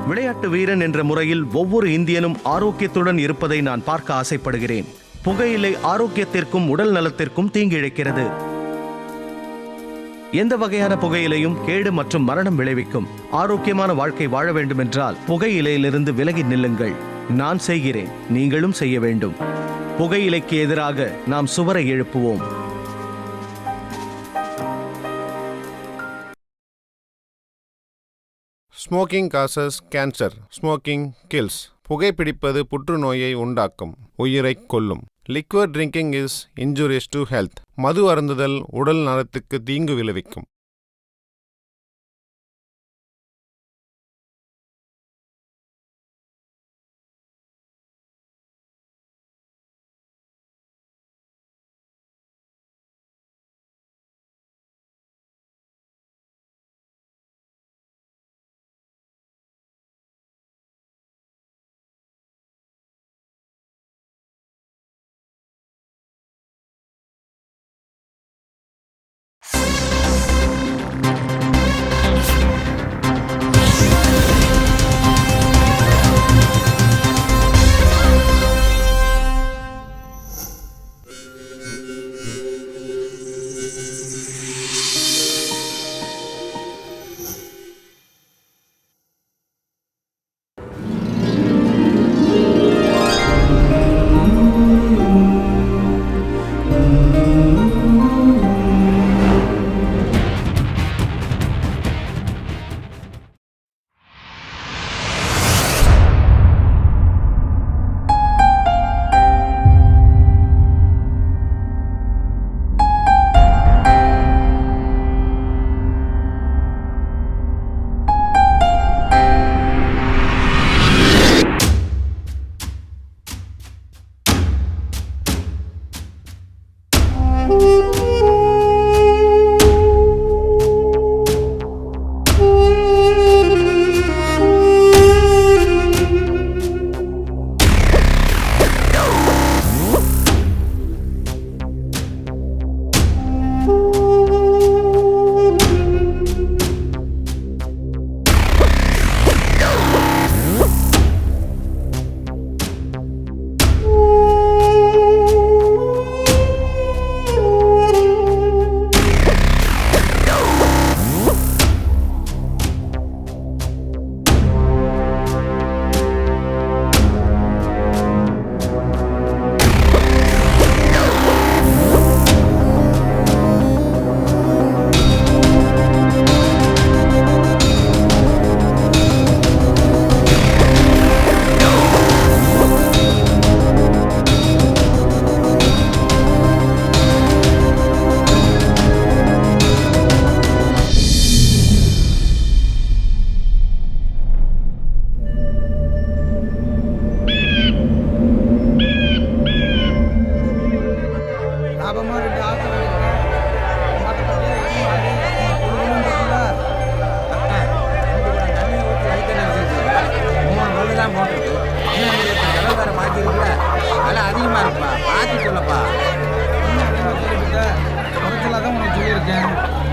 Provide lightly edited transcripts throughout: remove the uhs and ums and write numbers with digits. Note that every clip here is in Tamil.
விளையாட்டு வீரன் என்ற முறையில் ஒவ்வொரு இந்தியனும் ஆரோக்கியத்துடன் இருப்பதை நான் பார்க்க ஆசைப்படுகிறேன். புகையிலை ஆரோக்கியத்திற்கும் உடல் நலத்திற்கும் தீங்கிழைக்கிறது. எந்த வகையான புகையிலையும் கேடு மற்றும் மரணம் விளைவிக்கும். ஆரோக்கியமான வாழ்க்கை வாழ வேண்டும் என்றால் புகையிலையிலிருந்து விலகி நில்லுங்கள். நான் செய்கிறேன், நீங்களும் செய்ய வேண்டும். புகையிலைக்கு எதிராக நாம் சுவரை எழுப்புவோம். Smoking causes cancer, smoking kills. புகைப்பிடிப்பது புற்றுநோயை உண்டாக்கும், உயிரைக் கொல்லும். Liquid drinking is injurious to health. மது அருந்துதல் உடல் நலத்துக்கு தீங்கு விளைவிக்கும்.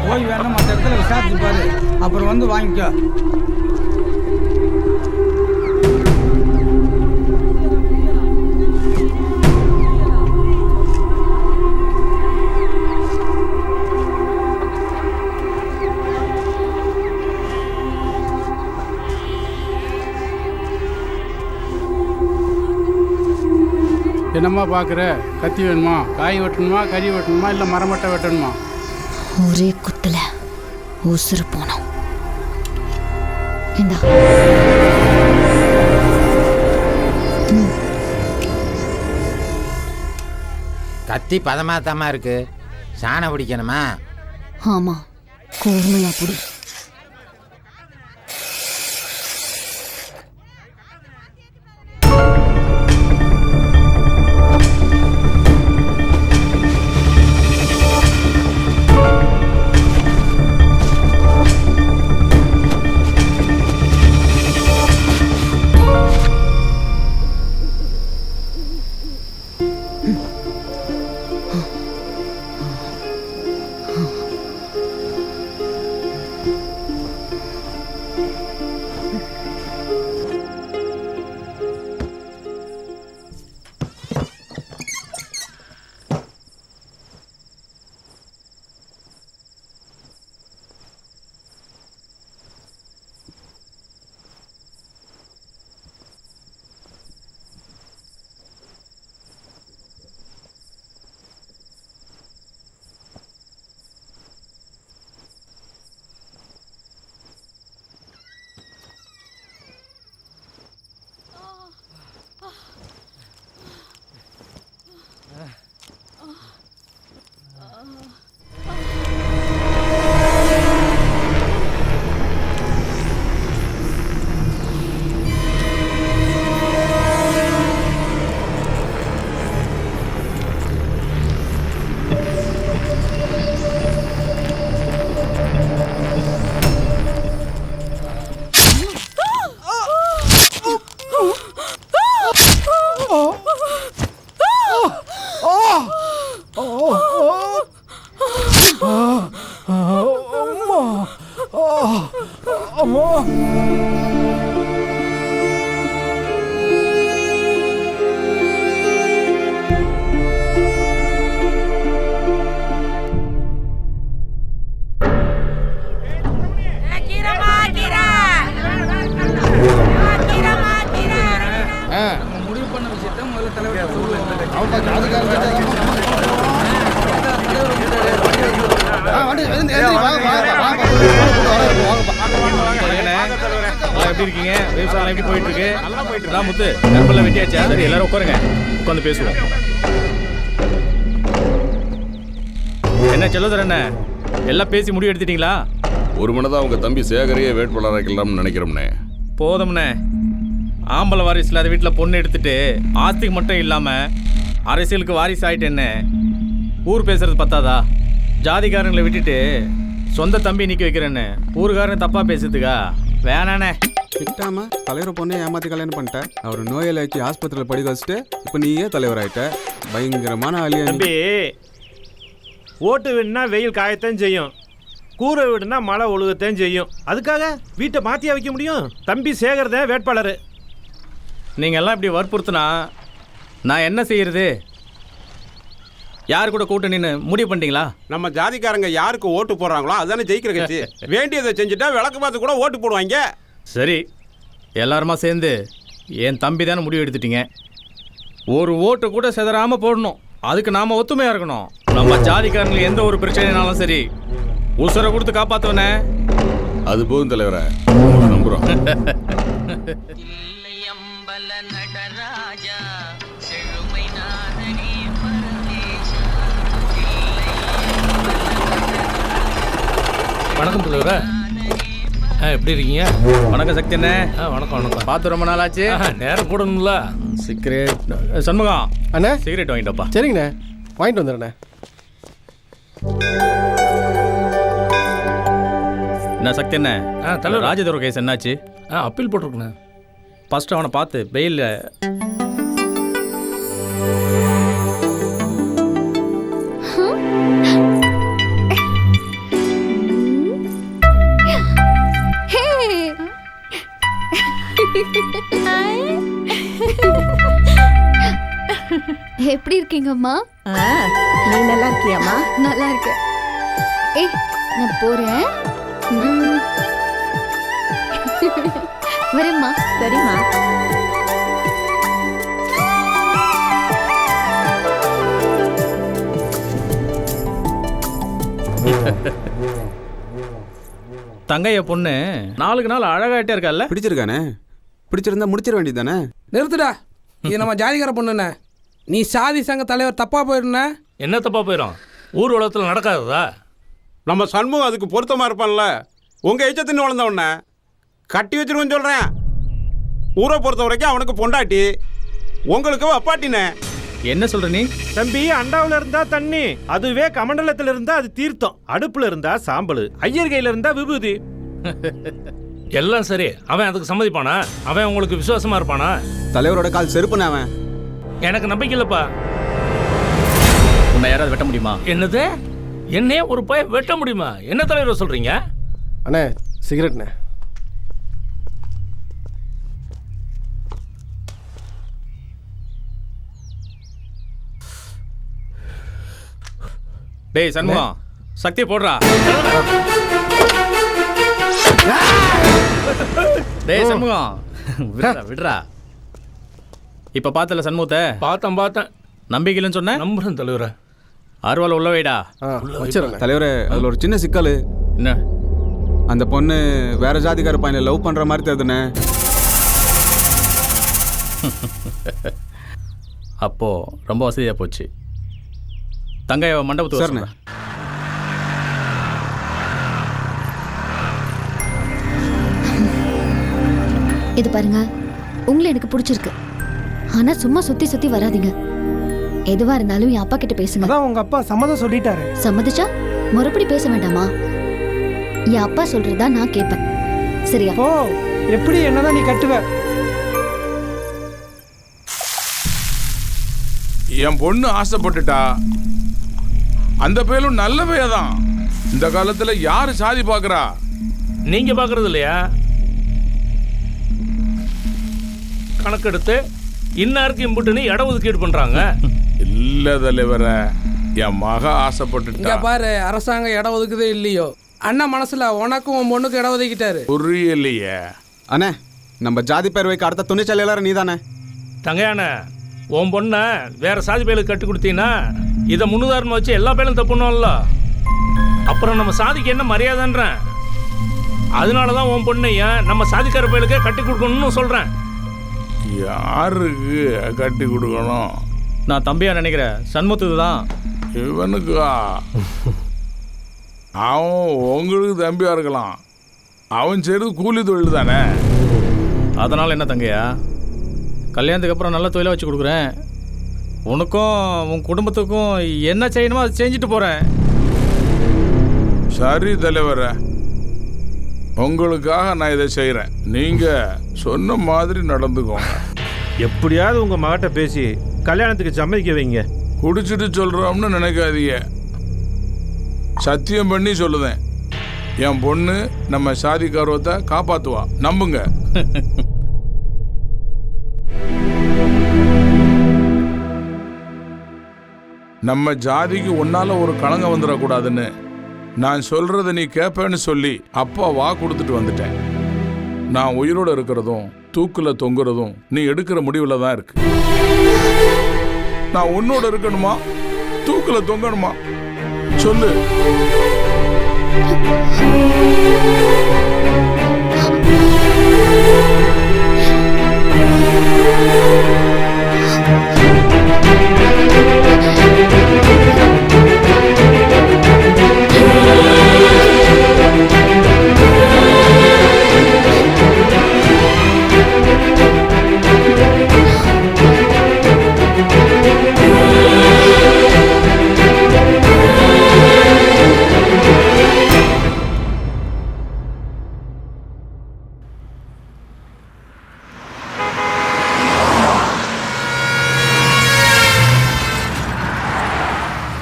போய் வேணா மற்ற இடத்துல விசாரிச்சு பாரு, அப்புறம் வந்து வாங்கிக்கோ. என்னம்மா பார்க்குற? கத்தி வேணுமா, காய் வெட்டணுமா, கறி வெட்டணுமா, இல்லை மரமட்டை வெட்டணுமா? ஒரே குத்துல உசுறு போனோம். இந்தா. கத்தி பதமாத்தாமா இருக்கு. சாணம் பிடிக்கணுமா? ஆமா, கூர்மையா புடி. முடிவு பண்ண விஷயத்த முதல்ல தலைவர் எப்படி இருக்கீங்க? விவசாயம் எப்படி போயிட்டு இருக்கு? நல்லா போயிட்டு இருக்கு. முத்து நெருப்பெல்லாம் வெட்டியாச்சா? சரி எல்லாரும் உட்காருங்க, உட்காந்து பேசுவோம். என்ன செல்லுதர் என்ன எல்லாம் பேசி முடிவு எடுத்துட்டீங்களா? ஒரு மனதான் உங்க தம்பி சேகரையே வேட்பாளராக்கலாம்னு நினைக்கிறோம்னே. போதும்ண்ணே, ஆம்பளை வாரிசு இல்லாத வீட்டில் பொண்ணு எடுத்துட்டு ஆஸ்திக்கு மட்டும் இல்லாமல் அரசியலுக்கு வாரிசு ஆகிட்டேன்னு ஊர் பேசுறது பத்தாதா? ஜாதிக்காரங்களை விட்டுட்டு சொந்த தம்பி நிற்க வைக்கிறேன்னு ஊருக்காரன் தப்பாக பேசுறதுக்கா? வேணாண்ணே. திட்டாம தலைவரை பொண்ணே ஏமாத்தி கல்யாணம் பண்ணிட்டேன். அவர் நோயாளி ஆக்கி ஆஸ்பத்திரியில் படிக்க வச்சுட்டு இப்போ நீயே தலைவராயிட்ட. பயங்கரமான ஆளியா தம்பி. ஓட்டு வீடுனா வெயில் காயத்தான் செய்யும், கூரை வீடுனா மழை ஒழுகத்தான் செய்யும். அதுக்காக வீட்டை மாற்றியா வைக்க முடியும்? தம்பி சேகர் தான் வேட்பாளர். நீங்கள் எல்லாம் இப்படி வற்புறுத்தினா நான் என்ன செய்யறது? யார் கூட கூட்டணின்னு முடிவு பண்ணிட்டீங்களா? நம்ம ஜாதிக்காரங்க யாருக்கு ஓட்டு போடுறாங்களோ அதானே ஜெயிக்கிற கட்சி. வேண்டியதை செஞ்சுட்டா விளக்கு பார்த்து கூட ஓட்டு போடுவாங்க. சரி, எல்லாருமா சேர்ந்து என் தம்பி தானே முடிவு எடுத்துட்டீங்க. ஒரு ஓட்டு கூட செதறாமல் போடணும். அதுக்கு நாம் ஒத்துமையாக இருக்கணும். நம்ம ஜாதிக்காரங்களுக்கு எந்த ஒரு பிரச்சனைனாலும் சரி உசுரை கொடுத்து காப்பாற்றுவனே. அது போதும் தலைவரை, உங்களை நம்புறோம். வணக்கம் தலைவரா. எப்படி இருக்கீங்க? வணக்கம் சக்தி அண்ணே. வணக்கம் வணக்கம். பார்த்து ரொம்ப நாள் ஆச்சு. நேரம் கூடணும்ல. சிகரெட் சண்முகம் அண்ணே, சிகரெட் வாங்கிட்டப்பா. சரிங்கண்ணே, வாங்கிட்டு வந்துடுறேண்ணே. என்ன சக்தி அண்ணே, தலைவர் ராஜதுரை கேஸ் என்னாச்சு? அப்பீல் போட்டிருக்குண்ணே. ஃபர்ஸ்ட் அவனை பார்த்து பெயில். எப்படி இருக்கீங்கம்மா? நீ நல்லா இருக்கியாம்மா? நல்லா இருக்கேன். ஏய், நான் போறேன். வரேம்மா. சரிம்மா. தங்கைய பொண்ணு நாளுக்கு நாள் அழகாயிட்டே இருக்கால. பிடிச்சிருக்கானே? பிடிச்சிருந்தா முடிச்சிட வேண்டியது தானே. நிறுத்துடா. இது நம்ம ஜாதிகார பொண்ணுண்ணே. நீ சாதி சங்க தலைவர் தப்பாக போயிருந்த. என்ன தப்பா போயிடும்? ஊர் உலகத்தில் நடக்காததா? நம்ம சண்முகம் அதுக்கு பொருத்தமாக இருப்பான்ல. உங்கள் எச்சத்தின்னு வளர்ந்த உடனே கட்டி வச்சிருவோன்னு சொல்கிறேன். ஊரை பொறுத்த வரைக்கும் அவனுக்கு பொண்டாட்டி, உங்களுக்கு அப்பாட்டினே. என்ன சொல்ற நீ? தம்பி, அண்டாவில் இருந்தா தண்ணி, அதுவே கமண்டலத்தில் இருந்தா அது தீர்த்தம், அடுப்புல இருந்தா சாம்பல், ஐயர் கையில இருந்தா விபூதி. எல்லாம் சரி, அவன் அதுக்கு சம்மதிப்பானா? அவன் உங்களுக்கு விசுவாசமா இருப்பானா? தலைவரோட கால் செருப்புண்ணே அவன். எனக்கு நம்பிக்கை இல்லப்பா. உன்னை யாராவது வெட்ட முடியுமா? என்னது? என்னையே ஒரு பையன் வெட்ட முடியுமா? என்ன தலைவர் சொல்றீங்க? அண்ணே, சிகரெட்ண்ணே. டேய் சண்முகம், சக்தி போடுறா. டேய் சண்முகம், விடுறா விடுறா. இப்ப பார்த்தல சண்முகத்தை? பார்த்தேன். நம்பிக்கைன்னு சொன்ன? நம்புறேன் தலைவரை. அருவாள் உள்ள வைடா. தலைவரே, அதில் ஒரு சின்ன சிக்கல். என்ன? அந்த பொண்ணு வேற ஜாதிக்கார பையனை லவ் பண்ற மாதிரி தெரியுதுண்ணே. அப்போ ரொம்ப வசதியா போச்சு. தங்கைய மண்டபத்துக்கு சரிண்ணே. இது பாருங்க, உங்களை எனக்கு பிடிச்சிருக்கு. ஆனா சும்மா சுத்தி சுத்தி வராதீங்க. எதுவா இருந்தாலும் என் அப்பா கிட்ட பேசுங்க. அதான் உங்க அப்பா சம்மதம் சொல்லிட்டாரு. சம்மதிச்சா மறுபடி பேச வேண்டாமா? என் அப்பா சொல்றதா நான் கேட்பேன். சரியா? ஓ, எப்படி என்னதான் நீ கட்டுவ? என் பொண்ணு ஆசைப்பட்டுட்டா. அந்த பேரும் நல்ல பேதான். இந்த காலத்துல யாரு சாதி பாக்குறா? நீங்க பாக்குறது இல்லையா? கணக்கெடுத்து இன்னாருக்கு இம்புட்டுன்னு இட ஒதுக்கீடு பண்றாங்க. இல்ல தலைவர, என் மக ஆசைப்பட்டுட்டா. பாரு, அரசாங்கம் இடம் ஒதுக்குதே இல்லையோ, அண்ணா மனசுல உனக்கும் உன் பொண்ணுக்கு இடம் ஒதுக்கிட்டாரு. புரியலையே அண்ணே. நம்ம ஜாதி பேர் வைக்க அடுத்த துணிச்சல் எல்லாரும் நீதானே. தங்கையான உன் பொண்ணை வேற சாதி பேருக்கு கட்டி கொடுத்தீங்கன்னா இதை முன்னுதாரணம் வச்சு எல்லா பேரும் தப்புணும்ல. அப்புறம் நம்ம சாதிக்கு என்ன மரியாதைன்றேன். அதனாலதான் உன் பொண்ணையும் நம்ம சாதிக்கார பேருக்கே கட்டி கொடுக்கணும்னு சொல்றேன். யாருக்கு கட்டி கொடுக்கணும்? நான் தம்பியா நினைக்கிறேன் சண்முகத்துக்கு தான். இவனுக்கா? அவன் உங்களுக்கு தம்பியா இருக்கலாம். அவன் செய்றது கூலி தொழில் தானே. அதனால என்ன தங்கையா, கல்யாணத்துக்கு அப்புறம் நல்ல தொழிலாக வச்சு கொடுக்குறேன். உனக்கும் உன் குடும்பத்துக்கும் என்ன செய்யணுமோ அதை செஞ்சுட்டு போகிறேன். சரி தலைவர, உங்களுக்காக நான் இதை செய்கிறேன். நீங்கள் சொன்ன மாதிரி நடந்துக்கோங்க. எப்படியாவது உங்க மகட்ட பேசி கல்யாணத்துக்கு சம்மதிக்க வைங்க. குடிச்சிட்டு சொல்கிறோம்னு நினைக்காதீங்க. சத்தியம் பண்ணி சொல்லுதேன், என் பொண்ணு நம்ம சாதி கௌரவத்தை காப்பாற்றுவா. நம்புங்க. நம்ம ஜாதிக்கு உன்னால ஒரு களங்கம் வந்துடக்கூடாதுன்னு நான் சொல்றத நீ கேட்பேன்னு சொல்லி அப்பா வா கொடுத்துட்டு வந்துட்டேன். நான் உயிரோட இருக்கிறதும் தூக்குல தொங்குறதும் நீ எடுக்கிற முடிவுல தான் இருக்கு. நான் உன்னோட இருக்கணுமா தூக்குல தொங்கணுமா சொல்லு.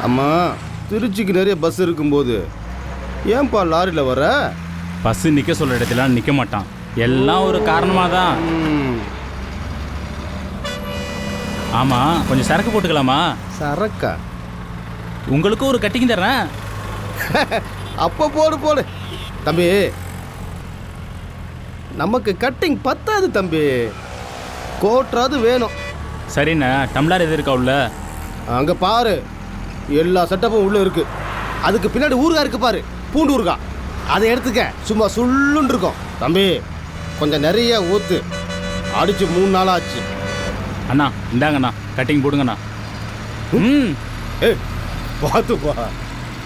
அம்மா, திருச்சிக்கு நிறைய பஸ் இருக்கும்போது ஏன்பா லாரியில் வர? பஸ் நிற்க சொல்கிற இடத்துல நிற்க மாட்டான். எல்லாம் ஒரு காரணமாக தான். ஆமாம், கொஞ்சம் சரக்கு போட்டுக்கலாமா? சரக்கா? உங்களுக்கும் ஒரு கட்டிங் தர்றேன். அப்போ போடு போடு தம்பி. நமக்கு கட்டிங் பத்தாது தம்பி, கோட்ராது வேணும். சரிண்ணா, டம்ளர் எது இருக்கா உள்ள? அங்கே பாரு, எல்லா செட்டப்பும் உள்ளே இருக்கு. அதுக்கு பின்னாடி ஊறுகாய் இருக்கு பாரு, பூண்டு ஊறுகாய். அதை எடுத்துக்க, சும்மா சுள்ளுன்னு இருக்கும். தம்பி கொஞ்சம் நிறைய ஊற்று. அடிச்சு 3 நாள் ஆச்சு. அண்ணா இந்தாங்கண்ணா, கட்டிங் போடுங்கண்ணா. ஏ பார்த்துப்பா,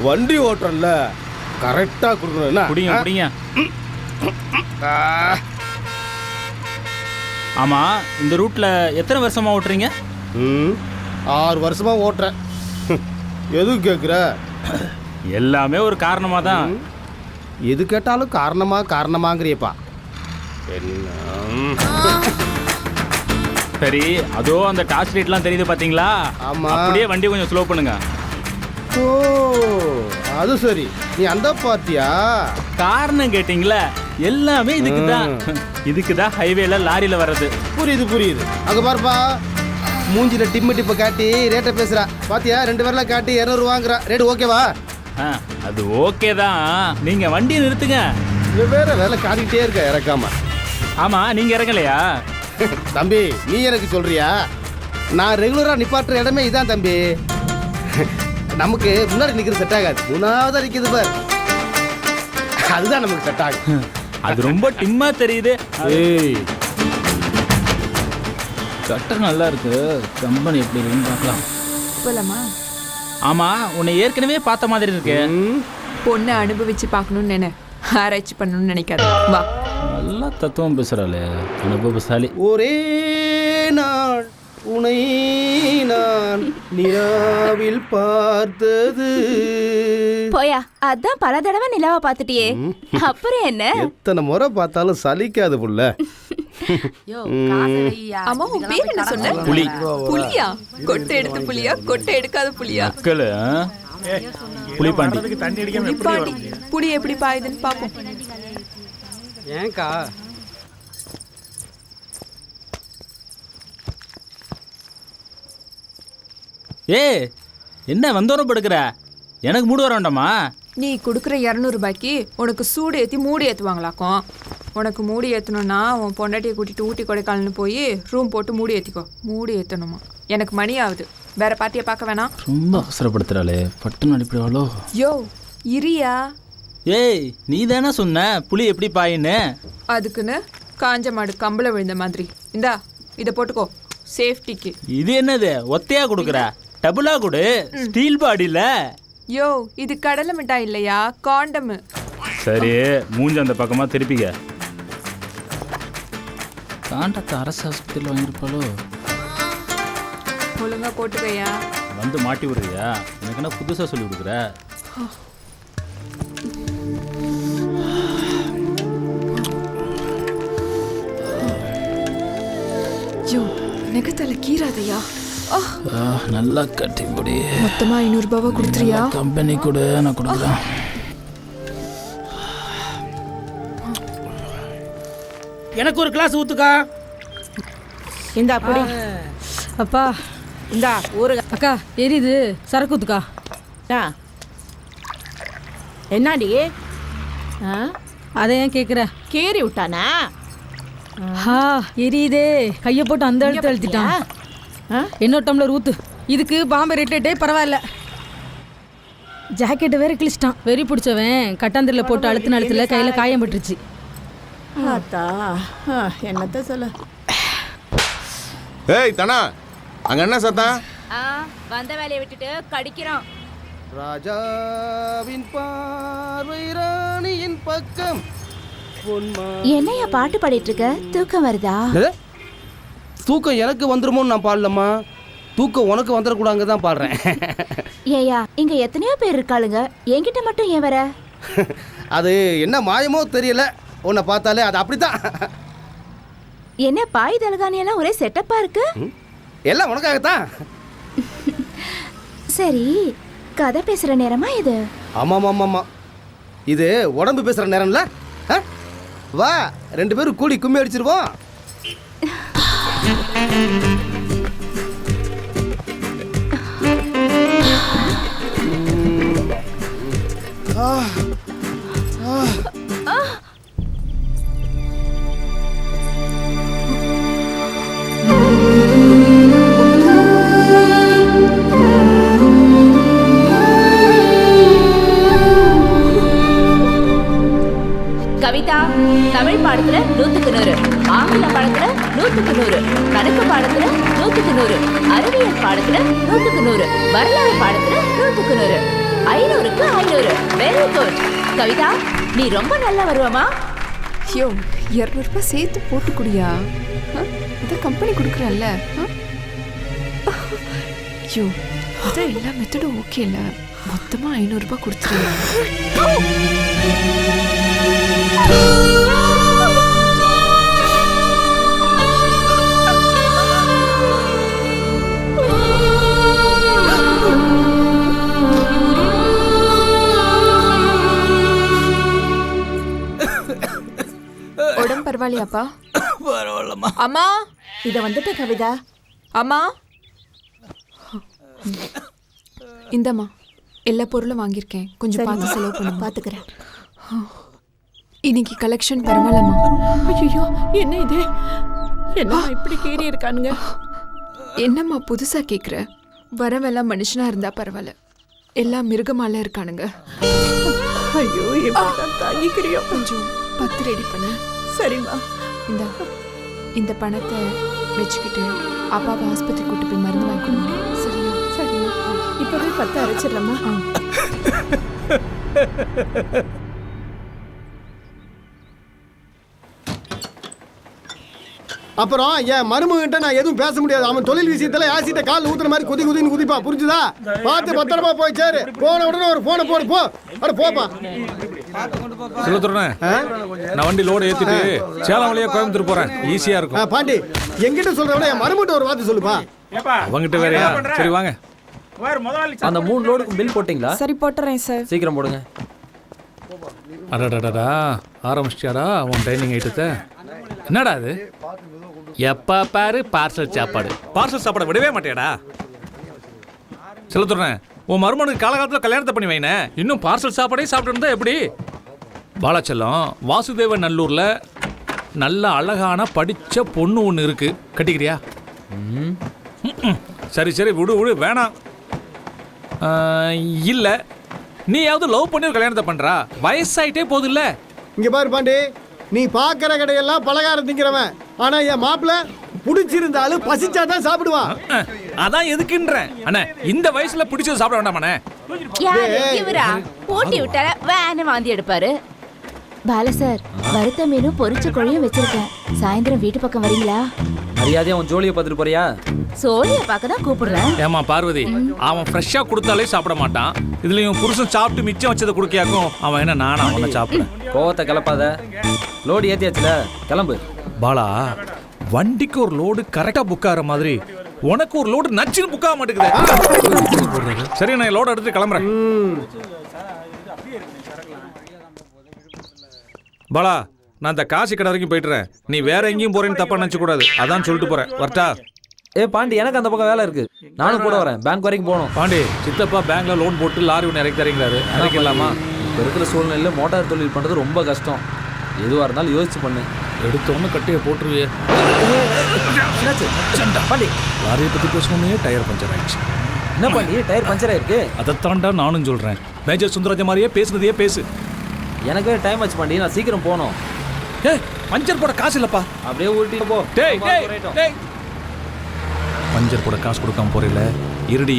வண்டி ஓட்டுறல கரெக்டாக கொடுக்கணும். என்ன குடிங்க குடிங்க. ஆமாம், இந்த ரூட்டில் எத்தனை வருஷமாக ஓட்டுறீங்க? 6 வருஷமாக ஓட்டுறேன். எதுக்கு கேட்குற? எல்லாமே ஒரு காரணமாக தான். எது கேட்டாலும் காரணமாங்கிறியப்பா. என்ன சரி, அதோ அந்த டார்ச் லைட்லாம் தெரியுது பார்த்தீங்களா? ஆமாம். அப்படியே வண்டியை கொஞ்சம் ஸ்லோ பண்ணுங்க. ஓ, அது சரி, நீ அந்த பார்ட்டியா? காரணம் கேட்டிங்களா? எல்லாமே இதுக்கு தான். இதுக்கு தான் ஹைவேல லாரியில் வர்றது. புரியுது. அங்கே பாருப்பா, மூஞ்சில டிப்பை காட்டி ரேட்டை பேசுறா பாத்தியா? 2 பேர்லாம் காட்டி 200 ரூபாங்கிறா. ரேட்டு ஓகேவா? அது ஓகே தான். நீங்க வண்டியை நிறுத்துங்க. வேற வேலை காட்டிக்கிட்டே இருக்க இறக்காம. ஆமா, நீங்க இறங்கலையா? தம்பி நீ எனக்கு சொல்றியா? நான் ரெகுலரா நிப்பாட்டுற இடமே இதான் தம்பி. நமக்கு முன்னாடி நிக்கிறது செட் ஆகாது, 3ஆவதா நிக்குது பார், அதுதான் நமக்கு செட் ஆகும். அது ரொம்ப டிம்மா தெரியுது. ஏய், கட்டர் நல்லா இருக்கு, கம்பெனி எப்படி இருக்குன்னு பார்க்கலாம். போலாமா? ஆமா, உன்னை ஏற்கனவே பார்த்த மாதிரி இருக்கு. பொண்ணை அனுபவிச்சு பார்க்கணும்னு ஆராய்ச்சி பண்ணணும்னு நினைக்காத. வா. நல்லா தத்துவம் பேசுகிறாளே அனுபவசாலி. ஒரே நாள் உனை நான் நிலாவில் பார்த்தது. போயா, அதான் பல தடவை நிலாவை பார்த்துட்டியே, அப்புறம் என்ன? எத்தனை முறை பார்த்தாலும் சலிக்காது புள்ள. அம்மா, உன் பேர் என்ன சொன்ன? புலி. புலியா? கொட்டை எடுத்து புலியா, கொட்டை எடுக்காத புலியா? மக்கள் புலிப்பாண்டி. புலிப்பாண்டி. புலி எப்படி பாயுதுன்னு பாப்போம். ஏன்க்கா? என்ன வந்தோரம் படுக்கிற? எனக்கு மூடு வர வேண்டாமா? நீ கொடுக்குற 200 ரூபாய்க்கு உனக்கு சூடு ஏற்றி மூடி ஏற்றுவாங்களாக்கும். உனக்கு மூடி ஏற்றணும்னா உன் பொண்டாட்டியை கூட்டிட்டு ஊட்டி கொடைக்கானல்னு போய் ரூம் போட்டு மூடி ஏற்றிக்கோ. மூடி ஏற்றணுமா? எனக்கு மணி ஆகுது, வேற பார்ட்டியை பார்க்க வேணாம். ரொம்ப அவசரப்படுத்துறாளே, பட்டுன்னு அனுப்பிடுவாளோ? யோ இரியா. நீ தானே சொன்ன புலி எப்படி பாயின்னு? அதுக்குன்னு காஞ்ச மாடு கம்பளை விழுந்த மாதிரி. இந்தா இதை போட்டுக்கோ சேஃப்டிக்கு. இது என்னது ஒத்தையா கொடுக்குற? டபுளா கொடு, ஸ்டீல் பாடியில. யோ இது கடலை மிட்டாய் இல்லையா, காண்டம். சரி, மூஞ்சி அந்த பக்கமா திருப்பிக்க. காண்டத்தை அரசு ஆஸ்பத்திரியில் வாங்கியிருப்பாளோ? ஒழுங்கா போட்டுக்கையா. வந்து மாட்டி விடுறியா? எனக்கு என்ன புதுசாக சொல்லி கொடுக்குற? யோ நெகத்தல கீராதையா. நல்லா கட்டி முடி. மொத்தமா 500 ரூபாவா கொடுத்துறியா? கம்பெனி கூட நான் கொடுக்குறேன். எனக்கு ஒரு கிளாஸ் ஊத்துக்கா. இந்தா அப்படி. அப்பா இந்தா ஊரு. அக்கா எரியுது, சரக்கு ஊத்துக்கா. என்னடி அதை ஏன் கேட்குற? கேரி விட்டானா? எரியுதே, கையை போட்டு அந்த இடத்துல அழுத்திட்டான். இன்னொரு டம்ளர் ஊத்து. இதுக்கு பாம்பே ரேட்டே பரவாயில்ல. ஜாக்கெட்டை வேற கிழிச்சிட்டான். வெறி பிடிச்சவன் கட்டாந்திரில் போட்டு அழுத்தின அழுத்துல கையில் காயம் பட்டுருச்சு. என்னத்த சொல்ல. ஏய் தனா, அங்க என்ன சத்தம்? வந்த வேலையை விட்டுட்டு கடிக்கிறான். ராஜாவின் பார்வை ராணியின் பக்கம். என்னையா பாட்டு பாடிட்டு இருக்க? தூக்கம் வருதா? தூக்கம் எனக்கு வந்துருமோன்னு நான் பாடலம்மா, தூக்கம் உனக்கு வந்துடக்கூடாங்க தான் பாடுறேன். ஏயா இங்க எத்தனையோ பேர் இருக்காளுங்க, என்கிட்ட மட்டும் ஏன் வர? அது என்ன மாயமோ தெரியல, உன்னை பார்த்தாலே அது அப்படித்தான். என்ன பாய் தலகாணியெல்லாம் ஒரே செட்டப்பா இருக்கு? எல்லாம் உனக்காகத்தான். சரி, கதை பேசுற நேரமா இது? ஆமாம் ஆமாம் ஆமாம், இது உடம்பு பேசுகிற நேரம்ல. வா 2 பேரும் கூடி கும்மி அடிச்சிருவோம். கவிதா தமிழ் பாடத்துல 100க்கு 100, ஆங்கில பாடத்துல 100க்கு 100, கணக்கு பாடத்துல 100க்கு 100, அறிவியல் பாடத்துல 100க்கு 100, வரலாறு பாடத்துல 100க்கு 100, 500க்கு 500. வெரி குட் கவிதா, நீ ரொம்ப நல்லா வருவாமா? ஐயோ 200 ரூபாய் சேர்த்து போட்டு குடியா, இதை கம்பெனி கொடுக்குறல்ல. ஐயோ அதான் எல்லா மெத்தடும் ஓகே இல்ல, மொத்தமா 500 ரூபாய் கொடுத்துருங்க. உடம்பு பரவாயில்லையாப்பா? பரவாயில்லம்மா. அம்மா இத வந்துட்ட கவிதா. அம்மா இந்தம்மா எல்லா பொருளும் வாங்கியிருக்கேன், கொஞ்சம் பார்த்து செலவு பண்ண. பார்த்துக்கிறேன். இன்னைக்கு கலெக்ஷன் பரவாயில்லம்மா. ஐயோ என்ன இது, என்ன இப்படி கேறி இருக்கானுங்க? என்னம்மா புதுசா கேட்குற? வரவெல்லாம் மனுஷனா இருந்தா பரவாயில்ல, எல்லாம் மிருகமால இருக்கானுங்க. ஐயோ எப்படிதான் தாங்கிக்கிறியோ. கொஞ்சம் 10 ரெடி பண்ணு. சரிம்மா. இந்த பணத்தை வச்சுக்கிட்டு அப்பாவை ஆஸ்பத்திரி கூட்டு போய் மருந்து வாங்கி கொடுங்க. சரியா? சரியா. இப்போவே 10 அரைச்சிடலாமா? அப்புறம் என் மருமகிட்ட நான் எதுவும் பேச முடியாது. அவன் தொழில் விஷயத்துல ஆசிட்ட கால் ஊத்துற மாதிரி குதின்னு குதிப்பா, புரிஞ்சுதா? பார்த்து பத்திரமா போய் சேரு. போன உடனே ஒரு போனை போடு, போ. அட போப்பா. சொல்லுறேன், நான் வண்டி லோடு ஏத்திட்டு சேலம் வழியா கோயம்புத்தூர் போறேன். ஈஸியா இருக்கும். பாண்டி, என்கிட்ட சொல்றவன என் மருமகிட்ட ஒரு வார்த்தை சொல்லுப்பா. அவங்கிட்ட வேறையா? சரி வாங்க. அந்த 3 லோடுக்கு பில் போட்டிங்களா? சரி போட்டுறேன் சார். சீக்கிரம் போடுங்க. அடடடா, ஆரம்பிச்சிட்டாரா உன் டைனிங் ஐட்டத்தை? என்னடா அது? எப்ப பாரு பார்சல் சாப்பாடு. பார்சல் சாப்பாடை விடவே மாட்டேடா. சொல்லுறேன், உன் மருமனுக்கு காலகாலத்தில் கல்யாணத்தை பண்ணி வைனே, இன்னும் பார்சல் சாப்பாடே சாப்பிட்டு இருந்தா எப்படி? பாலாச்சலம், வாசுதேவ நல்லூர்ல நல்ல அழகான படிச்ச பொண்ணு ஒன்று இருக்கு, கட்டிக்கிறியா? சரி சரி விடு விடு, வேணாம். இல்ல, நீயாவது லவ் பண்ணி ஒரு கல்யாணத்தை பண்றா, வயசாயிட்டே போகுது இல்ல? இங்க பாரு பாண்டி, நீ பாக்குற கடையெல்லாம் பலகாரம் திங்கிறவன். ஆனா என் மாப்பிள்ள பிடிச்சிருந்தாலும் பசிச்சாதான் சாப்பிடுவான். அதான் எதுக்குன்றேன். அண்ணா, இந்த வயசுல பிடிச்சது சாப்பிட வேண்டாமாண்ணே? ஊட்டி விட்டால வேன வாந்தி எடுப்பாரு. பால சார், வறுத்த மீனும் பொரிச்ச கோழியும் வச்சிருக்கேன். சாயந்தரம் வீட்டு பக்கம் வரீங்களா? மரியாதையா உன் ஜோலியை பார்த்துட்டு போறியா? சோழிய பார்க்க தான் கூப்பிடுறேன். ஏமா பார்வதி, அவன் ஃப்ரெஷ்ஷா கொடுத்தாலே சாப்பிட மாட்டான். இதுலயும் புருஷன் சாப்பிட்டு மிச்சம் வச்சதை குடுக்கியாக்கும். அவன் என்ன நானா அவனை சாப்பிட? கோவத்தை கிளப்பாத. லோடு ஏத்தியாச்சுல, கிளம்பு. பாலா, வண்டிக்கு ஒரு லோடு கரெக்டா புக் ஆகிற மாதிரி உனக்கு ஒரு லோடு நச்சுன்னு புக் ஆக மாட்டேங்குது. சரி, நான் லோடு எடுத்து கிளம்புறேன். பாலா, நான் இந்த காசி கடை வரைக்கும் போயிட்டுறேன். நீ வேற எங்கேயும் போறேன்னு தப்பா நினைச்சு கூடாது, அதான் சொல்லிட்டு போறேன். வரட்டா? பாண்டி, எனக்கு அந்த பக்கம் வேலை இருக்கு, நானும் கூட வரேன். பேங்க் வரைக்கும் போகணும். பாண்டி, சித்தப்பா பேங்க்ல லோன் போட்டு லாரி ஒன்று இறக்கி தரீங்களாரு, இறக்கலாமா? இப்போ இருக்கிற சூழ்நிலையில் மோட்டார் தொழில் பண்ணுறது ரொம்ப கஷ்டம். எதுவாக இருந்தாலும் யோசிச்சு பண்ணு. எடுத்தோன்னு கட்டியை போட்டுருவியே. பாண்டி, லாரியை பற்றி பேசணுன்னே டயர் பஞ்சர் ஆயிடுச்சு. என்ன பாண்டி, டயர் பஞ்சர் ஆயிருக்கு? அதைத்தாண்டா நானும் சொல்கிறேன். மேஜர் சுந்தரராஜ மாதிரியே பேசுனதையே பேசு. எனக்கு வேறு டைம் ஆச்சு பாண்டி, நான் சீக்கிரம் போகணும். பஞ்சர் போட காசு இல்லப்பா. அப்படியே ஊட்டிட்டு போ. பஞ்சர் போட காசு கொடுக்காம போறீல, இருடி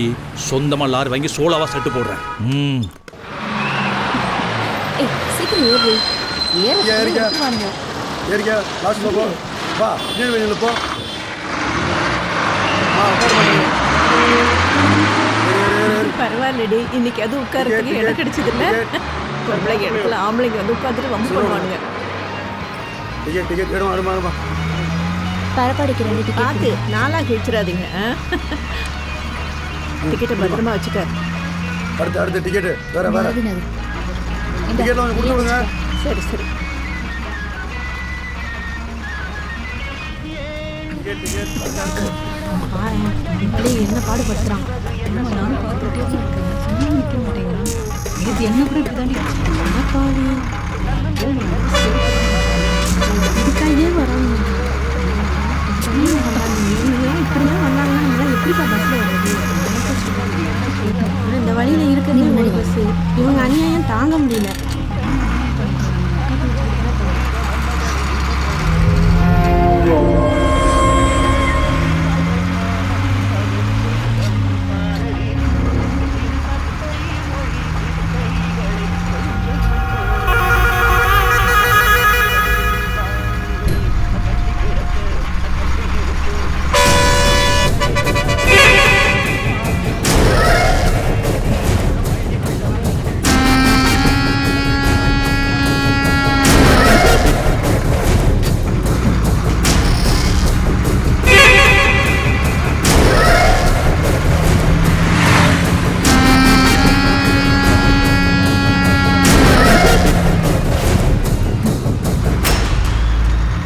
சொந்தமா லாரி வாங்கி சோலாவா செட்டு போடுறேன். சீக்கிரம் ஏறு. பரவாயில்லடி, இன்னைக்கு அது உட்காரத்துக்கு இடம் கிடைச்சது இல்ல. பொம்பளைங்க இடத்துல ஆம்பளைங்க வந்து உட்காந்துட்டு வம்பு பண்ணுவானுங்க. பரப்பாடிக்கு 2 டிக்கெட் பார்த்து நாளாக வச்சிடாதீங்க. டிக்கெட்டை பத்திரமா வச்சுக்க. அடுத்த டிக்கெட்டு வேற வேற டிக்கெட் வாங்க கொடுத்து விடுங்க. சரி சரி. என்ன பாடுபடுத்துறான். நானும் பார்த்துட்டே இருக்கேன், சும்மா நிற்க மாட்டேங்கிறான். இது என்ன கூட இப்படிதாண்டி இதுக்காகவே வராங்க. இப்படிலாம் வந்தாங்கன்னா எப்படிப்பா பஸ்ல வருது? இந்த வழியில இருக்கிறது பஸ். இவங்க அநியாயம் தாங்க முடியல.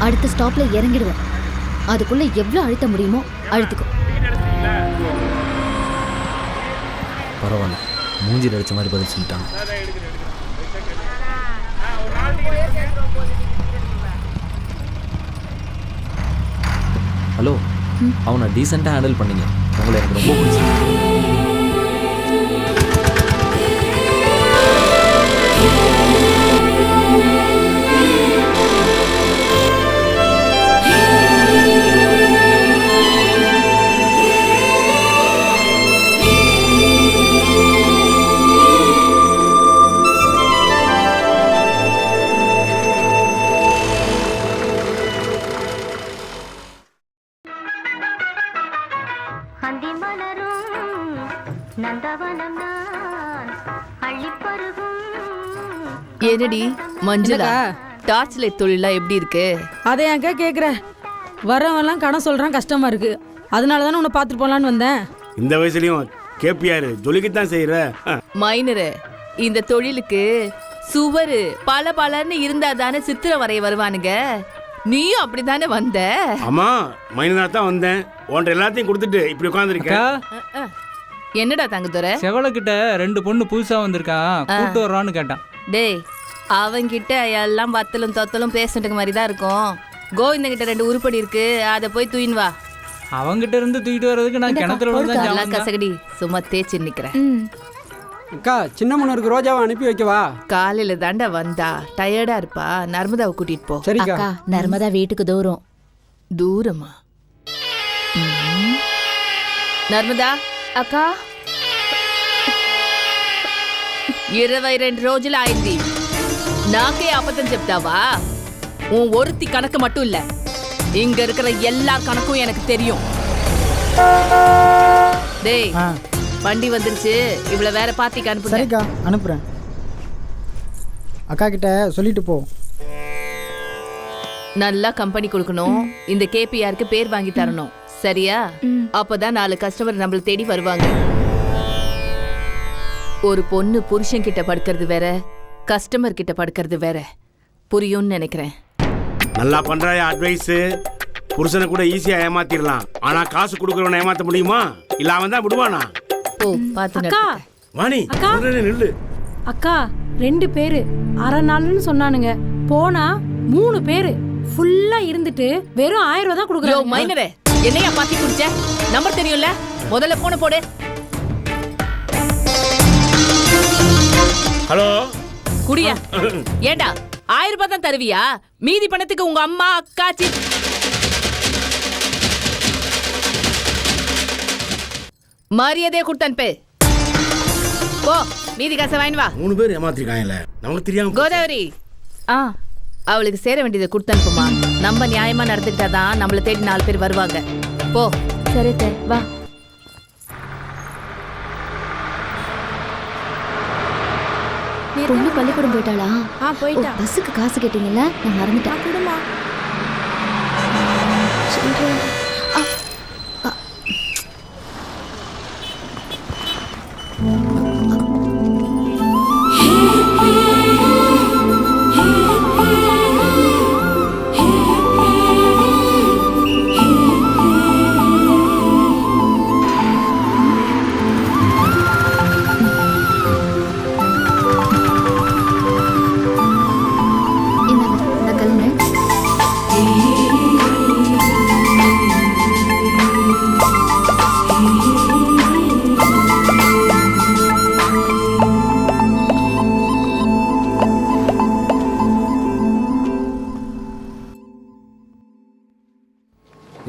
அடுத்த ஸ்டாப்ல இறங்கிடுவேன். அதுக்குள்ள எவ்வளவு அழுத்த முடியுமோ அழுத்திக்கோ. பரவாயில்ல, மூஞ்சில் அடிச்ச மாதிரி பதில் சொல்லிட்டாங்க. ஹலோ, அவனை டீசெண்டாக ஹேண்டில் பண்ணீங்க. உங்களை எனக்கு ரொம்ப பிடிச்சிருக்கு. என்னடி மஞ்சுளா, டார்ச் லைட் தொழிலாம் எப்படி இருக்கு? அதை ஏங்க கேட்குற? வரவெல்லாம் கடன் சொல்கிறான், கஷ்டமா இருக்கு. அதனால தானே உன்னை பார்த்துட்டு போகலான்னு வந்தேன். இந்த வயசுலயும் கேப்பியாரு ஜொலிக்கத்தான் செய்யற. மைனரு, இந்த தொழிலுக்கு சுவரு பல பலன்னு இருந்தா தானே சித்திரம் வரைய வருவானுங்க. நீயும் அப்படித்தானே வந்த? ஆமா, மைனரா தான் வந்தேன். உன்ட்ட எல்லாத்தையும் கொடுத்துட்டு இப்படி உட்காந்துருக்கேன். என்னடா தங்கத்துறை? செவலக்கிட்ட 2 பொண்ணு புதுசா வந்திருக்கான், கூட்டு வர்றான்னு கேட்டான். டேய், அவங்கிட்ட எல்லாம் வத்தலும் தொத்தலும் பேசிட்டு மாதிரி தான் இருக்கும். கோவிந்தங்கிட்ட 2 உருப்படி இருக்கு, அதை போய் தூயின் வா. அவங்கிட்ட இருந்து தூக்கிட்டு வர்றதுக்கு நான் கிணத்துல கசகடி சும்மா தேய்ச்சி நிக்கிறேன். அக்கா, சின்ன முன்னருக்கு ரோஜாவை அனுப்பி வைக்கவா? காலையில தாண்டா வந்தா, டயர்டா இருப்பா. நர்மதாவை கூட்டிட்டு போ. சரிக்கா. நர்மதா வீட்டுக்கு தூரம். தூரமா? నర్మదా అక్క 22 రోజులు అయింది. నాకే అబద్ధం చెప్తావా? உன் ஒருத்தி கணக்கு மட்டும் இல்ல, இங்க இருக்கிற எல்லா கணக்கும் எனக்கு தெரியும். டேய், வண்டி வந்துருச்சு, இவ்வளவு வேற பார்ட்டிக்கு அனுப்புங்க. சரிக்கா, அனுப்புறேன். அக்கா கிட்ட சொல்லிட்டு போ. நல்லா கம்பெனி கொடுக்கணும், இந்த கேபிஆருக்கு பேர் வாங்கி தரணும், சரியா? அப்பதான் 4 கஸ்டமர் நம்மள தேடி வருவாங்க. ஒரு பொண்ணு புருஷன் கிட்ட படுக்கிறது வேற, கஸ்டமர் கிட்ட படுக்கிறது வேற. புரியும்னு நினைக்கிறேன். நல்லா பண்றாயா அட்வைஸ். புருஷனை கூட ஈஸியா ஏமாத்திடலாம், ஆனா காசு கொடுக்கறவனை ஏமாத்த முடியுமா? இல்ல அவன் தான் விடுவானா? ஓ, பாத்து அக்கா, வாணி, நில்லு. அக்கா 2 பேரு அரை நாள்னு சொன்னானுங்க, போனா 3 பேரு ஃபுல்லா இருந்துட்டு வெறும் 1000 ரூபாய் தான் கொடுக்குறாங்க. மைனரே, என்னையா பாத்தி குடிச்ச? நம்பர் தெரியும்ல, முதல்ல போன போடு. ஹலோ, குடியா. ஏண்டா 1000 ரூபாய் தான் தருவியா? மீதி பணத்துக்கு உங்க அம்மா அக்காச்சி மரியாதையை கொடுத்தனுப்பு. போ, மீதி காசை வாங்கி வா. 3 பேர் ஏமாத்திருக்காங்கல்ல, நமக்கு தெரியாம. கோதாவரி, அவளுக்கு சேர வேண்டியதை கொடுத்தனுப்புமா. நம்ம நியாயமா நடந்துக்கிட்டாதான் நம்மளை தேடி 4 பேர் வருவாங்க. போ. சரி வா. பொண்ணு பள்ளிக்கூடம் போயிட்டாளா? போயிட்டா. பஸ்ஸுக்கு காசு கேட்டீங்கல்ல, நான் மறந்துட்டேன். கொடுமா.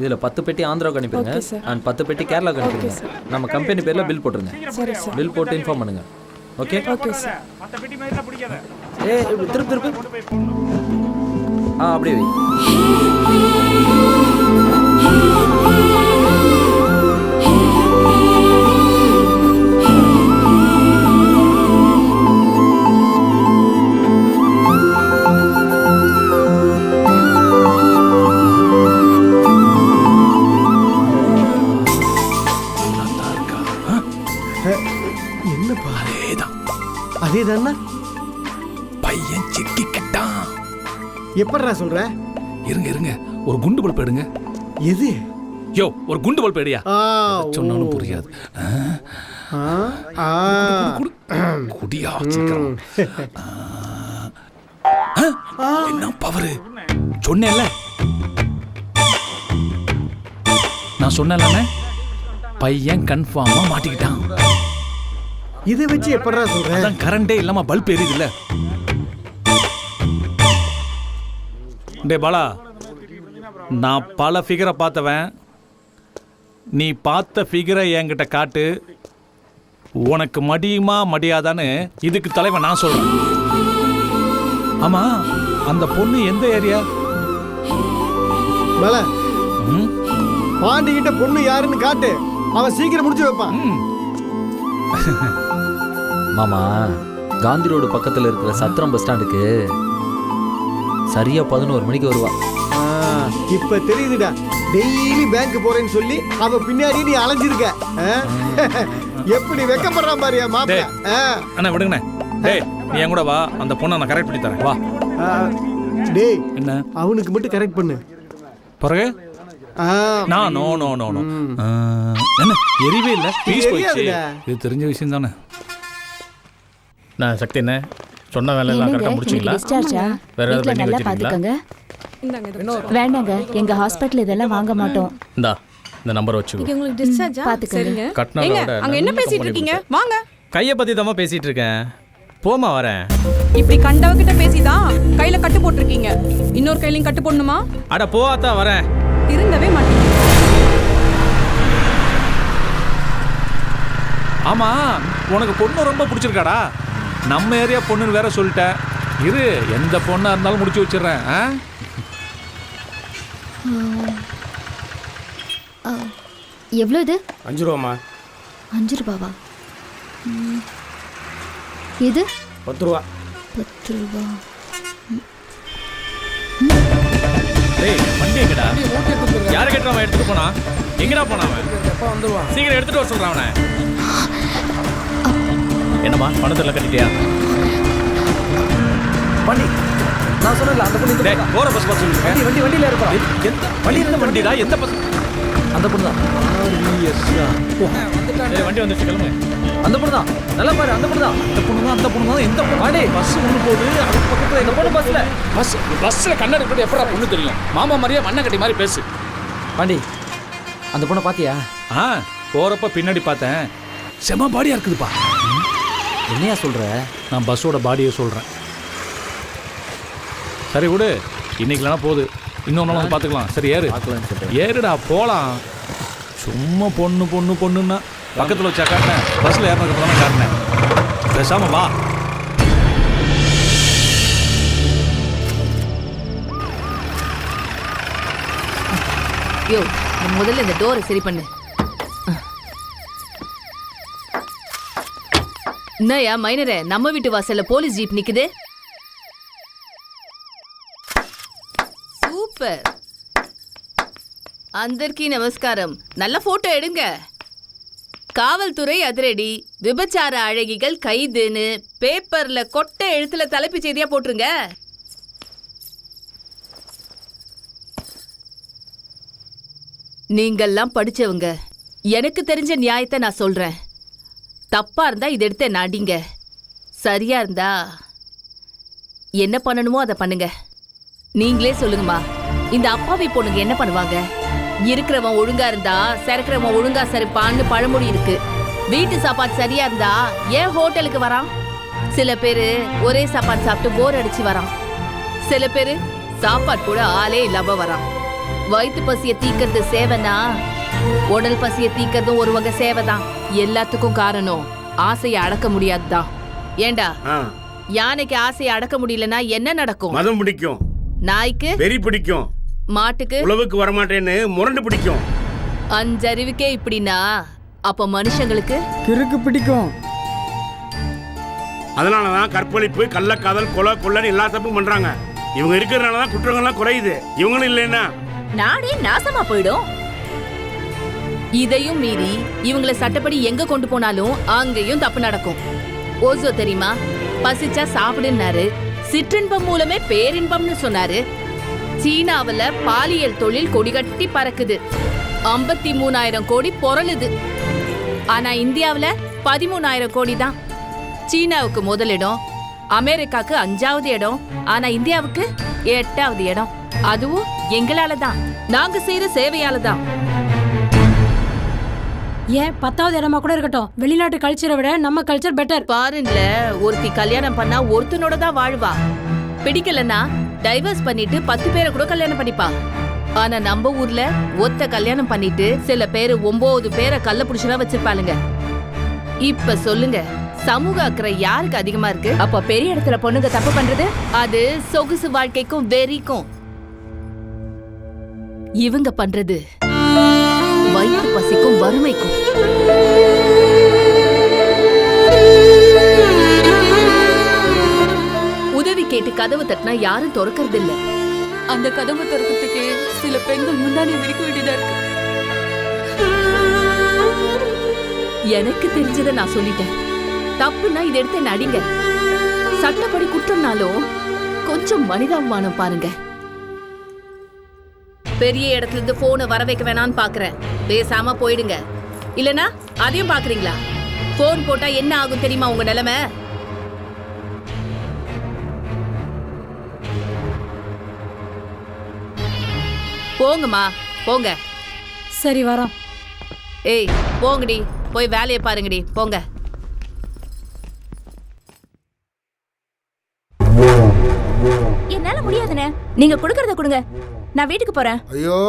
இதில் 10 பெட்டி ஆந்திராவுக்கு அனுப்பிடுங்க அண்ட் 10 பெட்டி கேரளாவுக்கு அனுப்பிடுங்க. நம்ம கம்பெனி பேரில் பில் போட்டுருங்க. பில் போட்டு இன்ஃபார்ம் பண்ணுங்க. ஓகே? ஏ, திருப்பு அப்படியே வை. அதேதானா? பையன் சிக்கிக்கிட்டான். எப்படிடா சொல்ற? இருங்க, ஒரு குண்டு பல்ப் எடுங்க. எது? யோ, ஒரு குண்டு பல்ப் எடுயா. சொன்னாலும் புரியாது. குடியா சீக்கிரம். என்ன பவரு? சொன்னேன்ல, நான் சொன்னேன்ல, பையன் கன்ஃபார்மா மாட்டிக்கிட்டான். இதை வச்சு எப்படிடா சொல்ற? அதான் கரண்டே இல்லாம பல்ப் எரியுது இல்ல. டே பாலா, நான் பல ஃபிகரை பார்த்தவன். நீ பார்த்த ஃபிகரை என்கிட்ட காட்டு. உனக்கு மடியுமா மடியாதான்னு இதுக்கு தலைவன் நான் சொல்றேன். ஆமா, அந்த பொண்ணு எந்த ஏரியா? பாலா, பாண்டிகிட்ட பொண்ணு யாருன்னு காட்டு, அவன் சீக்கிரம் முடிச்சு வைப்பான். மாமா, காந்தி ரோடு பக்கத்தில் இருக்கிற சத்திரம் பஸ் ஸ்டாண்டுக்கு சரியா 11 மணிக்கு வருவா. இப்ப தெரியுதுடா, டெய்லி பேங்க் போறேன்னு சொல்லி அவ பின்னாடி நீ அலைஞ்சிருக்க. எப்படி வெக்கப்படுறான் பாரியா மாப்பிள்ள. அண்ணா விடுங்கண்ணே. டேய் நீ என் கூட வா, அந்த பொண்ணை நான் கரெக்ட் பண்ணி தரேன். வா. டேய் என்ன அவனுக்கு மட்டும் கரெக்ட் பண்ணு. பிறகு நான் நோ நோ நோ நோ என்ன எரிவே இல்லை, பீஸ் போயிடுச்சு. இது தெரிஞ்ச விஷயம் தானே. நான் சக்தி என்ன சொன்ன வேலை எல்லாம் கரெக்டாக முடிச்சிங்களா? வேற ஏதாவது பெண்டிங் வச்சிருக்கீங்களா? வேண்டாங்க, எங்க ஹாஸ்பிட்டல் இதெல்லாம் வாங்க மாட்டோம். இந்தா இந்த நம்பர் வச்சுக்கோ. உங்களுக்கு டிஸ்சார்ஜா? பாத்துக்கங்க. கட்டணோட அங்க என்ன பேசிட்டு இருக்கீங்க? வாங்க. கையை பத்தி தான் பேசிட்டு இருக்கேன். போமா வரேன். இப்படி கண்டவகிட்ட பேசிதான் கையில கட்டு போட்டுருக்கீங்க. இன்னொரு கையிலையும் கட்டு போடணுமா? அட போவாத்தா வரேன். திருந்தவே மாட்டீங்க. ஆமா உனக்கு பொண்ணு ரொம்ப பிடிச்சிருக்காடா? நம்ம ஏரியா பொண்ணுன்னு வேற சொல்லிட்டேன். இரு எந்த பொண்ணா இருந்தாலும் முடிச்சு வச்சிடுறேன். எவ்வளோ இது? 5 ரூபாமா? 5 ரூபாவா? இது 10 ரூபா. 10 ரூபா. டேய் வண்டி எங்கடா? யாரு கேட்டவன் எடுத்துட்டு போனா? எங்கடா போனாவன்? சீக்கிரம் எடுத்துட்டு வர சொல்றான் அவனை. என்னம்மா பணத்துல கட்டிட்டியா? வண்டி நான் சொன்னல அந்த பொண்ணு. டேய் போற பஸ் பாஸ் சொல்லு. வண்டியில இருக்கா? எந்த வண்டி என்ன வண்டிடா? எந்த பஸ்? அந்த பொண்ணு தான். வந்துட்டானே. வண்டி வந்துச்சு கிளம்புங்க. அந்த பொண்ணு தான். நல்லா பாரு அந்த பொண்ணு தான். அந்த பொண்ணு தான். அந்த பொண்ணு தான். எந்த பொண்ணு? வாடே பஸ் ஒன்று போகுது. அதுக்கு பக்கத்துல இந்த பொண்ணு பஸ்ல. பஸ்ல கண்ணாடி போட்டு எப்படா பொண்ணு தெரியும்? மாமா மாதிரியே மண்ணை கட்டி மாதிரி பேசு. பாண்டி அந்த பொண்ணை பாத்தியா? போறப்ப பின்னாடி பார்த்தேன். செம பாடியா இருக்குதுப்பா. என்னையா சொல்ற? நான் பஸ்ஸோட பாடியை சொல்றேன். சரி விடு, இன்னைக்குலாம் போகுது. இன்னொரு நாள் வந்து பார்த்துக்கலாம். சரி ஏறு. ஏறுடா போகலாம். சும்மா பொண்ணு பொண்ணு பொண்ணுன்னா பக்கத்தில் வச்சா காட்டினேன். பஸ்ஸில் ஏறினதுக்கு தான் காட்டினேன். பேசாம வா. யோ முதல்ல இந்த டோரை சரி பண்ணு. என்னயா மைனரே, நம்ம வீட்டு வாசல்ல போலீஸ் ஜீப் நிக்குது. சூப்பர். அந்தர்க்கி நமஸ்காரம். நல்ல போட்டோ எடுங்க. காவல்துறை அதிரடி, விபச்சார அழகிகள் கைதுன்னு பேப்பர்ல கொட்டை எழுத்துல தலைப்புச் செய்தியா போட்டுருங்க. நீங்கெல்லாம் படிச்சவங்க. எனக்கு தெரிஞ்ச நியாயத்தை நான் சொல்றேன். தப்பா இருந்தா இதை எடுத்து நடிங்க. சரியா இருந்தா என்ன பண்ணணுமோ அதை பண்ணுங்க. நீங்களே சொல்லுங்கம்மா, இந்த அப்பாவி பொண்ணுங்க என்ன பண்ணுவாங்க? இருக்கிறவன் ஒழுங்கா இருந்தா சரக்கிறவன் ஒழுங்கா சரிப்பான்னு பழமொழி இருக்கு. வீட்டு சாப்பாடு சரியா இருந்தா ஏன் ஹோட்டலுக்கு வரான்? சில பேரு ஒரே சாப்பாடு சாப்பிட்டு போர் அடிச்சு வரான். சில பேரு சாப்பாடு கூட ஆளே இல்லாம வரான். வயிற்று பசிய தீக்கிறது சேவைனா, உடல் பசிய தீக்கிறதும் ஒரு வகை சேவைதான். எல்லாத்துக்கும் காரணம் ஆசையை அடக்க முடியாதுதான். ஏண்டா யானைக்கு ஆசையை அடக்க முடியலன்னா என்ன நடக்கும்? மதம் பிடிக்கும். நாய்க்கு வெறி பிடிக்கும். மாட்டுக்கு உழவுக்கு வரமாட்டேன்னு முரண்டு பிடிக்கும். அஞ்சறிவுக்கே இப்படின்னா அப்ப மனுஷங்களுக்கு கிறுக்கு பிடிக்கும். அதனாலதான் கற்பழிப்பு, கள்ளக்காதல், கொலை கொள்ளன்னு எல்லா தப்பும் பண்றாங்க. இவங்க இருக்கிறதுனாலதான் குற்றங்கள்லாம் குறையுது. இவங்களும் இல்லைன்னா நாடே நாசமா போயிடும். இதையும் மீறி இவங்களை சட்டப்படி எங்க கொண்டு போனாலும் அங்கேயும் தப்பு நடக்கும். ஓசோ தெரியுமா? பசிச்சா சாப்பிடுனாரு, சிற்றின்பம் மூலமே பேரின்பம்னு சொன்னாரு. சீனாவுல பாலியல் தொழில் கொடிகட்டி பறக்குது. 53,000 கோடி பொருளுது. ஆனா இந்தியாவுல 13,000 கோடி தான். சீனாவுக்கு முதலிடம், அமெரிக்காவுக்கு 5வது இடம், ஆனா இந்தியாவுக்கு 8வது இடம். அதுவும் எங்களால தான், நாங்க செய்யற சேவையால தான். ஏன் 10வது இடமா கூட இருக்கட்டும், வெளிநாட்டு கல்ச்சரை விட நம்ம கல்ச்சர் பெட்டர். பாருங்கள, ஒருத்தி கல்யாணம் பண்ணா ஒருத்தனோட தான் வாழ்வா. பிடிக்கலன்னா டைவர்ஸ் பண்ணிட்டு 10 பேரை கூட கல்யாணம் பண்ணிப்பா. ஆனா நம்ம ஊர்ல ஒத்த கல்யாணம் பண்ணிட்டு சில பேரு 9 பேரை கள்ள புடிச்சா வச்சிருப்பாளுங்க. இப்ப சொல்லுங்க, சமூக அக்கறை யாருக்கு அதிகமா இருக்கு? அப்ப பெரிய இடத்துல பொண்ணுங்க தப்பு பண்றது அது சொகுசு வாழ்க்கைக்கும் வெறிக்கும். இவங்க பண்றது வயிற்று பசிக்கும் வறுமைக்கும். கேட்டு கதவு தட்டினா யாரும் திறக்கறது இல்ல. அந்த கதவை திறக்கிறதுக்கு சில பெண்கள் முந்தானி விரிக்க வேண்டியதா இருக்கு. எனக்கு தெரிஞ்சதை நான் சொல்லிட்டேன். தப்புன்னா இதை எடுத்து என்ன அடிங்க. சட்டப்படி குற்றம்னாலும் கொஞ்சம் மனிதாபிமானம் பாருங்க. பெரிய இடத்துல இருந்து போனை வர வைக்க வேணான்னு பாக்குறேன். பேசாம போயிடுங்க. இல்லனா அதையும் பாக்குறீங்களா? போன் போட்டா என்ன ஆகும் தெரியுமா உங்க நிலைமை? போங்கம்மா போங்க. சரி வரோம். ஏய் போங்கடி, போய் வேலையை பாருங்கடி, போங்க. என்னால முடியாதுண்ணே, நீங்க கொடுக்கறத கொடுங்க, நான் வீட்டுக்கு போறேன். ஐயோ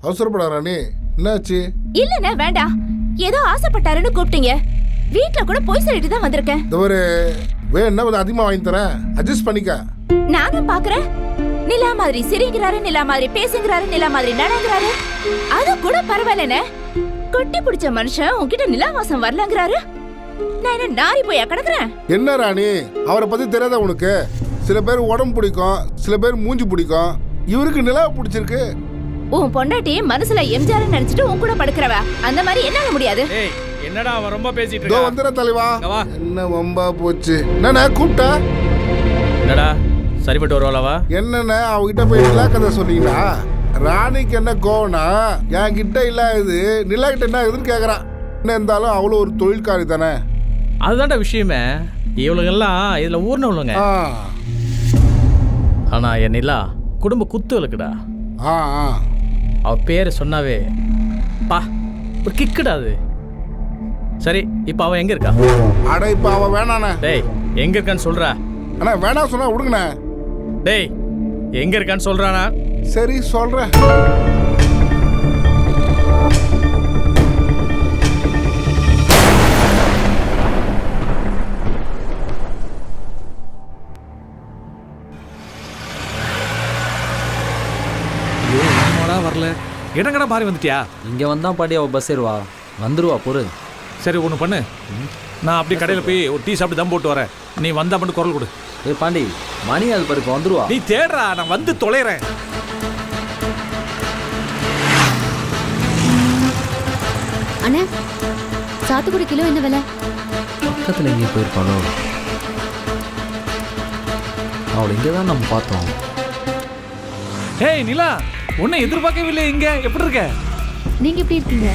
அவசரப்படா ராணி, என்னாச்சு? இல்லண்ணே வேண்டாம், ஏதோ ஆசைப்பட்டாருன்னு கூப்பிட்டீங்க, வீட்ல கூட போய் சொல்லிட்டு தான் வந்திருக்கேன். தவறு வேணா கொஞ்சம் அதிகமா வாங்கி தரேன், அட்ஜஸ்ட் பண்ணிக்க. நானும் பாக்குறேன், நிலா மாதிரி சிரிக்கிறாரு, நிலா மாதிரி பேசுங்கிறாரு, நிலா மாதிரி நடங்கிறாரு, அது கூட பரவாயில்லண்ணே. கொட்டி பிடிச்ச மனுஷன் உன்கிட்ட நிலாவாசம் வரலங்கிறாரு, நான் என்ன நாரி போய் கிடக்குறேன்? என்ன ராணி, அவரை பத்தி தெரியாத உனக்கு? சில பேர் உடம்பு பிடிக்கும், சில பேர் மூஞ்சி பிடிக்கும், இவருக்கு நிலா பிடிச்சிருக்கு. உன் பொண்டாட்டி மனசுல எம்ஜிஆர் நினைச்சிட்டு உன் கூட படுக்கிறவ, அந்த மாதிரி என்னால முடியாது. என்னடா அவன் ரொம்ப பேசிட்டு இதோ இருக்கான். வந்துற தலைவா. என்ன வம்பா போச்சு. என்னண்ணா கூப்பிட்டா? என்னடா சரிப்பட்டு வருவாளவா? என்னண்ணா அவகிட்ட போய் நிலா கதை சொன்னீங்களா? ராணிக்கு என்ன கோவனா, என் கிட்ட இல்லாது நிலா கிட்ட என்ன எதுன்னு கேக்குறான். என்ன இருந்தாலும் அவ்வளோ ஒரு தொழில்காரி தானே. அதுதான்டா விஷயமே. இவளுங்கெல்லாம் இதுல ஊர்னவளுங்க. ஆனா என் நிலா குடும்ப குத்து இருக்குடா. அவ பேரு சொன்னாவே பா ஒரு கிக்குடா அது. சரி இப்ப அவ எங்க இருக்கா? அட இப்ப அவ வேணாண்ணே. டேய் எங்க இருக்கான்னு சொல்றா. அண்ணா வேணாம் சொன்னா விடுங்கண்ணே. டேய் எங்க இருக்கான்னு சொல்றானா? சரி சொல்றேன். வரல, இடங்கடா மாறி வந்துட்டியா? இங்க வந்தா பாடி அவ பஸ் ஏறுவா, வந்துருவா பொறு. சரி ஒன்று பண்ணு, நான் அப்படியே கடையில் போய் ஒரு டீ சாப்பிட்டு தம் போட்டு வரேன், நீ வந்தா மட்டும் குரல் கொடு. ஏய் பாண்டி, மணி அது பாரு, இப்போ வந்துருவா. நீ தேடுறா, நான் வந்து தொலைறேன். அண்ணே, சாத்துக்குடி கிலோ என்ன விலை? பக்கத்தில் எங்கேயும் போயிருப்பாளோ? அவளை இங்கே தான் நம்ம பார்த்தோம். ஏய் நிலா, உன்னை எதிர்பார்க்கவில்லை. இங்க எப்படி இருக்க? நீங்க எப்படி இருக்கீங்க?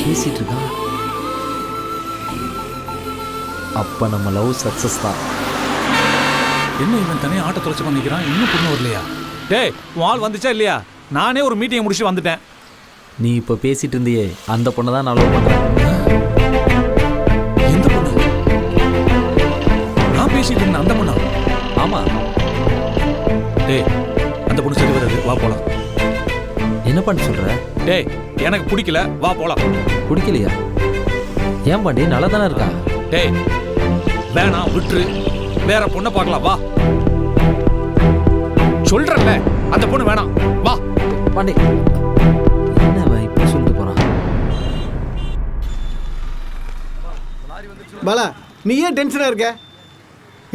பேசிட்டு இருக்கா. அப்ப நம்ம லவ் சக்சஸ் தான். என்ன இவன் தனியாக ஆட்டோ தொலைச்சு பண்ணிக்கிறான், இன்னும் பொண்ணு வரலையா? டேய் வால் வந்துச்சா இல்லையா? நானே ஒரு மீட்டிங்கை முடிச்சு வந்துட்டேன். நீ இப்போ பேசிட்டு இருந்தியே அந்த பொண்ணை தான் நான் லவ் பண்றேன். எந்த பொண்ணு? நான் பேசிட்டு இருந்தேன் அந்த பொண்ணா? ஆமா. டேய் அந்த பொண்ணு சரி வராது, வா போலாம். என்ன பண்ண சொல்ற? டேய் எனக்கு பிடிக்கல, வா போலாம். பிடிக்கலையா? ஏன் பாண்டி, நல்லா தானே இருக்கா? டேய் வேணாம் விட்டுரு, வேற பொண்ணை பார்க்கலாம், வா. சொல்றல அந்த பொண்ணு வேணாம், வா. பாண்டி என்ன இப்படி சொல்லிட்டு போறான்? பாலா நீ ஏன் டென்ஷனா இருக்க?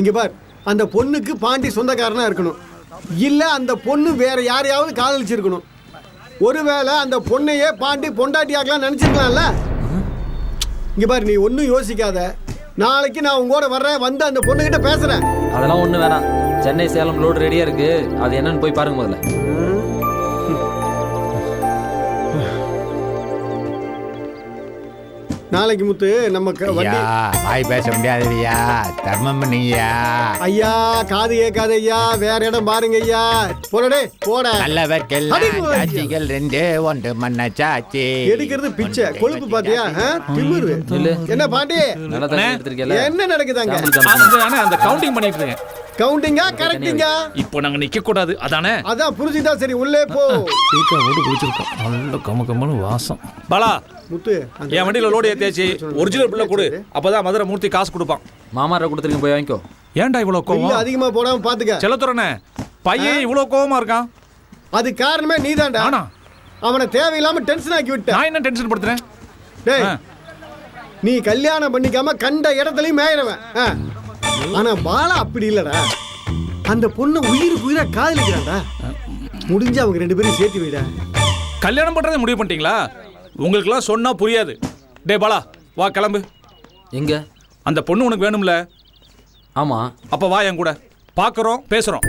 இங்க பார், அந்த பொண்ணுக்கு பாண்டி சொந்தக்காரனா இருக்கணும், இல்ல அந்த பொண்ணு வேற யாரையாவது காதலிச்சிருக்கணும். ஒருவேளை அந்த பொண்ணையே பாண்டி பொண்டாட்டியாக்கலாம் நினைச்சிருக்கலாம்ல. இங்க பாரு, நீ ஒன்னும் யோசிக்காத, நாளைக்கு நான் உங்களோட வர்றேன், வந்து அந்த பொண்ணுகிட்ட பேசுறேன். அதெல்லாம் ஒண்ணு வேணாம், சென்னை சேலம் லோடு ரெடியா இருக்கு, அது என்னன்னு போய் பாருங்க முதல்ல. நாளைக்கு முத்து நம்ம வண்டி வாய் பேச முடியாதுயா, தர்மம் பண்ணீங்கயா. ஐயா காது கேட்காத ஐயா, வேற இடம் பாருங்க ஐயா. போடே போட. நல்லவர்கள் ரெண்டு ஒன்று மண்ண சாச்சி எடுக்கிறது பிச்சை, கொழுப்பு பாத்தியா? திமிரு. என்ன பாண்டி, என்ன நடக்குதாங்க? அந்த கவுண்டிங் பண்ணிட்டு இருக்கேன். கவுண்டிங்கா கரெக்டிங்கா? இப்போ நாங்க நிக்க கூடாது அதானே? அதான் புரிஞ்சுதா, சரி உள்ளே போ. டீக்கா போட்டு குடிச்சிருக்கோம், நல்ல கமகமான வாசம். பாலா முத்து, என் வண்டியில லோடு ஏத்தியாச்சு, ஒரிஜினல் பில்ல கொடு, அப்பதான் மதுரை மூர்த்தி காசு கொடுப்பான். மாமாரை கொடுத்துருங்க, போய் வாங்கிக்கோ. ஏன்டா இவ்வளவு இல்ல, கோவம்? அதிகமா போடாம பாத்துக்க. செல்லத்துறனே, பையன் இவ்வளவு கோவமா இருக்கான். அது காரணமே நீதான்டா. அவனை தேவையில்லாம டென்ஷன் ஆக்கி விட்ட. நான் என்ன டென்ஷன் படுத்துறேன்? டேய், நீ கல்யாணம் பண்ணிக்காம கண்ட இடத்துலயும் மேயிறவன். ஆனா பாலா அப்படி இல்லடா. அந்த பொண்ணு உயிருக்கு உயிரா காதலிக்கிறான்டா. முடிஞ்சு அவங்க 2 பேரும் சேர்த்து வைடா. கல்யாணம் பண்றதை முடிவு பண்ணிட்டீங்களா? உங்களுக்குலாம் சொன்னா புரியாது. டே பாலா, வா கிளம்பு. எங்க? அந்த பொண்ணு உனக்கு வேணும்ல? ஆமா. அப்ப வா என் கூட, பாக்குறோம் பேசுறோம்.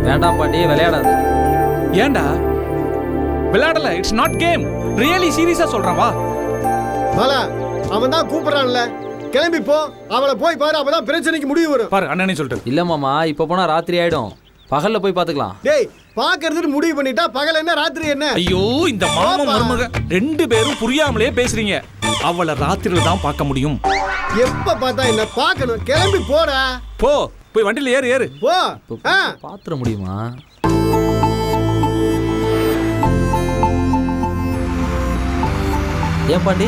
வேண்டாம் பாட்டி, விளையாடாது. ஏண்டா விளையாடல? இட்ஸ் நாட் கேம், ரியலி சீரியஸா சொல்றேன். வா பாலா, அவன் தான் கூப்பிடுறான்ல, கிளம்பி போ. அவளை போய் பாரு, அப்பதான் பிரச்சனைக்கு முடிவு வரும். பாரு அண்ணனே சொல்லிட்டு. இல்ல மாமா, இப்ப போனா ராத்திரி ஆயிடும், பகல்ல போய் பாத்துக்கலாம். டேய், பாக்குறதுன்னு முடிவு பண்ணிட்டா பகல் என்ன ராத்திரி என்ன? ஐயோ, இந்த மாமா மருமக 2 பேரும் புரியாமலே பேசுறீங்க. அவளை ராத்திரில தான் பார்க்க முடியும். எப்ப பார்த்தா என்ன பார்க்கணும்? கிளம்பி போடா. போ, போய் வண்டியில ஏறு ஏறு. போ. பாத்துற முடியுமா? ஏன் பாண்டி,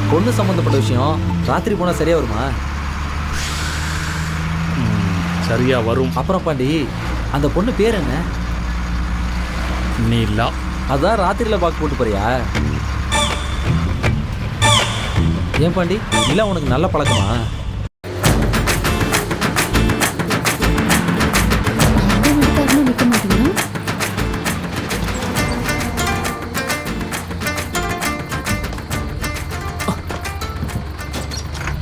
பொண்ணு சம்பந்தப்பட்ட விஷயம் ராத்திரி போனா சரியா வருமா? சரியா வரும். அப்புறம் பாண்டி, அந்த பொண்ணு பேர் என்ன? நீலா. அதான் ராத்திரியில பாக்கு போட்டு போறியா? ஏன் பாண்டி, நிலா உனக்கு நல்ல பழக்கமா? நிக்க மாட்டீங்க.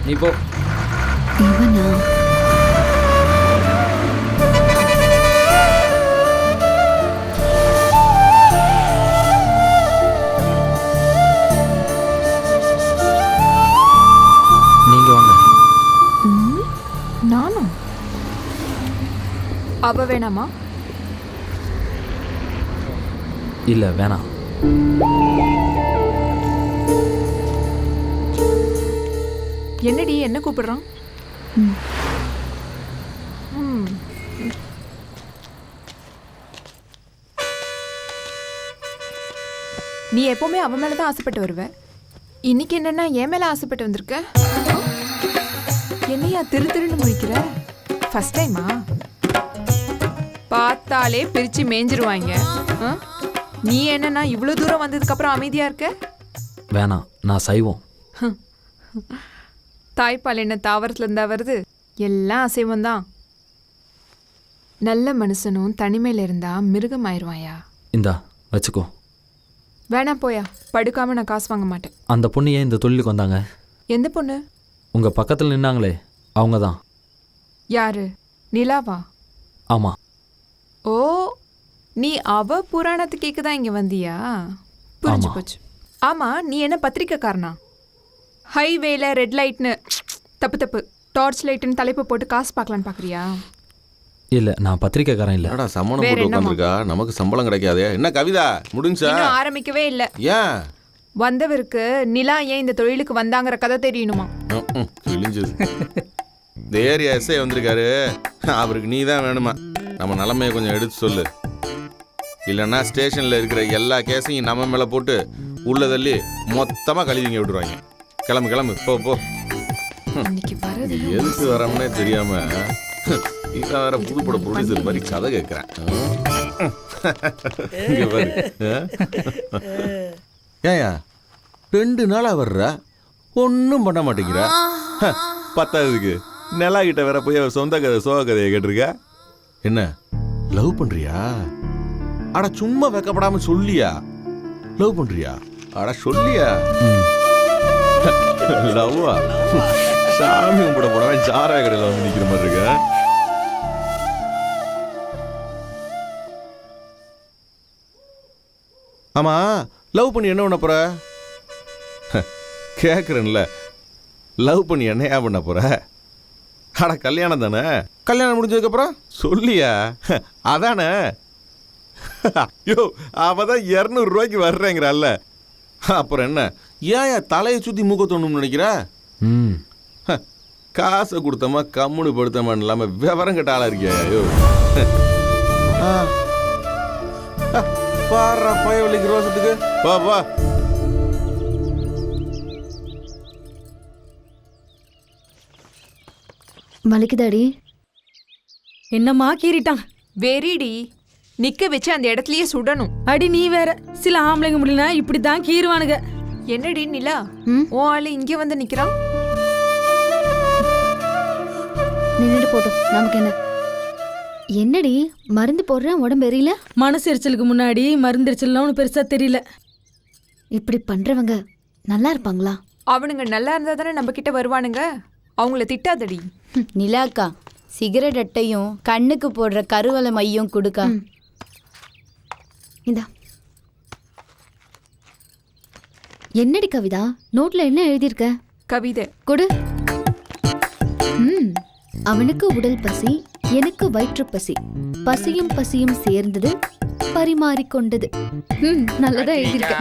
நீ போ. இவனா? நீங்க வாங்க. நானும்? அவ வேணாமா? இல்ல வேணாம். என்னடி, என்ன கூப்பிடுறான்? நீ எப்பவுமே அவன் மேல தான் ஆசைப்பட்டு வருவ. இன்னைக்கு என்னன்னா என் மேல ஆசைப்பட்டு வந்திருக்க. என்னையா திரு திருன்னு முழிக்கிற? ஃபர்ஸ்ட் டைமா? பார்த்தாலே பிரிச்சு மேய்ஞ்சிருவாங்க. நீ என்னன்னா இவ்வளவு தூரம் வந்ததுக்கு அப்புறம் அமைதியா இருக்க? வேணாம், நான் சைவம். தாய்ப்பால் என்ன தாவரத்துல இருந்தா வருது? எல்லாம் அசைவம் தான். நல்ல மனுஷனும் தனிமையில இருந்தா மிருகம் ஆயிடுவாயா? இந்தா வச்சுக்கோ. வேணாம் போயா, படுக்காம நான் காசு வாங்க மாட்டேன். அந்த பொண்ணு ஏன் இந்த தொழிலுக்கு வந்தாங்க? எந்த பொண்ணு? உங்க பக்கத்தில் நின்னாங்களே, அவங்க தான். யாரு? நிலாவா? ஆமா. ஓ, நீ அவ புராணத்தை கேட்க தான் இங்க வந்தியா? புரிஞ்சு போச்சு. ஆமா, நீ என்ன பத்திரிக்கைக்காரனா? ஹைவேல ரெட் லைட்னு தப்பு தப்பு டார்ச் லைட்னு தலைப்பு போட்டு காசு பார்க்கலான்னு பார்க்குறியா? இல்ல, நான் பத்திரிக்கைக்காரன் இல்ல. என்னடா சம்மணம் போட்டு உட்கார்ந்திருக்கா? நமக்கு சம்பளம் கிடைக்காதே. என்ன கவிதா, முடிஞ்சா? இன்னும் ஆரம்பிக்கவே இல்ல. ஏன்? வந்தவருக்கு நிலா ஏன் இந்த தொழிலுக்கு வந்தாங்கற கதை தெரியணுமா? கிழிஞ்சது. இந்த ஏரியா எஸ்ஐ வந்திருக்காரு, அவருக்கு நீ தான் வேணுமா? நம்ம நிலைமையை கொஞ்சம் எடுத்து சொல்லு. இல்லைன்னா ஸ்டேஷனில் இருக்கிற எல்லா கேஸையும் நம்ம மேலே போட்டு உள்ள தள்ளி மொத்தமாக கழுவிங்க விட்டுருவாங்க. கிளம்பு கிளம்பு, போ போ. எதுக்கு வரோம்னே தெரியாம இதான் வேற புதுப்பட ப்ரொடியூசர் மாதிரி கதை கேட்குறேன். ஏயா 2 நாளா வர்ற, ஒன்றும் பண்ண மாட்டேங்கிற. பத்தாவதுக்கு நிலா கிட்ட வேற போய் அவர் சொந்த கதை சோக கதையை கேட்டிருக்க. என்ன லவ் பண்றியா? அட சும்மா வைக்கப்படாம சொல்லியா லவ் பண்றியா? அட சொல்லியா லவ்வா? சாமி கும்பிட போனவன் ஜாரா கடையில் வந்து நிற்கிற மாதிரி இருக்க. ஆமா, லவ் பண்ணி என்ன பண்ண போற? கேட்குறேன்ல, லவ் பண்ணி என்னையா பண்ண போற? அட கல்யாணம் தானே. கல்யாணம் முடிஞ்சதுக்கப்புறம் சொல்லியா? அதானே. ஐயோ, அவதான் 200 ரூபாய்க்கு வர்றேங்கிறல்ல, அப்புறம் என்ன? ஏன் தலையை சுற்றி மூக்க தோணும்னு நினைக்கிற? காசை கொடுத்தமா கம்முனு படுத்தமான்னு இல்லாமல் விவரம் கட்ட ஆளா இருக்கியா? ஐயோ பாடுறா பயவலிக்கு ரோசத்துக்கு பா பா. வலிக்குதாடி? என்னம்மா கீறிட்டான்? வெறிடி, நிக்க வச்சு அந்த இடத்துலயே சுடணும். அடி நீ வேற, சில ஆம்பளைங்க முடியலனா இப்படித்தான் கீறுவானுங்க. என்னடி நிலா, ஓ ஆளு இங்கே வந்து நிக்கிறான். நின்னுட்டு போட்டோம், நமக்கு என்ன? என்னடி மருந்து போடுறேன் உடம்பு எரியல? மனசு எரிச்சலுக்கு முன்னாடி மருந்து எரிச்சல்லாம் ஒன்றும் பெருசா தெரியல. இப்படி பண்றவங்க நல்லா இருப்பாங்களா? அவனுங்க நல்லா இருந்தா தானே நம்ம கிட்ட வருவானுங்க. அவங்கள திட்டாதடி. நிலாக்கா, சிகரெட் அட்டையும் கண்ணுக்கு போடுற கருவலை மையும் கொடுக்கா. இந்தா. என்னடி கவிதா, நோட்ல என்ன எழுதியிருக்க? கவிதை கொடு. அவனுக்கு உடல் பசி, எனக்கு வயிற்று பசி, பசியும் பசியும் சேர்ந்தது, பரிமாறிக்கொண்டது. நல்லதா எழுதியிருக்க.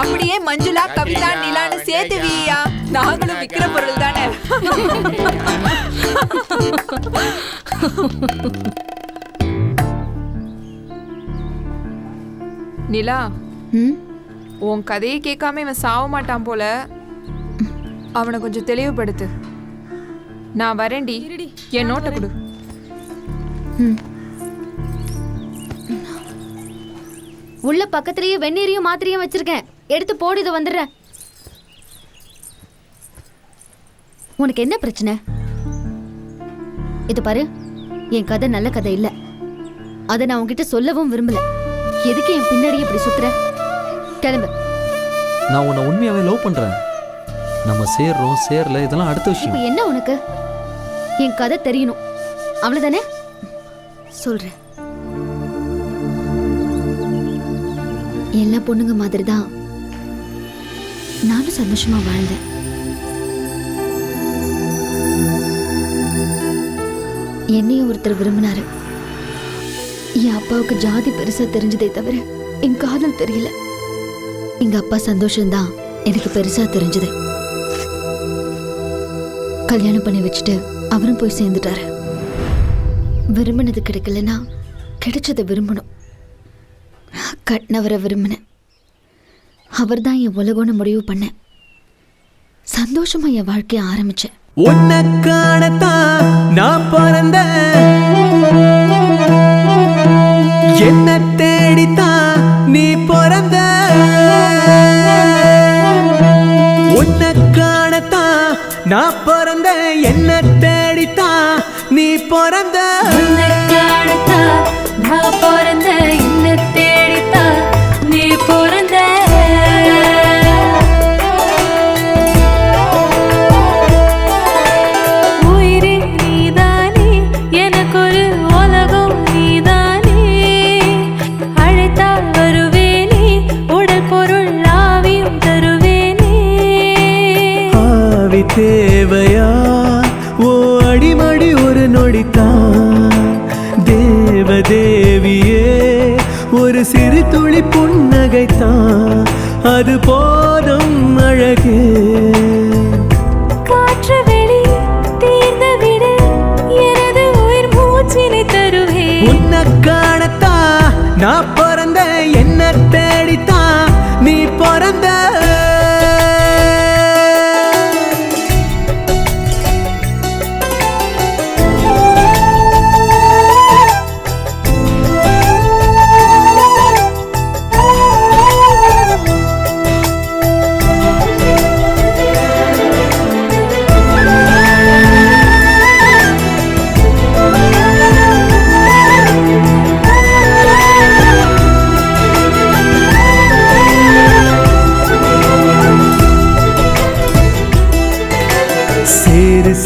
அப்படியே மஞ்சுளா, கவிதா, நிலான்னு சேர்த்து வீயா. நாங்களும் விக்கிற பொருள் தானே. நிலா, உன் கதையை கேட்காம இவன் சாவ மாட்டான் போல. அவனை கொஞ்சம் தெளிவுபடுத்து. நான் வரேன்டி, என் நோட்டை கொடு. உள்ள பக்கத்துலயே வெந்நீரையும் மாத்திரையும் வச்சிருக்கேன், எடுத்து போடு. இதை வந்துடுறேன். உனக்கு என்ன பிரச்சனை? இது பாரு, என் கதை நல்ல கதை இல்ல. அதை நான் உன்கிட்ட சொல்லவும் விரும்பல. எதுக்கு என் பின்னாடி இப்படி சுத்துற? கிளம்பு. நான் உன்னை உண்மையாவே லவ் பண்றேன். நம்ம சேர்றோம் சேரல இதெல்லாம் அடுத்த விஷயம். இப்போ என்ன உனக்கு? என் கதை தெரியணும், அவ்வளவுதானே? சொல்றேன். எல்லா பொண்ணுங்க மாதிரி தான் நானும் சந்தோஷமா வாழ்ந்தேன். என்னையும் ஒருத்தர் விரும்பினாரு. என் அப்பாவுக்கு ஜாதி பெருசா தெரிஞ்சதே தவிர என் காதல் தெரியல. எங்க அப்பா சந்தோஷம்தான் எனக்கு பெருசா தெரிஞ்சது. கல்யாணம் பண்ணி வச்சுட்டு அவரும் போய் சேர்ந்துட்டாரு. விரும்பினது கிடைக்கலன்னா கிடைச்சதை விரும்பணும். கட்டினவரை விரும்பினேன். அவர் தான் என் உலகம்னு முடிவு பண்ணேன். சந்தோஷமா என் வாழ்க்கைய ஆரம்பிச்சேன். உனக்கானத்தான் நான் பிறந்த, என்ன தேடித்தான் நீ பிறந்த. உனக்கானத்தான் நான் பிறந்த, என்ன தேடித்தான் நீ பிறந்த. உனக்கானத்தான் நான் பிறந்த, என்ன தேடித்தான் நீ பிறந்த. தேவையா ஓ அடிமடி ஒரு நொடித்தான். தேவதேவியே ஒரு சிறு துளி புன்னகைத்தான், அது போதும் அழகே. காற்று வெளி தீர்ந்து விடு, எனது உயிர் மூச்சினை தருவே. உனக்கானத்தான் நான் பிறந்த, என்ன தேடித்தான் நீ பிறந்த.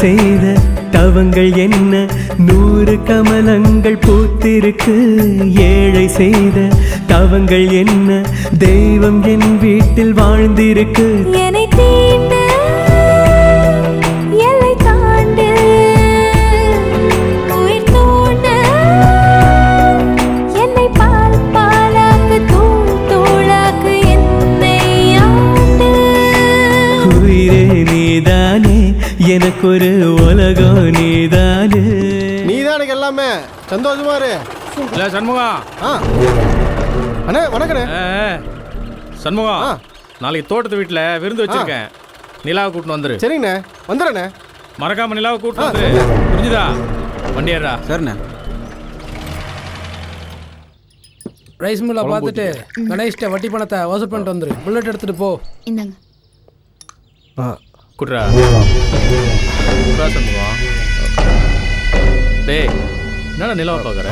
செய்த தவங்கள் என்ன, 100 கமலங்கள் பூத்திருக்கு. ஏழை செய்த தவங்கள் என்ன, தெய்வம் என் வீட்டில் வாழ்ந்திருக்கு. என்னை தீண்ட எல்லை தாண்டு, உயிர் தோண்ட என்னை பால் பாலாக்கு, தூள் தூளாக்கு என்னை ஆண்டு. உயிரே நீதானே எனக்கு ஒரு உலகம் நீதானு. நீதான் எனக்கு எல்லாமே. சந்தோஷமா இரு. இல்ல சண்முகம். அண்ணே வணக்கண்ணே. சண்முகம், நாளைக்கு தோட்டத்து வீட்டில் விருந்து வச்சிருக்கேன். நிலாவை கூட்டின்னு வந்துரு. சரிங்கண்ணே, வந்துடுறேண்ணே. மறக்காம நிலாவை கூட்டின்னு வந்துரு. புரிஞ்சுதா? வண்டி ஏறா. சரிண்ணே. ரைஸ் மில்லை பார்த்துட்டு கணேஷ்ட வட்டி பணத்தை வசூல் பண்ணிட்டு வந்துரு. புல்லட் எடுத்துட்டு போ. இந்தாங்க. குட்ரா சண்முகம். டேய், என்னடா நிலாவை பார்க்குற?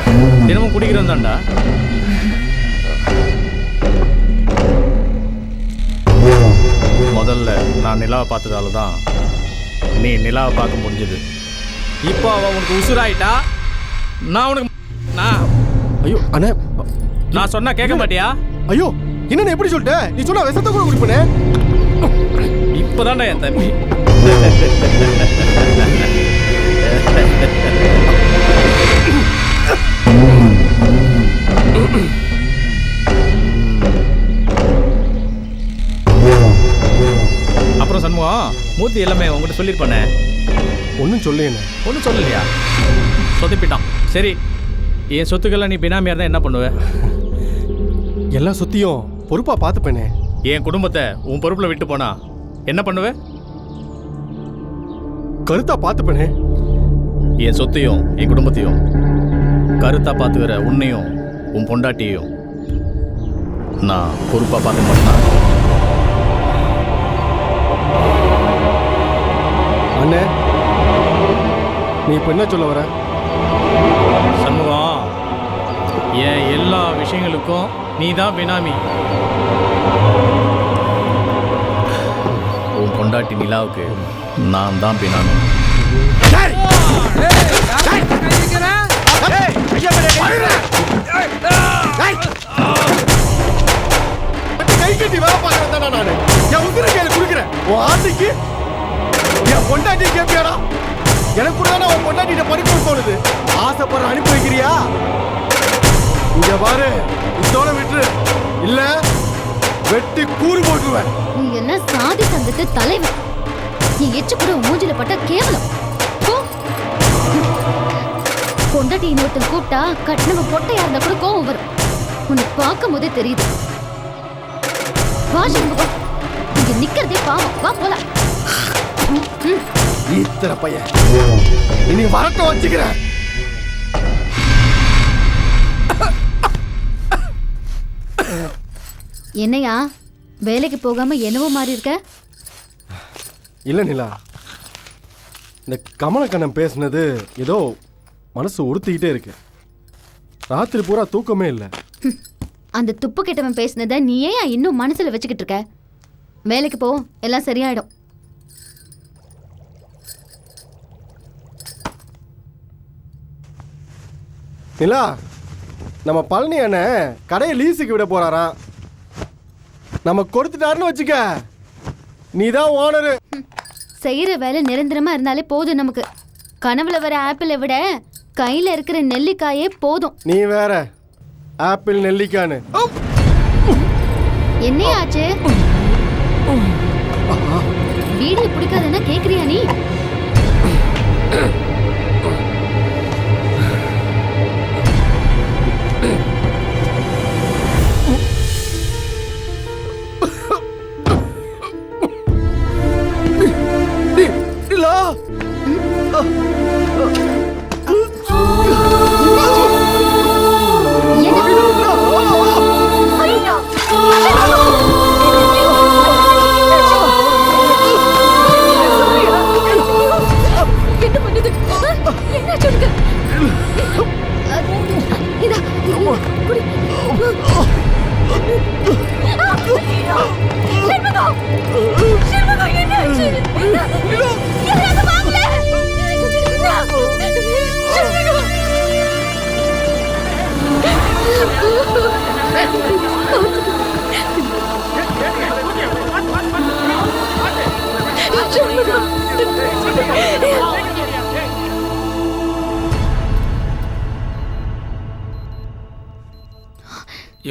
தினமும் குடிக்கிறோம் தான்டா. முதல்ல நான் நிலாவை பார்த்ததால தான் நீ நிலாவை பார்க்க முடிஞ்சது. இப்போ அவன் உனக்கு உசுராயிட்டா, நான் உனக்கு ஐயோ அண்ணே, நான் சொன்னா கேட்க மாட்டியா? ஐயோ என்ன எப்படி சொல்லிட்ட? நீ சொன்னா விஷத்தை கூட குடிப்பனே. இப்போதான்டா என் தம்பி. அப்புறம் சண்முகம், மூர்த்தி எல்லாமே உங்ககிட்ட சொல்லியிருப்பானே. ஒன்றும் சொல்லேண்ணே. ஒன்றும் சொல்லலையா? சொதப்பிட்டான். சரி, என் சொத்துக்கெல்லாம் நீ பினாமியாக இருந்தால் என்ன பண்ணுவ? எல்லா சொத்தையும் பொறுப்பா பார்த்துப்பேனே. என் குடும்பத்தை உன் பொறுப்பில் விட்டு போனா என்ன பண்ணுவ? கருத்தா பார்த்துப்பேனே. என் சொத்தையும் என் குடும்பத்தையும் கருத்தா பார்த்துக்கிற உன்னையும் உன் பொண்டாட்டியையும் நான் பொறுப்பாக பார்த்து மாட்டேன். அண்ணே, நீ இப்போ என்ன சொல்ல வர? சண்முகம், என் எல்லா விஷயங்களுக்கும் நீ தான் பினாமி. உன் பொண்டாட்டி நிலாவுக்கு நான் தான் பினாமி. கை கட்டி வேலை பார்க்கறேன் தானே நானு. என் உதிரை கையில் குடுக்குறேன். உன் ஆசைக்கு என் பொண்டாட்டி கேட்பியாடா? எனக்கு கூட தானே உன் பொண்டாட்டிட்ட படிக்க தோணுது. ஆசைப்படுற அனுப்பி வைக்கிறியா? இங்க பாரு, இதோட விட்டுரு, இல்ல வெட்டி கூறு போட்டுருவேன். நீ எல்லாம் சாதி சங்கத்து தலைவன். நீ எச்சு கூட மூஞ்சில பட்ட கேவலம். பொண்டாட்டி இன்னொருத்தன் கூப்பிட்டா கட்டினவ பொட்டையா இருந்தா கூட கோவம் வரும். உனக்கு பார்க்கும் போதே தெரியுது. வா சண்முகம், இங்க நிக்கிறதே பாவம். வா போலாம். இத்தனை பையன் இனி வரட்டும், வச்சுக்கிறேன். என்னையா வேலைக்கு போகாம என்னவோ மாறி இருக்க? இல்ல நிலா, இந்த கமலக்கண்ணன் பேசுனது ஏதோ மனசு உறுத்திக்கிட்டே இருக்கு. ராத்திரி பூரா தூக்கமே இல்லை. அந்த துப்பு கெட்டவன் பேசுனதை நீ ஏன் இன்னும் மனசுல வச்சுக்கிட்டு இருக்க? வேலைக்கு போ, எல்லாம் சரியாயிடும். நிலா, நம்ம பழனி அண்ணன் கடையை லீஸுக்கு விட போறாராம். நம்ம கொடுத்துட்டாருன்னு வச்சுக்க, நீதான் ஓனரு. செய்யற வேலை நிரந்தரமா இருந்தாலே போதும் நமக்கு. கனவுல வர ஆப்பிளை விட கையில இருக்கிற நெல்லிக்காயே போதும். நீ வேற ஆப்பிள் நெல்லிக்கான்னு. என்ன ஆச்சு? வீடியோ பிடிக்காதுன்னா கேக்குறியா நீ?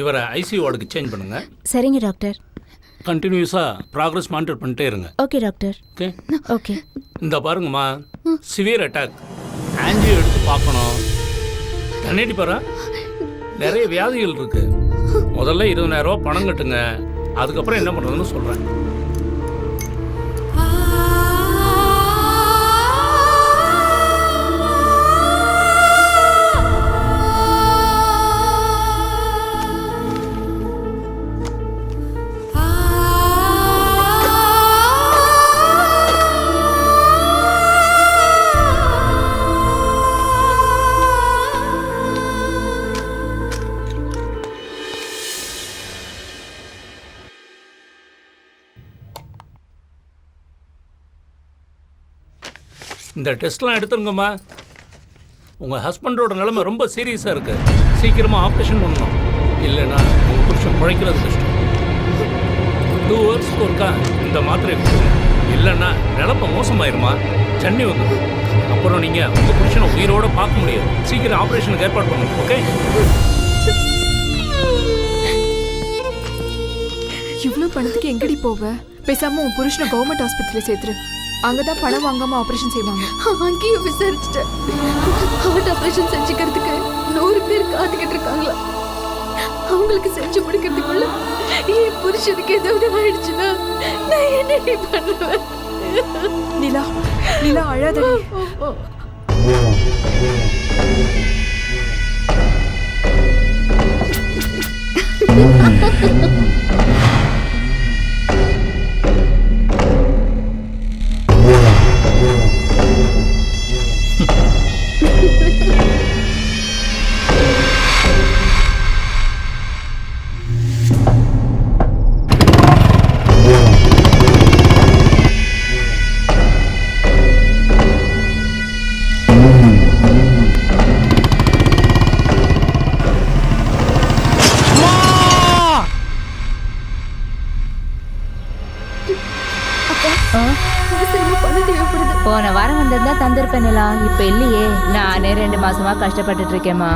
இவரை ஐசியூ வார்டுக்கு சேஞ்ச் பண்ணுங்க. சரிங்க டாக்டர். கண்டினியூஸாக ப்ராக்ரஸ் மானிட்டர் பண்ணிட்டே இருங்க. Okay doctor. Okay okay. இந்த பாருங்கம்மா, சிவியர் அட்டாக், ஆன்ஜியோ எடுத்து பார்க்கணும். தண்ணி பாரு, நிறைய வியாதிகள் இருக்கு. முதல்ல 20,000 ரூபா பணம் கட்டுங்க, அதுக்கப்புறம் என்ன பண்ணுறதுன்னு சொல்கிறேன். இந்த டெஸ்ட்லாம் எடுத்துருங்கம்மா. உங்கள் ஹஸ்பண்டோட நிலைமை ரொம்ப சீரியஸாக இருக்குது. சீக்கிரமாக ஆப்ரேஷன் பண்ணணும், இல்லைன்னா உங்கள் புருஷன் பிழைக்கிறது கஷ்டம். 2 ஹவர்ஸ்க்கு ஒருக்கா இந்த மாத்திரை கொடுங்க, இல்லைன்னா நிலப்ப மோசமாயிருமா, தண்ணி வந்துடும். அப்புறம் நீங்கள் உங்கள் புருஷனை உயிரோடு பார்க்க முடியாது. சீக்கிரம் ஆப்ரேஷனுக்கு ஏற்பாடு பண்ணுங்க. ஓகே? இவ்வளோ பணத்துக்கு எங்கடி போவ? பேசாமல் உன் புருஷனை கவர்மெண்ட் ஹாஸ்பிட்டலில் சேர்த்துரு. அங்கதான் பணம் வாங்காம ஆபரேஷன் செய்வாங்க. அங்கேயும் விசாரிச்சுட்டேன். ஹார்ட் ஆபரேஷன் செஞ்சுக்கிறதுக்கு 100 பேர் காத்துக்கிட்டு இருக்காங்களா? அவங்களுக்கு செஞ்சு முடிக்கிறதுக்குள்ள என் புருஷனுக்கு ஏதாவது ஆயிடுச்சுன்னா நான் என்ன பண்ணுவேன்? நிலா, நிலா அழாதடி. போன வாரம் வந்திருந்தா தந்திருப்பேன் நிலா. இப்ப இல்லையே, நானே 2 மாசமா கஷ்டப்பட்டுட்டு இருக்கேம்மா.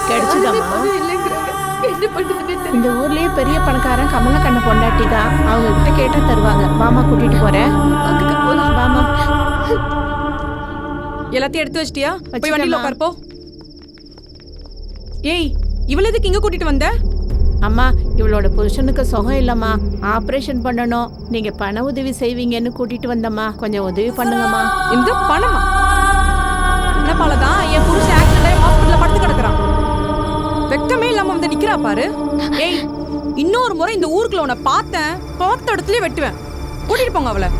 கிடைச்சதாம்மா? இந்த ஊர்லயே பெரிய பணக்காரன் கமல கண்ண பொண்டாட்டி தான். அவங்க கிட்ட கேட்டா தருவாங்க. மாமா கூட்டிட்டு போறேன். மாமா எல்லாத்தையும் எடுத்து வச்சிட்டியா? போய் வண்டியில உட்கார் போ. ஏய், இவள எதுக்கு இங்க கூட்டிட்டு வந்த? அம்மா, இவளோட புருஷனுக்கு சுகம் இல்லம்மா, ஆபரேஷன் பண்ணணும். நீங்க பண உதவி செய்வீங்கன்னு கூட்டிட்டு வந்தம்மா. கொஞ்சம் உதவி பண்ணுங்கம்மா. இந்த பணமா? என்னப்பாலதான் என் புருஷன் ஆக்சிடென்ட் ஹாஸ்பிடல்ல படுத்து கிடக்குறான். வெக்கமே இல்லாம வந்து நிக்கிறா பாரு. ஏய், இன்னொரு முறை இந்த ஊருக்குள்ள உன்னை பார்த்தேன், பார்த்த இடத்துலயே வெட்டுவேன். கூட்டிட்டு போங்க அவளை.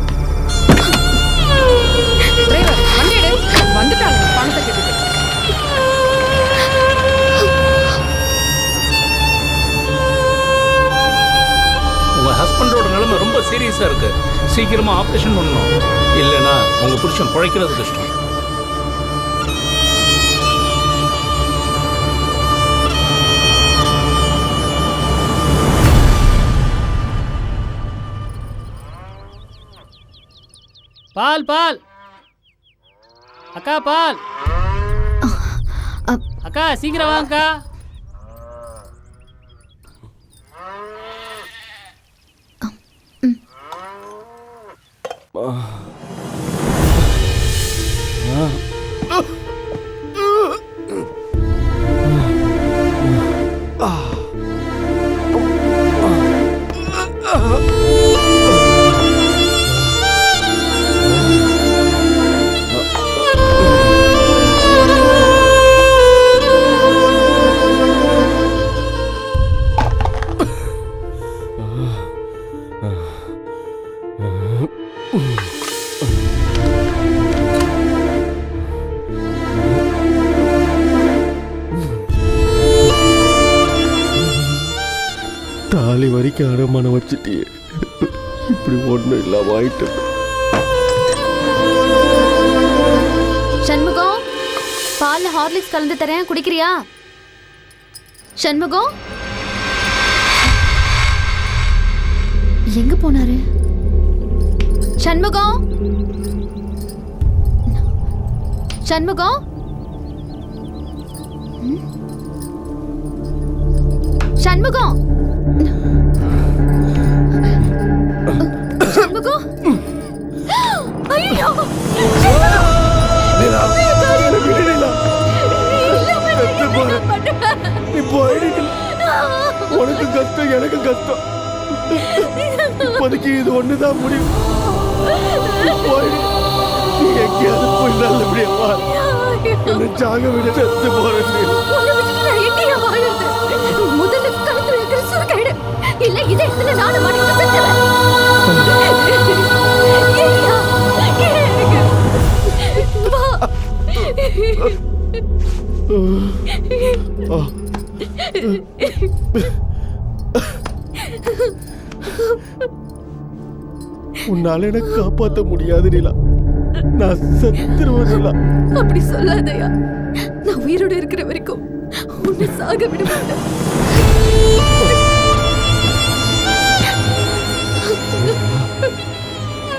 டிரைவர், வண்டி எடு. வந்துட்டாங்க பணத்தை கேட்டுட்டு. உங்கள் ஹஸ்பண்டோட நிலைமை ரொம்ப சீரியஸாக இருக்கு. சீக்கிரமாக ஆப்ரேஷன் பண்ணணும், இல்லைன்னா உங்கள் புருஷன் பிழைக்கிறது கஷ்டம். பால் பால் அக்கா, பால் அக்கா, சீக்கிரம் வாங்கக்கா. தாலி வரைக்கும் அடமானம் வச்சுட்டியே, இப்படி ஒன்றும் இல்லாம ஆயிட்டு. சண்முகம், பால்ல ஹார்லிக்ஸ் கலந்து தரேன், குடிக்கிறியா? சண்முகம் எங்க போனாரு? சண்முகம், சண்முகம், சண்முகம். சண்முகம் ஐயோ நீ போயிடு. உனக்கு கஷ்டம், எனக்கு கஷ்டம். இப்போதைக்கு இது ஒண்ணுதான் முடியும். போயிடு. நீ எங்கேயாவது போய் நல்லபடியா வா. என்னை சாக விட செத்து போறேன். முதல்ல கழுத்துல இருக்கிற சுருக்கையிடு. இல்ல இதை இடத்துல நானும் மாட்டிட்டு செத்துறேன். உன்னால எனக்கு காப்பாற்ற முடியாது நிலா. நான் செத்துருவேன் நிலா. அப்படி சொல்லாதயா. நான் உயிரோட இருக்கிற வரைக்கும் உன்னை சாக விட மாட்டேன்.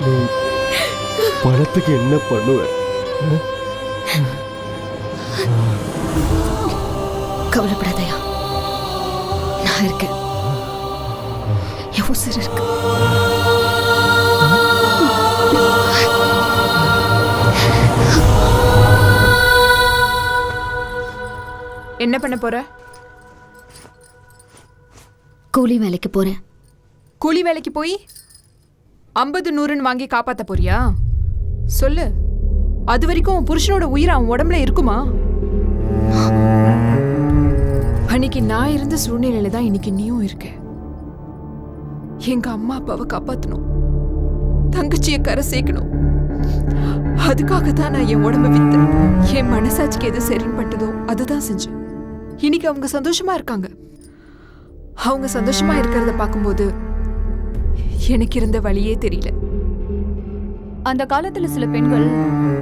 நீ பணத்துக்கு என்ன பண்ணுவ? கவலைப்படாதயா, நான் இருக்கேன். என் உசுர் இருக்கு. என்ன பண்ண போற? கூலி வேலைக்கு போறேன். கூலி வேலைக்கு போய் 50 100ன்னு வாங்கி காப்பாத்த போறியா? சொல்லு. அது வரைக்கும் உன் புருஷனோட உயிர் அவன் உடம்புல இருக்குமா? அன்னைக்கு நான் இருந்த சூழ்நிலையில தான் இன்னைக்கு நீயும் இருக்க. எங்க அம்மா அப்பாவை காப்பாத்தணும், தங்கச்சியை கரை சேர்க்கணும். அதுக்காக தான் நான் என் உடம்ப வித்தேன். என் மனசாட்சிக்கு எது சரின்னு பட்டதோ அதுதான் செஞ்சேன். இன்னைக்கு அவங்க சந்தோஷமா இருக்காங்க. அவங்க சந்தோஷமா இருக்கிறத பார்க்கும்போது எனக்கு இருந்த வழியே தெரியல. அந்த காலத்துல சில பெண்கள்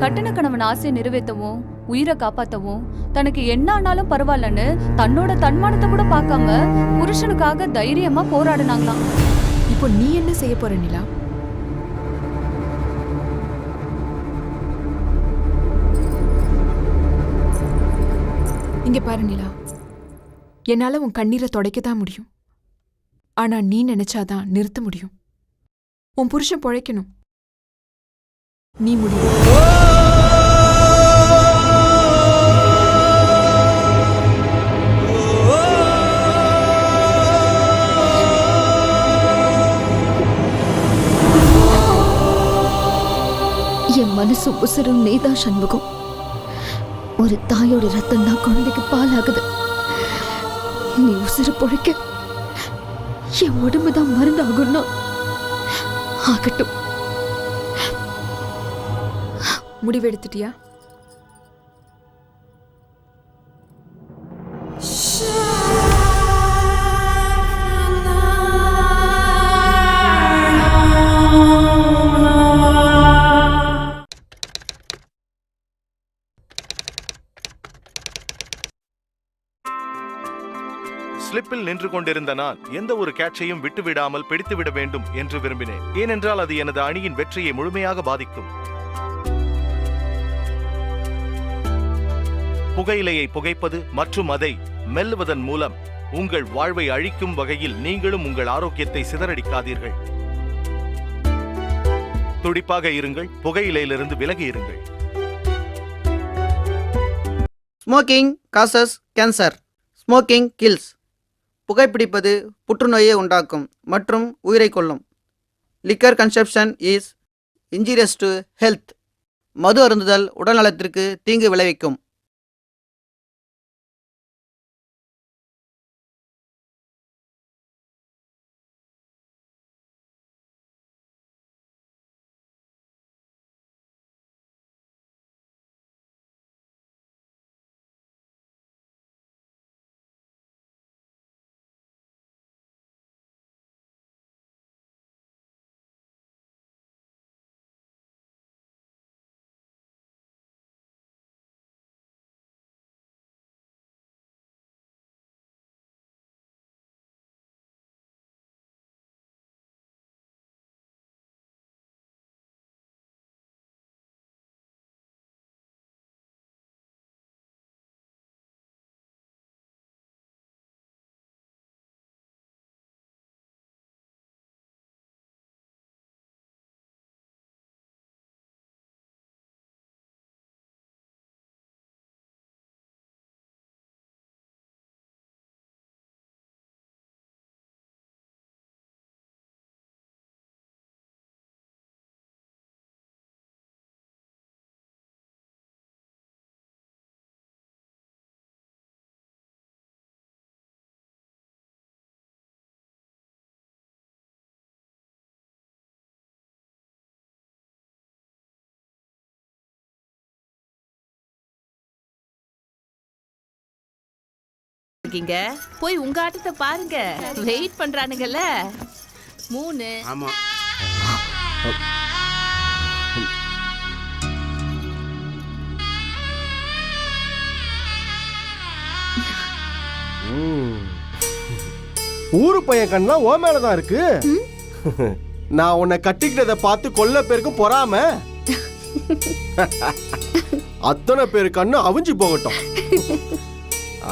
கட்டண கணவன் ஆசையை நிறைவேற்றவும் உயிரை காப்பாற்றவும் தனக்கு என்ன ஆனாலும் பரவாயில்லன்னு தன்னோட தன்மானத்தை கூட பார்க்காம புருஷனுக்காக தைரியமா போராடினாங்களாம். இப்போ நீ என்ன செய்ய போற நிலா? இங்க பாரு நிலா, என்னால உன் கண்ணீரை துடைக்கத்தான் முடியும். ஆனா நீ நினைச்சாதான் நிறுத்த முடியும். உன் புருஷன் பொழைக்கணும். நீ முடியும். என் மனசு உசுரும் நீதான் சண்முகம். ஒரு தாயோட ரத்தம் தான் குழந்தைக்கு பாலாகுது. நீ உசுறு பொழைக்க என் உடம்புதான் மருந்தாகும்னா ஆகட்டும். முடிவெடுத்துட்டியா? ஸ்லிப்பில் நின்று கொண்டிருந்த நான் எந்த ஒரு கேட்சையும் விட்டுவிடாமல் பிடித்துவிட வேண்டும் என்று விரும்பினேன். ஏனென்றால் அது எனது அணியின் வெற்றியை முழுமையாக பாதிக்கும். புகையிலையை புகைப்பது மற்றும் அதை மெல்லுவதன் மூலம் உங்கள் வாழ்வை அழிக்கும் வகையில் நீங்களும் உங்கள் ஆரோக்கியத்தை சிதறடிக்காதீர்கள். துடிப்பாக இருங்கள், புகையிலையிலிருந்து விலகி இருங்கள். Smoking causes cancer. Smoking kills. புகைப்பிடிப்பது புற்றுநோயை உண்டாக்கும் மற்றும் உயிரை கொல்லும். Liquor consumption is injurious to health. மது அருந்துதல் உடல்நலத்திற்கு தீங்கு விளைவிக்கும். இருக்கீங்க? போய் உங்க ஆட்டத்தை பாருங்க. வெயிட் பண்றானுங்கல்ல. 3. ஆமா. ஊரு பையன் கண்ணா ஓ மேலதான் இருக்கு. நான் உன்னை கட்டிக்கிட்டதை பார்த்து கொல்ல பேருக்கும் பொறாம. அத்தனை பேரு கண்ணு அவிஞ்சு போகட்டும்.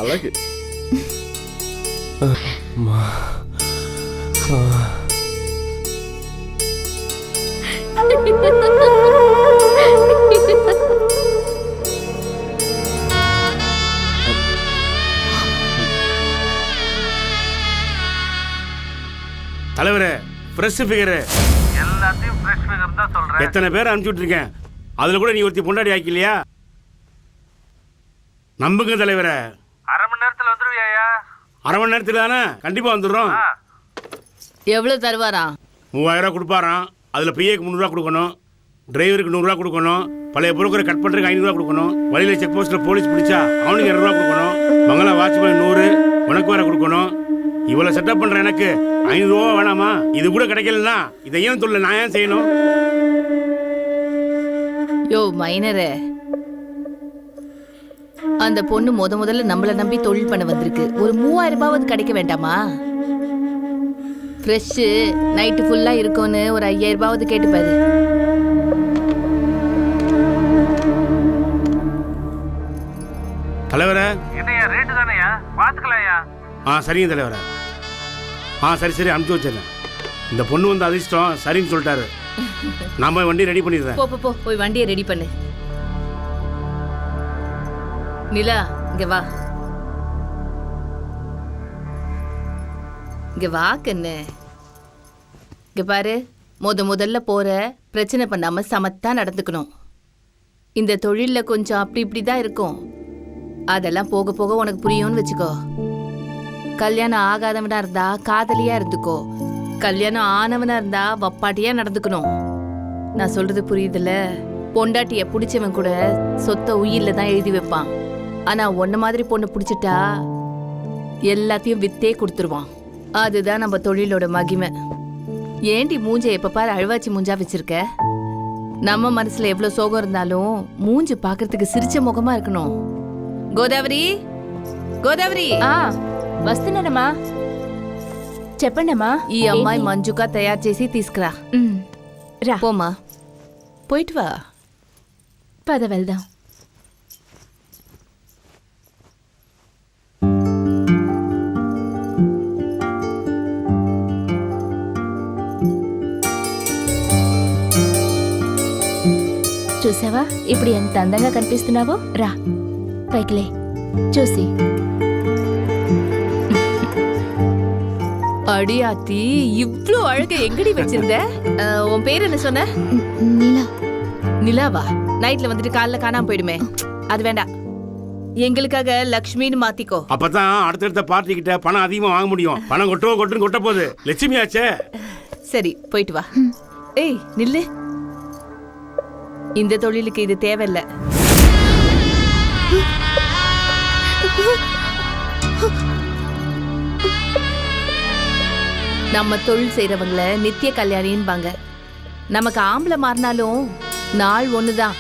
அழகு. தலைவரே, ஃப்ரெஷ் ஃபிகர் எல்லாத்தையும் ஃப்ரெஷ் ஃபிகர் தான் சொல்றேன். எத்தனை பேர் அனுப்பிச்சு விட்டுருக்கேன். அதுல கூட நீ ஒருத்தி பொண்டாடி ஆக்கிலையா? நம்புங்க தலைவரே. அரை மணி நேரத்துல வந்துருவியா? அரை மணி நேரத்துல தானே, கண்டிப்பா வந்துடுறோம். எவ்வளவு தருவாரா? 3000 ரூபா கொடுப்பாராம். அதுல பிஏக்கு 300 ரூபா கொடுக்கணும், டிரைவருக்கு 100 ரூபா கொடுக்கணும், பழைய புரோக்கரை கட் பண்றதுக்கு 500 ரூபா கொடுக்கணும், வழியில செக் போஸ்ட்ல போலீஸ் பிடிச்சா அவனுக்கு 200 ரூபா கொடுக்கணும், மங்களா வாட்ச்மேன் 100, உனக்கு வேற கொடுக்கணும். இவ்வளவு செட்டப் பண்ற எனக்கு 500 ரூபா வேணாமா? இது கூட கிடைக்கலன்னா இதை ஏன் சொல்ல, நான் ஏன் செய்யணும்? யோ மைனரே, அந்த பொண்ணு முதல்ல நம்மள நம்பி தொழில் பண்ண வந்திருக்கு. ஒரு 3000 ரூபாவது கிடைக்க வேண்டாமா? ஃப்ரெஷ் நைட்டு ஃபுல்லா இருக்கும்னு ஒரு 5000 ரூபாவது கேட்டு பாரு. தலைவரே, என்னையா ரேட்டு தானேயா? பாத்துக்கலாம்யா. சரிங்க தலைவரே. சரி அனுப்பிச்சு வச்சிடறேன். இந்த பொண்ணு வந்து அதிர்ஷ்டம் சரின்னு சொல்லிட்டாரு. நாம வண்டி ரெடி பண்ணிடுறேன். போ போய் வண்டியை ரெடி பண்ணு. நிலா, இங்க வா. இங்க வா கண்ணு. இங்க பாரு, முதல்ல போற பிரச்சனை பண்ணாம சமத்தா நடந்துக்கணும். இந்த தொழில்ல கொஞ்சம் அப்படி இப்படி தான் இருக்கும். அதெல்லாம் போக போக உனக்கு புரியும்னு வச்சுக்கோ. கல்யாணம் ஆகாதவனா இருந்தா காதலியா இருந்துக்கோ. கல்யாணம் ஆனவனா இருந்தா வப்பாட்டியா நடந்துக்கணும். நான் சொல்றது புரியுதுல்ல? பொண்டாட்டிய பிடிச்சவன் கூட சொத்த உயிர்ல தான் எழுதி வைப்பான். ஆனா ஒன்ன மாதிரி பொண்ணு பிடிச்சிட்டா எல்லாத்தையும் வித்தே கொடுத்துருவான். அதுதான் நம்ம தொழிலோட மகிமை. ஏண்டி மூஞ்ச எப்ப பாரு அழுவாச்சி மூஞ்சா வச்சிருக்க? நம்ம மனசுல எவ்வளவு சோகம் இருந்தாலும் மூஞ்சி பாக்குறதுக்கு சிரிச்ச முகமா இருக்கணும். గోదావరి గోదావరి వస్తున్నానమ్మా. చెప్పండమ్మా. ఈ అమ్మాయి మంజుగా తయారు చేసి తీసుకురా. రా పోమా, పోయిட்டு వా. పద వెళ్దాం. చూసావా ఇప్పుడు ఎంత అందంగా కనిపిస్తున్నావో? రా పైకిలే చూసి. அடியாத்தி, இவ்ளோ அழக எங்கடி வச்சிருந்த? உன் பேர் என்ன சொன்ன? நிலா. நிலாவா? நைட்ல வந்துட்டு காலைல காணாம போயிடுமே, அது வேண்டாம். எங்களுக்காக லக்ஷ்மின்னு மாத்திக்கோ. அப்பதான் அடுத்தடுத்த பார்ட்டி கிட்ட பணம் அதிகமா வாங்க முடியும். பணம் கொட்டுன்னு கொட்ட போகுது. லட்சுமி ஆச்சே. சரி போயிட்டு வா. ஏய் நில்லு, இந்த தொழிலுக்கு இது தேவையில்லை. நம்ம தொழில் செய்யறவங்கள நித்திய கல்யாணின்பாங்க. நமக்கு ஆம்பளை மாறினாலும் நாள் ஒண்ணுதான்.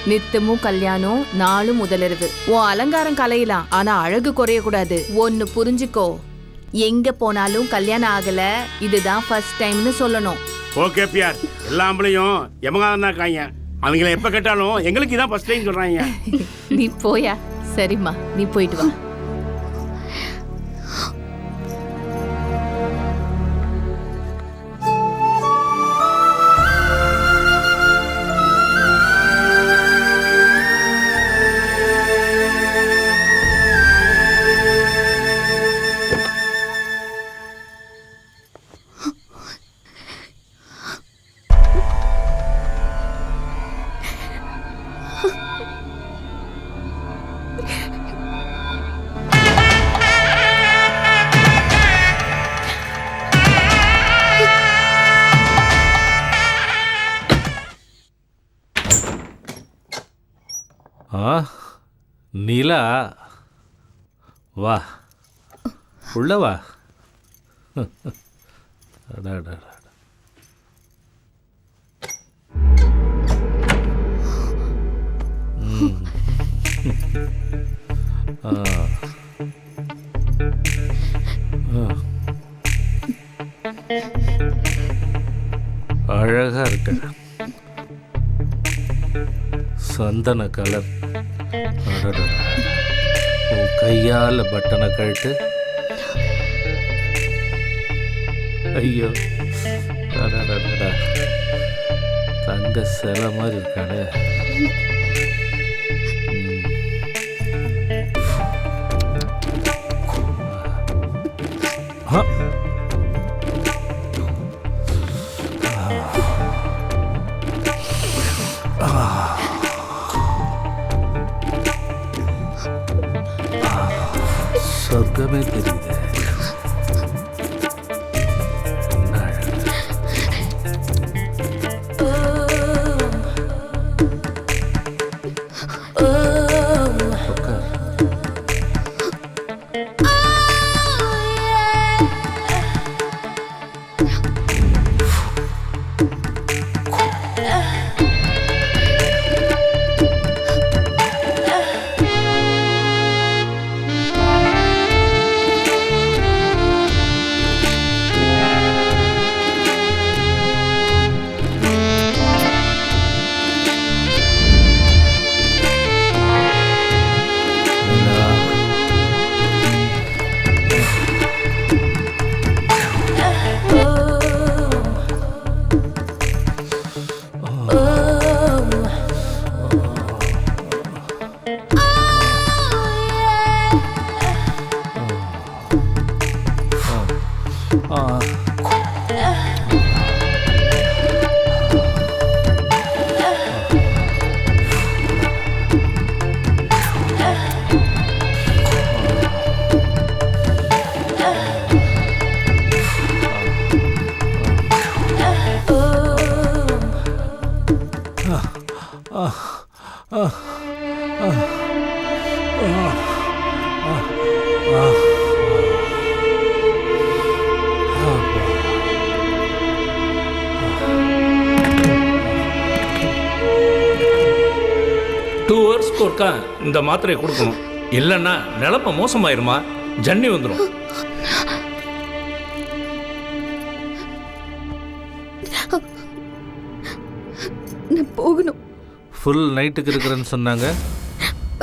நித்தமும் கல்யாணம், நாளும் முதலிரவு. உன் அலங்காரம் கலையலாம், ஆனா அழகு குறைய கூடாது. ஒன்னு புரிஞ்சுக்கோ, எங்க போனாலும் கல்யாணம் ஆகல, இதுதான் ஃபர்ஸ்ட் டைம்னு சொல்லணும். ஓகே பியார், எல்லா ஆம்பளையும் எமகாதான் இருக்காங்க. அவங்கள எப்ப கேட்டாலும் எங்களுக்கு இதான் ஃபர்ஸ்ட் டைம் சொல்றாங்க. நீ போயா. சரிம்மா, நீ போயிட்டு வா. நிலா, வா உள்ள வா. அடடடட. அழகா இருக்க. சந்தன கலர். அடடடட. உன் கையால் பட்டனை கழட்டு. ஐயோ அடடடடா. தங்க சிலை மாதிரி இருக்கானே. சொர்க்கமே தெரியுது. ஒருக்கா இந்த மாத்திரையை கொடுக்கணும். இல்லைன்னா நிலப்ப மோசமாயிருமா, ஜன்னி வந்துடும். நான் போகணும். ஃபுல் நைட்டுக்கு இருக்கிறேன்னு சொன்னாங்க.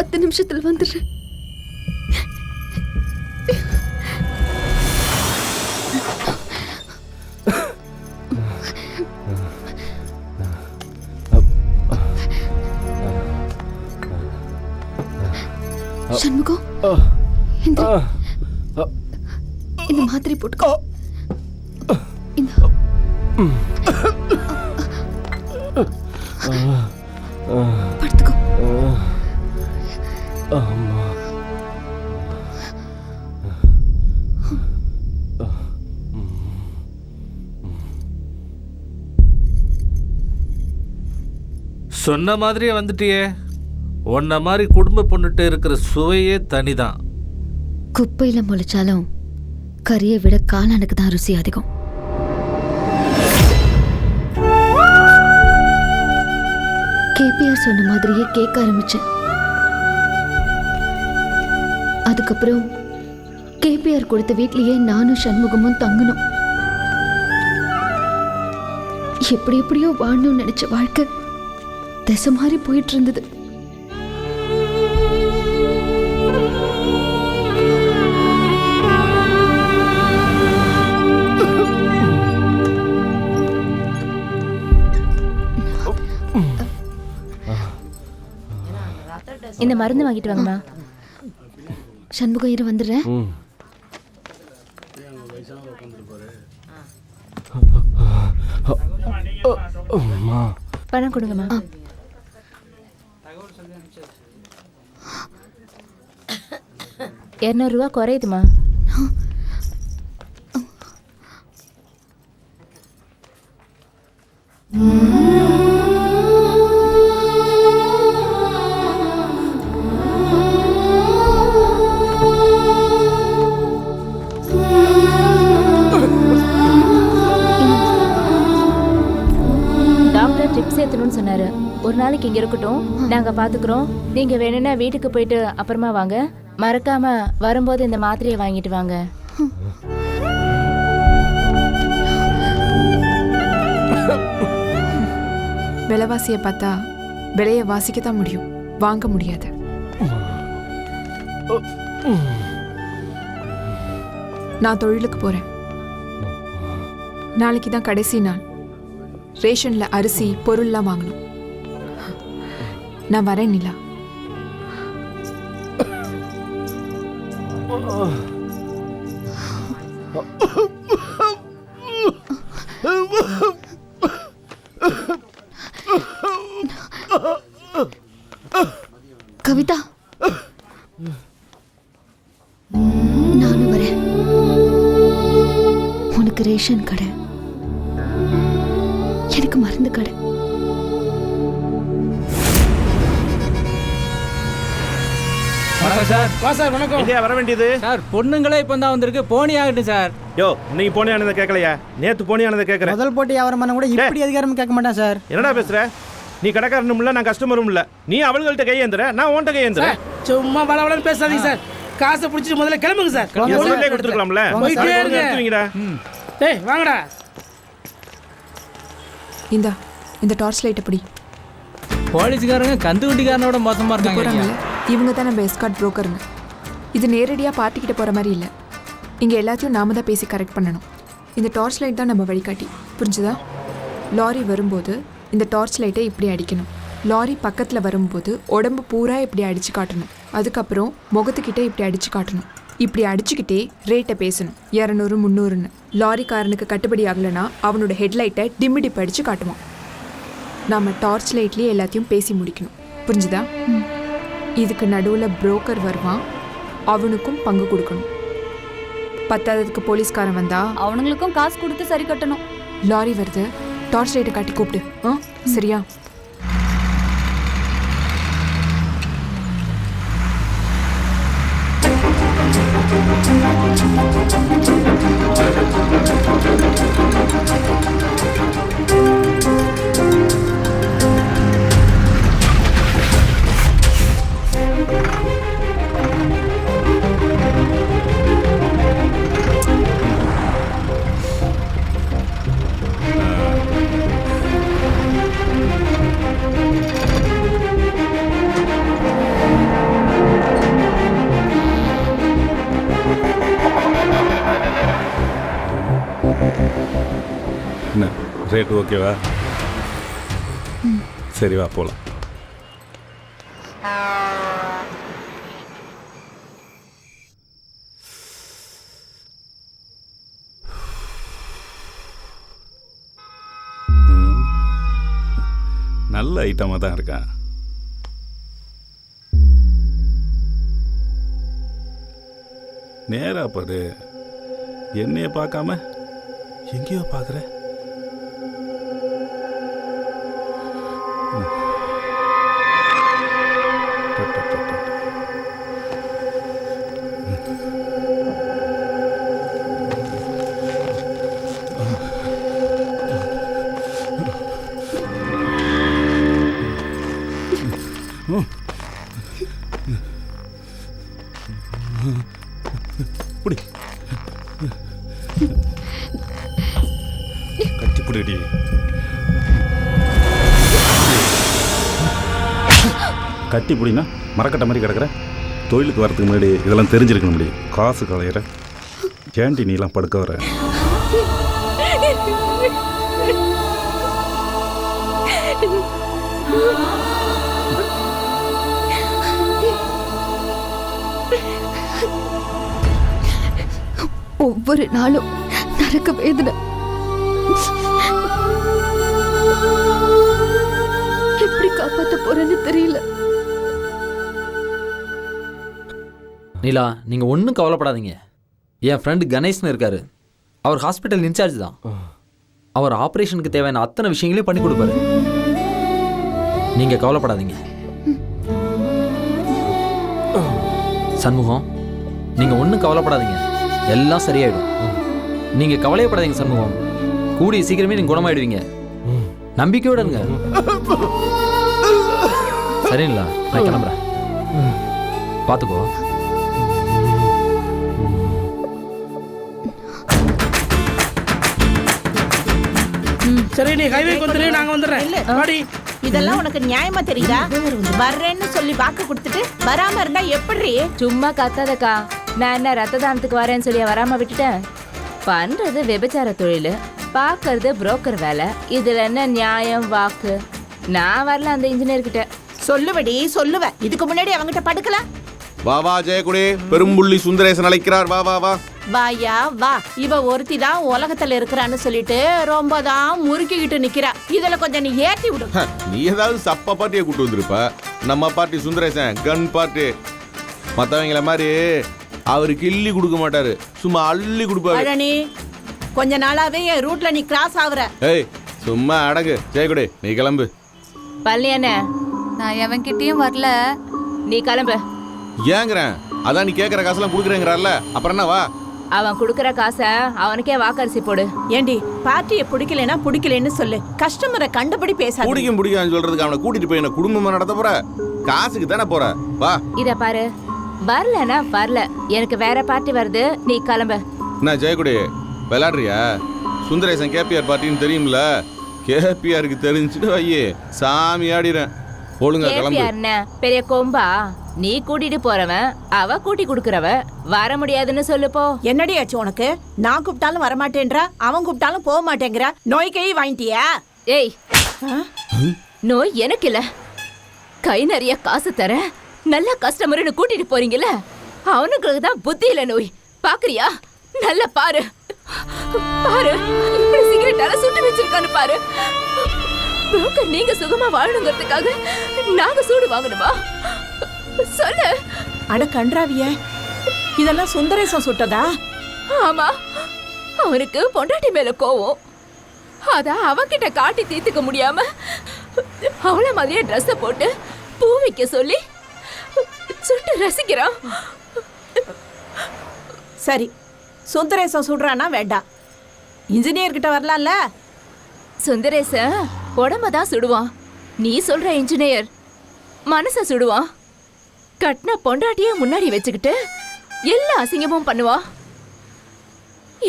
10 நிமிஷத்தில் வந்துடுறேன். சண்முகம், இந்த மாத்திரை போட்டுக்கோ. படுத்துக்கோ. சொன்ன மாதிரியே வந்துட்டியே. உன்ன மாதிரி குடும்ப பொண்ணுட்டு இருக்கிற சுவையே தனிதான். குப்பையில முளைச்சாலும் கறியை விட காளானுக்கு தான் ருசி அதிகம். கேபிஆர் சொன்ன மாதிரியே கேட்க ஆரம்பிச்சேன். அதுக்கப்புறம் கேபிஆர் கொடுத்த வீட்லயே நானும் சண்முகமும் தங்கணும். எப்படி எப்படியோ வாழணும்னு நினைச்ச வாழ்க்கை திசை மாதிரி போயிட்டு இருந்தது. இந்த மருந்து வாங்கிட்டு வாங்கம்மா. சண்முகம் இரு, வந்துடுறேன். பணம் கொடுங்கம்மா. $200 குறையுதுமா. ஏத்தணும்னு சொன்னாரு. ஒரு நாளைக்கு இங்க இருக்கட்டும், நாங்க பாத்துக்கிறோம். நீங்க வேணும்னா வீட்டுக்கு போயிட்டு அப்புறமா வாங்க. மறக்காம வரும்போது இந்த மாத்திரையை வாங்கிட்டு வாங்க. விலைவாசியை பார்த்தா விலையை வாசிக்கத்தான் முடியும், வாங்க முடியாது. நான் தொழிலுக்கு போறேன். நாளைக்கு தான் கடைசி நாள். ரேஷன்ல அரிசி பொருள்லாம் வாங்கணும். நான் வரேன் நிலா. கவிதா, நானும் வரேன். உனக்கு ரேஷன் கடை, எனக்கு மருந்து கடை. வணக்கம் சார். வா சார், வணக்கம். எங்கேயா வர வேண்டியது? சார், பொண்ணுங்களே இப்போ தான் வந்திருக்கு. போனி ஆகட்டும் சார். யோ, இன்னைக்கு போனியானதை கேட்கலையா? நேத்து போனியானதை கேட்கறேன். முதல் போட்டி வியாபாரம் பண்ண கூட இப்படி அதிகாரம் கேட்க மாட்டேன் சார். என்னடா பேசுற? நீ கடைக்காரனும் இல்ல, நான் கஸ்டமரும் இல்ல. நீ அவள்கிட்ட கையேந்திர, நான் உன்கிட்ட கையேந்திரேன். சும்மா வளவளன்னு பேசாதீங்க சார். காசை பிடிச்சிட்டு முதல்ல கிளம்புங்க சார். முதல்ல கொடுத்துருக்கலாம்ல. போயிட்டே இருங்க. டேய் வாங்கடா. இந்த டார்ச் லைட் எப்படி? போலீஸ்காரங்க கந்து வண்டிக்காரனோட மோசமா இருக்காங்க. இவங்க தான் நம்ம எஸ்கார்ட் புரோக்கருங்க. இது நேரடியாக பார்ட்டிக்கிட்ட போகிற மாதிரி இல்லை. இங்கே எல்லாத்தையும் நாம தான் பேசி கரெக்ட் பண்ணணும். இந்த டார்ச் லைட் தான் நம்ம வழிகாட்டி, புரிஞ்சுதா? லாரி வரும்போது இந்த டார்ச் லைட்டை இப்படி அடிக்கணும். லாரி பக்கத்தில் வரும்போது உடம்பு பூரா இப்படி அடித்து காட்டணும். அதுக்கப்புறம் முகத்துக்கிட்டே இப்படி அடித்து காட்டணும். இப்படி அடிச்சுக்கிட்டே ரேட்டை பேசணும். 200 300ன்னு. லாரிக்காரனுக்கு கட்டுப்படி ஆகலைன்னா அவனோட ஹெட்லைட்டை டிம்மிடிப்பு அடித்து காட்டுவான். நாம் டார்ச் லைட்லேயே எல்லாத்தையும் பேசி முடிக்கணும், புரிஞ்சுதா? இதுக்கு நடுவில் புரோக்கர் வருவான், அவனுக்கும் பங்கு கொடுக்கணும். பத்தாததுக்கு போலீஸ்காரன் வந்தா அவனுங்களுக்கும் காசு கொடுத்து சரி கட்டணும். லாரி வருது, டார்ச் லைட்டை காட்டி கூப்பிடு. சரியா? என்ன ரேட் ஓகேவா? சரி வா போகலாம். நல்ல ஐட்டமாக தான் இருக்கான். நேரா பாரு, என்னைய பார்க்காம எங்கேயோ பார்க்குற. புடி கட்டி புடிடி. கட்டி புடினா மரக்கட்டை மாதிரி கிடக்குற. தொழிலுக்கு வரதுக்கு முன்னாடி இதெல்லாம் தெரிஞ்சிருக்க முடியும். காசு கலையிற கேண்டி நீலாம் படுக்க வர. ஒவ்வொரு நாளும் நரக்க வேதனை. எப்படி காப்பாற்ற போறேன்னு தெரியல. நீலா, நீங்கள் ஒன்றும் கவலைப்படாதீங்க. என் ஃப்ரெண்டு கணேஷ்னு இருக்காரு. அவர் ஹாஸ்பிட்டல் இன்சார்ஜ் தான். அவர் ஆப்ரேஷனுக்கு தேவையான அத்தனை விஷயங்களையும் பண்ணி கொடுப்பாரு. நீங்கள் கவலைப்படாதீங்க. சண்முகம், நீங்கள் ஒன்றும் கவலைப்படாதீங்க, எல்லாம் சரியாயிடும். நீங்கள் கவலையப்படாதீங்க சண்முகம். கூடிய சீக்கிரமே நீங்கள் குணமாயிடுவீங்க. நம்பிக்கையோட இருங்க. சரிங்களா, நான் கிளம்புறேன். பார்த்துக்கோ. சரி, நீ ஹைவே வந்துரு, நாங்க வந்துடுறேன். வாடி. இதெல்லாம் உனக்கு நியாயமா தெரியுதா? வர்றேன்னு சொல்லி வாக்கு கொடுத்துட்டு வராம இருந்தா எப்படி? சும்மா கத்தாதக்கா. நான் என்ன ரத்த தானத்துக்கு வரேன்னு சொல்லி வராம விட்டுட்டேன். பண்றது விபச்சார தொழில், பாக்குறது புரோக்கர் வேலை. இதுல என்ன நியாயம் வாக்கு? நான் வரல அந்த இன்ஜினியர் கிட்ட. சொல்லுவடி சொல்லுவ. இதுக்கு முன்னாடி அவங்கிட்ட படுக்கல. வா வா ஜெயக்குடி, பெரும்புள்ளி சுந்தரேசன் அழைக்கிறார். வா வா வா. வாயா வா. இவ ஒருத்தி தான் உலகத்துல இருக்கிறான்னு சொல்லிட்டு ரொம்ப தான் முறுக்கிக்கிட்டு நிக்கிறா. இதுல கொஞ்சம் நீ ஏத்தி விடு. நீ ஏதாவது சப்ப பார்ட்டியை கூட்டு வந்திருப்ப. நம்ம பார்ட்டி சுந்தரேசன் கன் பார்ட்டி. மற்றவங்கள மாதிரி அவரு கிள்ளி கொடுக்க மாட்டாரு, சும்மா அள்ளி கொடுப்பாரு. பழனி, கொஞ்ச நாளாவே என் ரூட்ல நீ கிராஸ் ஆகுற. ஏய் சும்மா அடங்கு ஜெயக்குடி, நீ கிளம்பு. பழனி அண்ணே, நான் எவன்கிட்டயும் வரல. நீ கிளம்பு. ஏங்கிறேன், அதான் நீ கேட்குற காசெல்லாம் கொடுக்குறேங்கிறால, அப்புறம் என்ன? வா. அவன் கொடுக்கற காசை அவனுக்கே வாக்கரிசி போடு. ஏண்டி, பார்ட்டியை பிடிக்கலன்னா பிடிக்கலன்னு சொல்லு. கஸ்டமரை கண்டபடி பேசாத. பிடிக்கான்னு சொல்றதுக்கு அவனை கூட்டிட்டு போய் என்ன குடும்பமா நடத்த போற? காசுக்கு தானே போற. வா. இத பாரு, வரலனா வரல. எனக்கு வேற பார்ட்டி வருது, நீ கிளம்பு. என்ன ஜெயக்குடி விளையாடுறியா? சுந்தரேசன் கேபிஆர் பார்ட்டின்னு தெரியும்ல. கேபிஆருக்கு தெரிஞ்சுட்டு வையே சாமி ஆடிறேன். ஒழுங்கா கிளம்பு. பெரிய கொம்பா? நீ கூட்டிட்டு போறவன், அவ கூட்டி குடுக்கறவ. வர முடியாதுன்னு சொல்லு போ. என்னடி ஆச்சு உனக்கு? நான் கூப்பிட்டாலும் வரமாட்டேன்றா, அவன் கூப்பிட்டாலும் போக மாட்டேங்கிறா. நோய் கை வாங்கிட்டியா? ஏய், நோய் எனக்கு இல்ல. கை நிறைய காசு தர நல்ல கஸ்டமர்னு கூட்டிட்டு போறீங்கல்ல, அவனுங்களுக்கு தான் புத்தி இல்ல. நோய் பாக்குறியா? நல்ல பாரு பாரு, இப்படி சிகரெட்டால சுட்டு வச்சிருக்கான்னு பாரு. புரோக்கர் நீங்க சுகமா வாழணுங்கிறதுக்காக நாங்க சூடு வாங்கணுமா? சொல்லு. அட கன்றாவிய, இதெல்லாம் சுந்தரேசன் சுட்டதா? ஆமா, அவனுக்கு பொண்டாட்டி மேல கோவம். அத அவகிட்ட காட்டி தீர்த்துக்க முடியாம அவள மாதிரியே ட்ரெஸ்ஸ போட்டு பூ வைக்க சொல்லி சுட்டு ரசிக்கிறான். சரி, சுந்தரேசன் சுடுறானா வேண்டாம், இன்ஜினியர் கிட்ட வரலாம்ல. சுந்தரேசன் உடம்பதான் சுடுவான். நீ சொல்ற இன்ஜினியர் மனச சுடுவான். கட்டின பொண்டாட்டிய முன்னாடி வச்சுக்கிட்டு எல்லா அசிங்கமும் பண்ணுவா.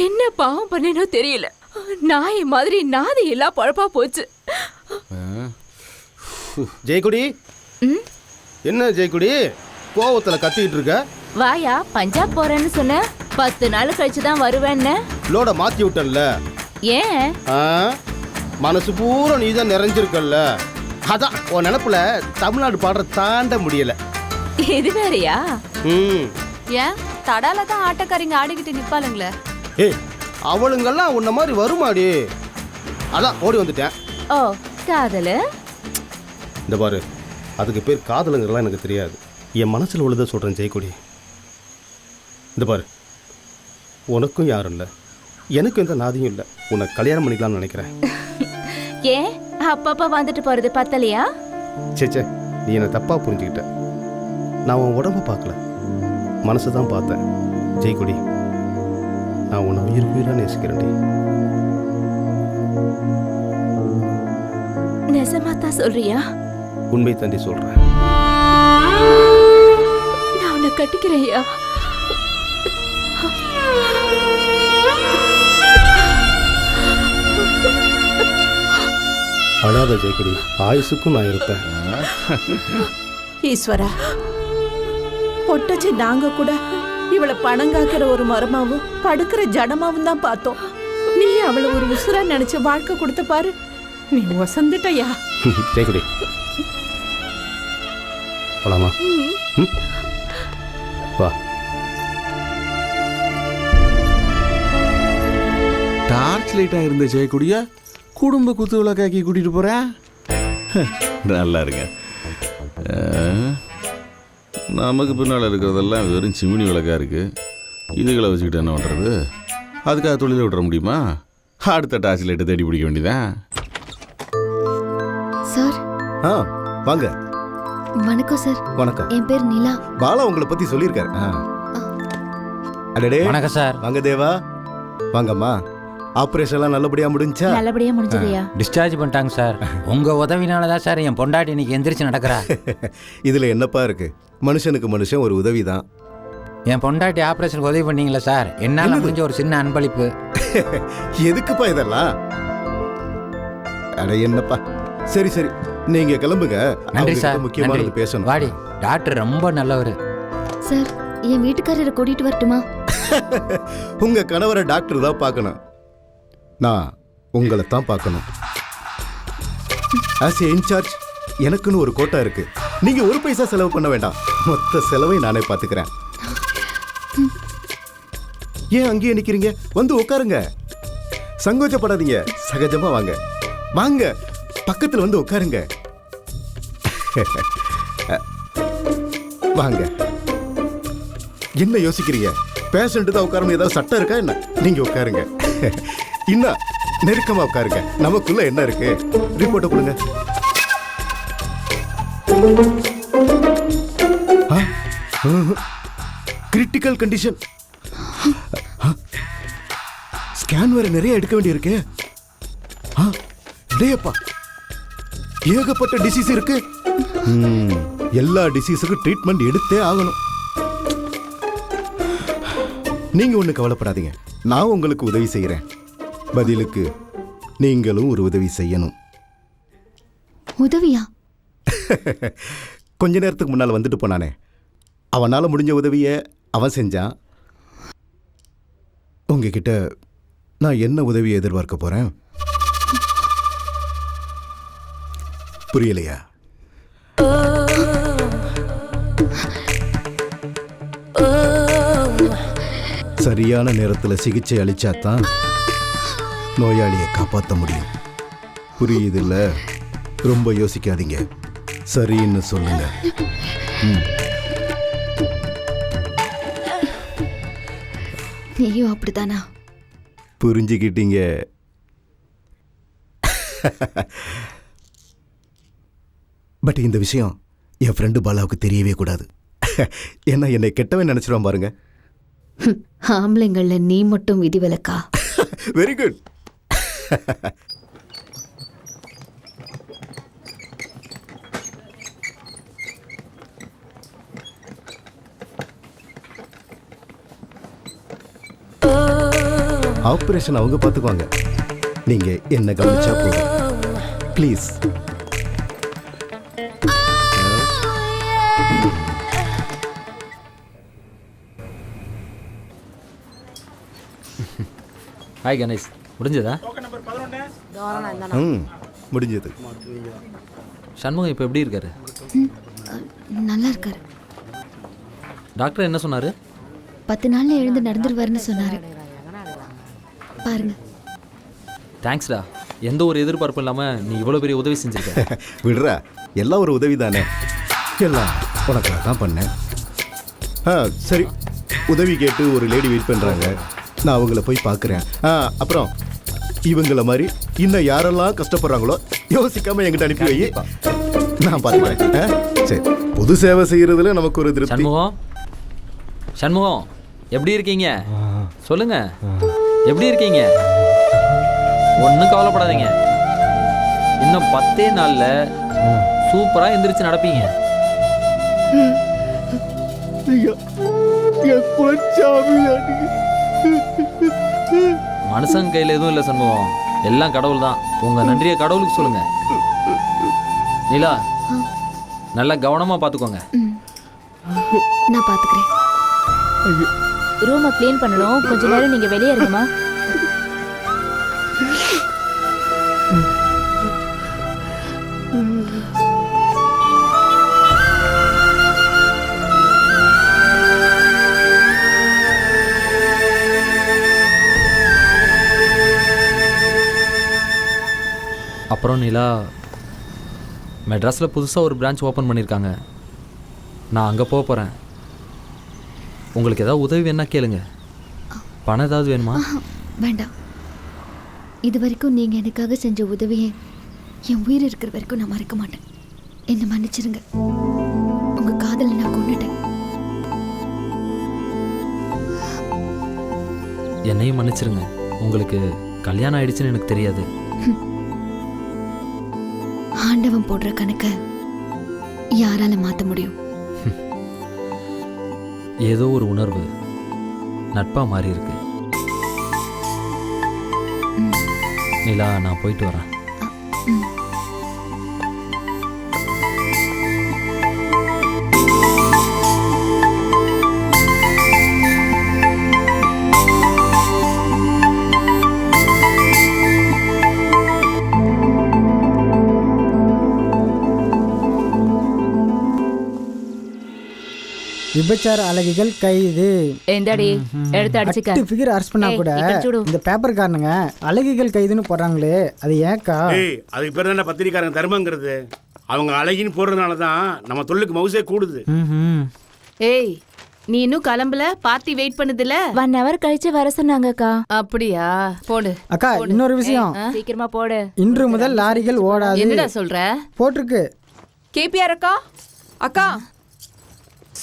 என்ன பாவம் பண்ணனோ தெரியல. நாய் மாதிரி நாதி எல்லாம் பழப்பா போச்சு. ஜெயக்குடி, என்ன ஜெயக்குடி கோவத்துல கத்திட்டு இருக்க? வாயா, பஞ்சாப் போறேன்னு சொன்ன. 10 நாள் கழிச்சுதான் வருவேன்னு. லோட மாத்தி விட்டன்ல. ஏன்? மனசு பூரா நீ தான் நிறைஞ்சிருக்கல்ல, அதான் உன் நினப்புல தமிழ்நாடு பாடுற தாண்ட முடியல. இது வேறையா? ஏன் தடால தான் ஆட்டக்காரிங்க ஆடிக்கிட்டு நிப்பாளுங்களே. ஏய், அவளுங்கெல்லாம் உன்ன மாதிரி வருமாடி, அதான் ஓடி வந்துட்டேன். ஓ, காதலு? இந்த பாரு, அதுக்கு பேர் காதலுங்கிறலாம் எனக்கு தெரியாது. என் மனசில் உள்ளதை சொல்கிறேன் ஜெயக்குடி. இந்த பாரு, உனக்கும் யாரும் இல்லை, எனக்கும் எந்த நாதியும் இல்லை. உன்னை கல்யாணம் பண்ணிக்கலாம்னு நினைக்கிறேன். ஏன் அப்பப்ப வந்துட்டு போறது பத்தலையா? சேச்சே, நீ என்னை தப்பாக புரிஞ்சுக்கிட்ட. நான் உன் உடம்ப பார்க்கல, மனசு தான் பார்த்தேன். ஜெயக்குடி, நான் உன்னை உயிராக நேசிக்கிறேன்டி. நிஜமா தான் சொல்றியா? உண்மை தாண்டி சொல்கிறேன். நான் உன்னை கட்டிக்கிறேயா? அழாத ஜெயக்குடி, ஆயுசுக்கும் நான் இருப்பேன். ஈஸ்வரா, பொட்டச்சு நாங்க கூட இவளை பணங்காக்கிற ஒரு மரமாவும் படுக்கிற ஜடமாவும் தான் பார்த்தோம். நீ அவளை ஒரு உசுரா நினைச்சு வாழ்க்கை கொடுத்த பாரு. நீ வசந்துட்டயா? ஜெயக்குடி, போலாமா? வா. டார்ச் லைட்டா இருந்த ஜெயக்குடியா குடும்ப குத்து விளக்காக்கி கூட்டிட்டு போறேன். நல்லா இருங்க. நமக்கு பின்னால் இருக்கிறதெல்லாம் வெறும் சிமினி விளக்கா இருக்கு. இதுகளை வச்சுக்கிட்டு என்ன பண்றது? அதுக்காக தொழிலை விட்டுற முடியுமா? அடுத்த டார்ச் லைட்டை தேடி பிடிக்க வேண்டியதான். சார். வாங்க. வணக்கம் சார். வணக்கம். என் பேர் நிலா. பாலா உங்களை பத்தி சொல்லியிருக்காரு. அடடே, வணக்கம் சார். வாங்க தேவா. வாங்கம்மா. ஆப்ரேஷன்லாம் நல்லபடியா முடிஞ்சா? நல்லபடியா முடிஞ்சதையா? டிஸ்சார்ஜ் பண்ணிட்டாங்க சார். உங்க உதவினால தான் சார் என் பொண்டாட்டி இன்னைக்கு எந்திரிச்சு நடக்கிறா. இதுல என்னப்பா இருக்கு? மனுஷனுக்கு மனுஷன் ஒரு உதவி தான். என் பொண்டாட்டி ஆப்ரேஷனுக்கு உதவி பண்ணீங்களா சார்? என்னால முடிஞ்ச ஒரு சின்ன அன்பளிப்பு. எதுக்குப்பா இதெல்லாம்? அட என்னப்பா. சரி சரி நீங்க கிளம்புங்க. நன்றி சார். முக்கியமானது பேசணும். வாடி, டாக்டர் ரொம்ப நல்லவர். சார் என் வீட்டுக்காரரை கூட்டிட்டு வரட்டுமா? உங்க கணவரை டாக்டர் தான் பார்க்கணும். நான் உங்களை தான் பார்க்கணும். ஆஸ் ஏ இன்சார்ஜ் எனக்குன்னு ஒரு கோட்டா இருக்கு. நீங்க ஒரு பைசா செலவு பண்ண வேண்டாம். மொத்த செலவை நானே பார்த்துக்கிறேன். ஏன் அங்கேயே நிக்கிறீங்க? வந்து உட்காருங்க. சங்கோச்சப்படாதீங்க. சகஜமா வாங்க வாங்க. பக்கத்துல வந்து உட்காருங்க. வாங்க. என்ன யோசிக்கிறீங்க? பேஷண்ட் தான் உட்காரணும், ஏதாவது சட்டம் இருக்கா என்ன? நீங்க உட்காருங்க. இன்னும் நெருக்கமா உட்காருங்க. நமக்குள்ள என்ன இருக்கு? ரிப்போர்ட்டை கொடுங்க. Critical condition. ஸ்கேன் வேற நிறைய எடுக்க வேண்டி இருக்கு. டேப்பா, ஏகப்பட்ட டிசீஸ் இருக்கு. எல்லா டிசீஸுக்கும் ட்ரீட்மெண்ட் எடுத்தே ஆகணும். நீங்க ஒண்ணு கவலைப்படாதீங்க. நான் உங்களுக்கு உதவி செய்யறேன். பதிலுக்கு நீங்களும் ஒரு உதவி செய்யணும். உதவியா? கொஞ்ச நேரத்துக்கு முன்னால் வந்துட்டு போனானே, அவனால முடிஞ்ச உதவியை அவன் செஞ்சான். உங்ககிட்ட நான் என்ன உதவியை எதிர்பார்க்க போறேன்? புரியலையா? சரியான நேரத்தில் சிகிச்சை அளிச்சாதான் நோயாளியை காப்பாற்ற முடியும். புரியுதுல்ல? ரொம்ப யோசிக்காதீங்க. சரின்னு சொல்லுங்க. நீயும் அப்படித்தானா? புரிஞ்சுக்கிட்டீங்க. பட் இந்த விஷயம் என் ஃப்ரெண்டு பாலாவுக்கு தெரியவே கூடாது. ஏன்னா என்னை கெட்டவன் நினைச்சிருவான் பாருங்க. ஆம்பளைங்கள்ல நீ மட்டும் விதிவிலக்கா? Very good. ஆபரேஷன் அவங்க பார்த்துக்குவாங்க. நீங்க என்ன கவனிச்சா போதும். ப்ளீஸ். ஹாய் கணேஷ், முடிஞ்சதா? முடிஞ்சது. சண்முகம் இப்போ எப்படி இருக்காரு? நல்லா இருக்காரு. டாக்டர் என்ன சொன்னாரு? 10 நாள்ல எழுந்து நடந்துருவாருன்னு சொன்னாரு. பாருங்க. தேங்க்ஸ்டா. எந்த ஒரு எதிர்பார்ப்பும் இல்லாமல் நீ இவ்வளோ பெரிய உதவி செஞ்சிருக்க. விடுறா, எல்லாம் ஒரு உதவி தானே. எல்லாம் உனக்காக தான் பண்ணேன். சரி, உதவி கேட்டு ஒரு லேடி வெயிட் பண்ணுறாங்க. நான் அவங்கள போய் பார்க்குறேன். அப்புறம் இவங்கள மாதிரி இன்னும் யாரெல்லாம் கஷ்டப்படுறாங்களோ யோசிக்காம என்கிட்ட அனுப்பி வை. நான் பார்த்துக்கிறேன். சரி, பொது சேவை செய்யறதுல நமக்கு ஒரு திருப்தி. சண்முகம், சண்முகம் எப்படி இருக்கீங்க? சொல்லுங்க, எப்படி இருக்கீங்க? ஒன்றும் கவலைப்படாதீங்க. இன்னும் 10 நாள்ல சூப்பராக எந்திரிச்சு நடப்பீங்க. மனுஷன் கையில் எதுவும் இல்லை சண்முகம், எல்லாம் கடவுள் தான். உங்க நன்றியை கடவுளுக்கு சொல்லுங்க. நிலா, நல்லா கவனமா பார்த்துக்கோங்க. நான் பார்த்துக்கிறேன். ரூமை க்ளீன் பண்ணணும். கொஞ்ச நேரம் நீங்க வெளியே இருங்கம்மா. அப்புறம் நிலா, மெட்ராஸில் புதுசாக ஒரு பிரான்ச் ஓப்பன் பண்ணியிருக்காங்க. நான் அங்கே போக போகிறேன். உங்களுக்கு ஏதாவது உதவி வேணா கேளுங்க. பணம் ஏதாவது வேணுமா? வேண்டாம். இது வரைக்கும் நீங்கள் எனக்காக செஞ்ச உதவியை என் உயிர் இருக்கிற வரைக்கும் நான் மறக்க மாட்டேன். என்னை மன்னிச்சிருங்க. உங்கள் காதலை நான் கொண்டுட்டேன். என்னையும் மன்னிச்சிருங்க. உங்களுக்கு கல்யாணம் ஆயிடுச்சுன்னு எனக்கு தெரியாது. ஆண்டவன் போடுற கணக்க யாரால மாத்த முடியும்? ஏதோ ஒரு உணர்வு நட்பா மாறி இருக்கு. நிலா, நான் போயிட்டு வரேன். விபச்சார அழகிகள் கைது. எந்தடி எடுத்து அடிச்சுக்க. ஃபிகர் அரெஸ்ட் பண்ணா கூட இந்த பேப்பர் காரணங்க அழகிகள் கைதுன்னு போடுறாங்களே, அது ஏக்கா? அதுக்கு பேர் தானே பத்திரிக்காரங்க தர்மங்கிறது. அவங்க அழகின்னு போடுறதுனால தான் நம்ம தொழிலுக்கு மவுசே கூடுது. ஏய், நீ இன்னும் கிளம்பல? பார்ட்டி வெயிட் பண்ணுதுல? 1 hour கழிச்சு வர சொன்னாங்கக்கா. அப்படியா? போடு அக்கா, இன்னொரு விஷயம். சீக்கிரமா போடு. இன்று முதல் லாரிகள் ஓடாது. என்னடா சொல்ற? போட்டிருக்கு. கேபிஆர் அக்கா. அக்கா,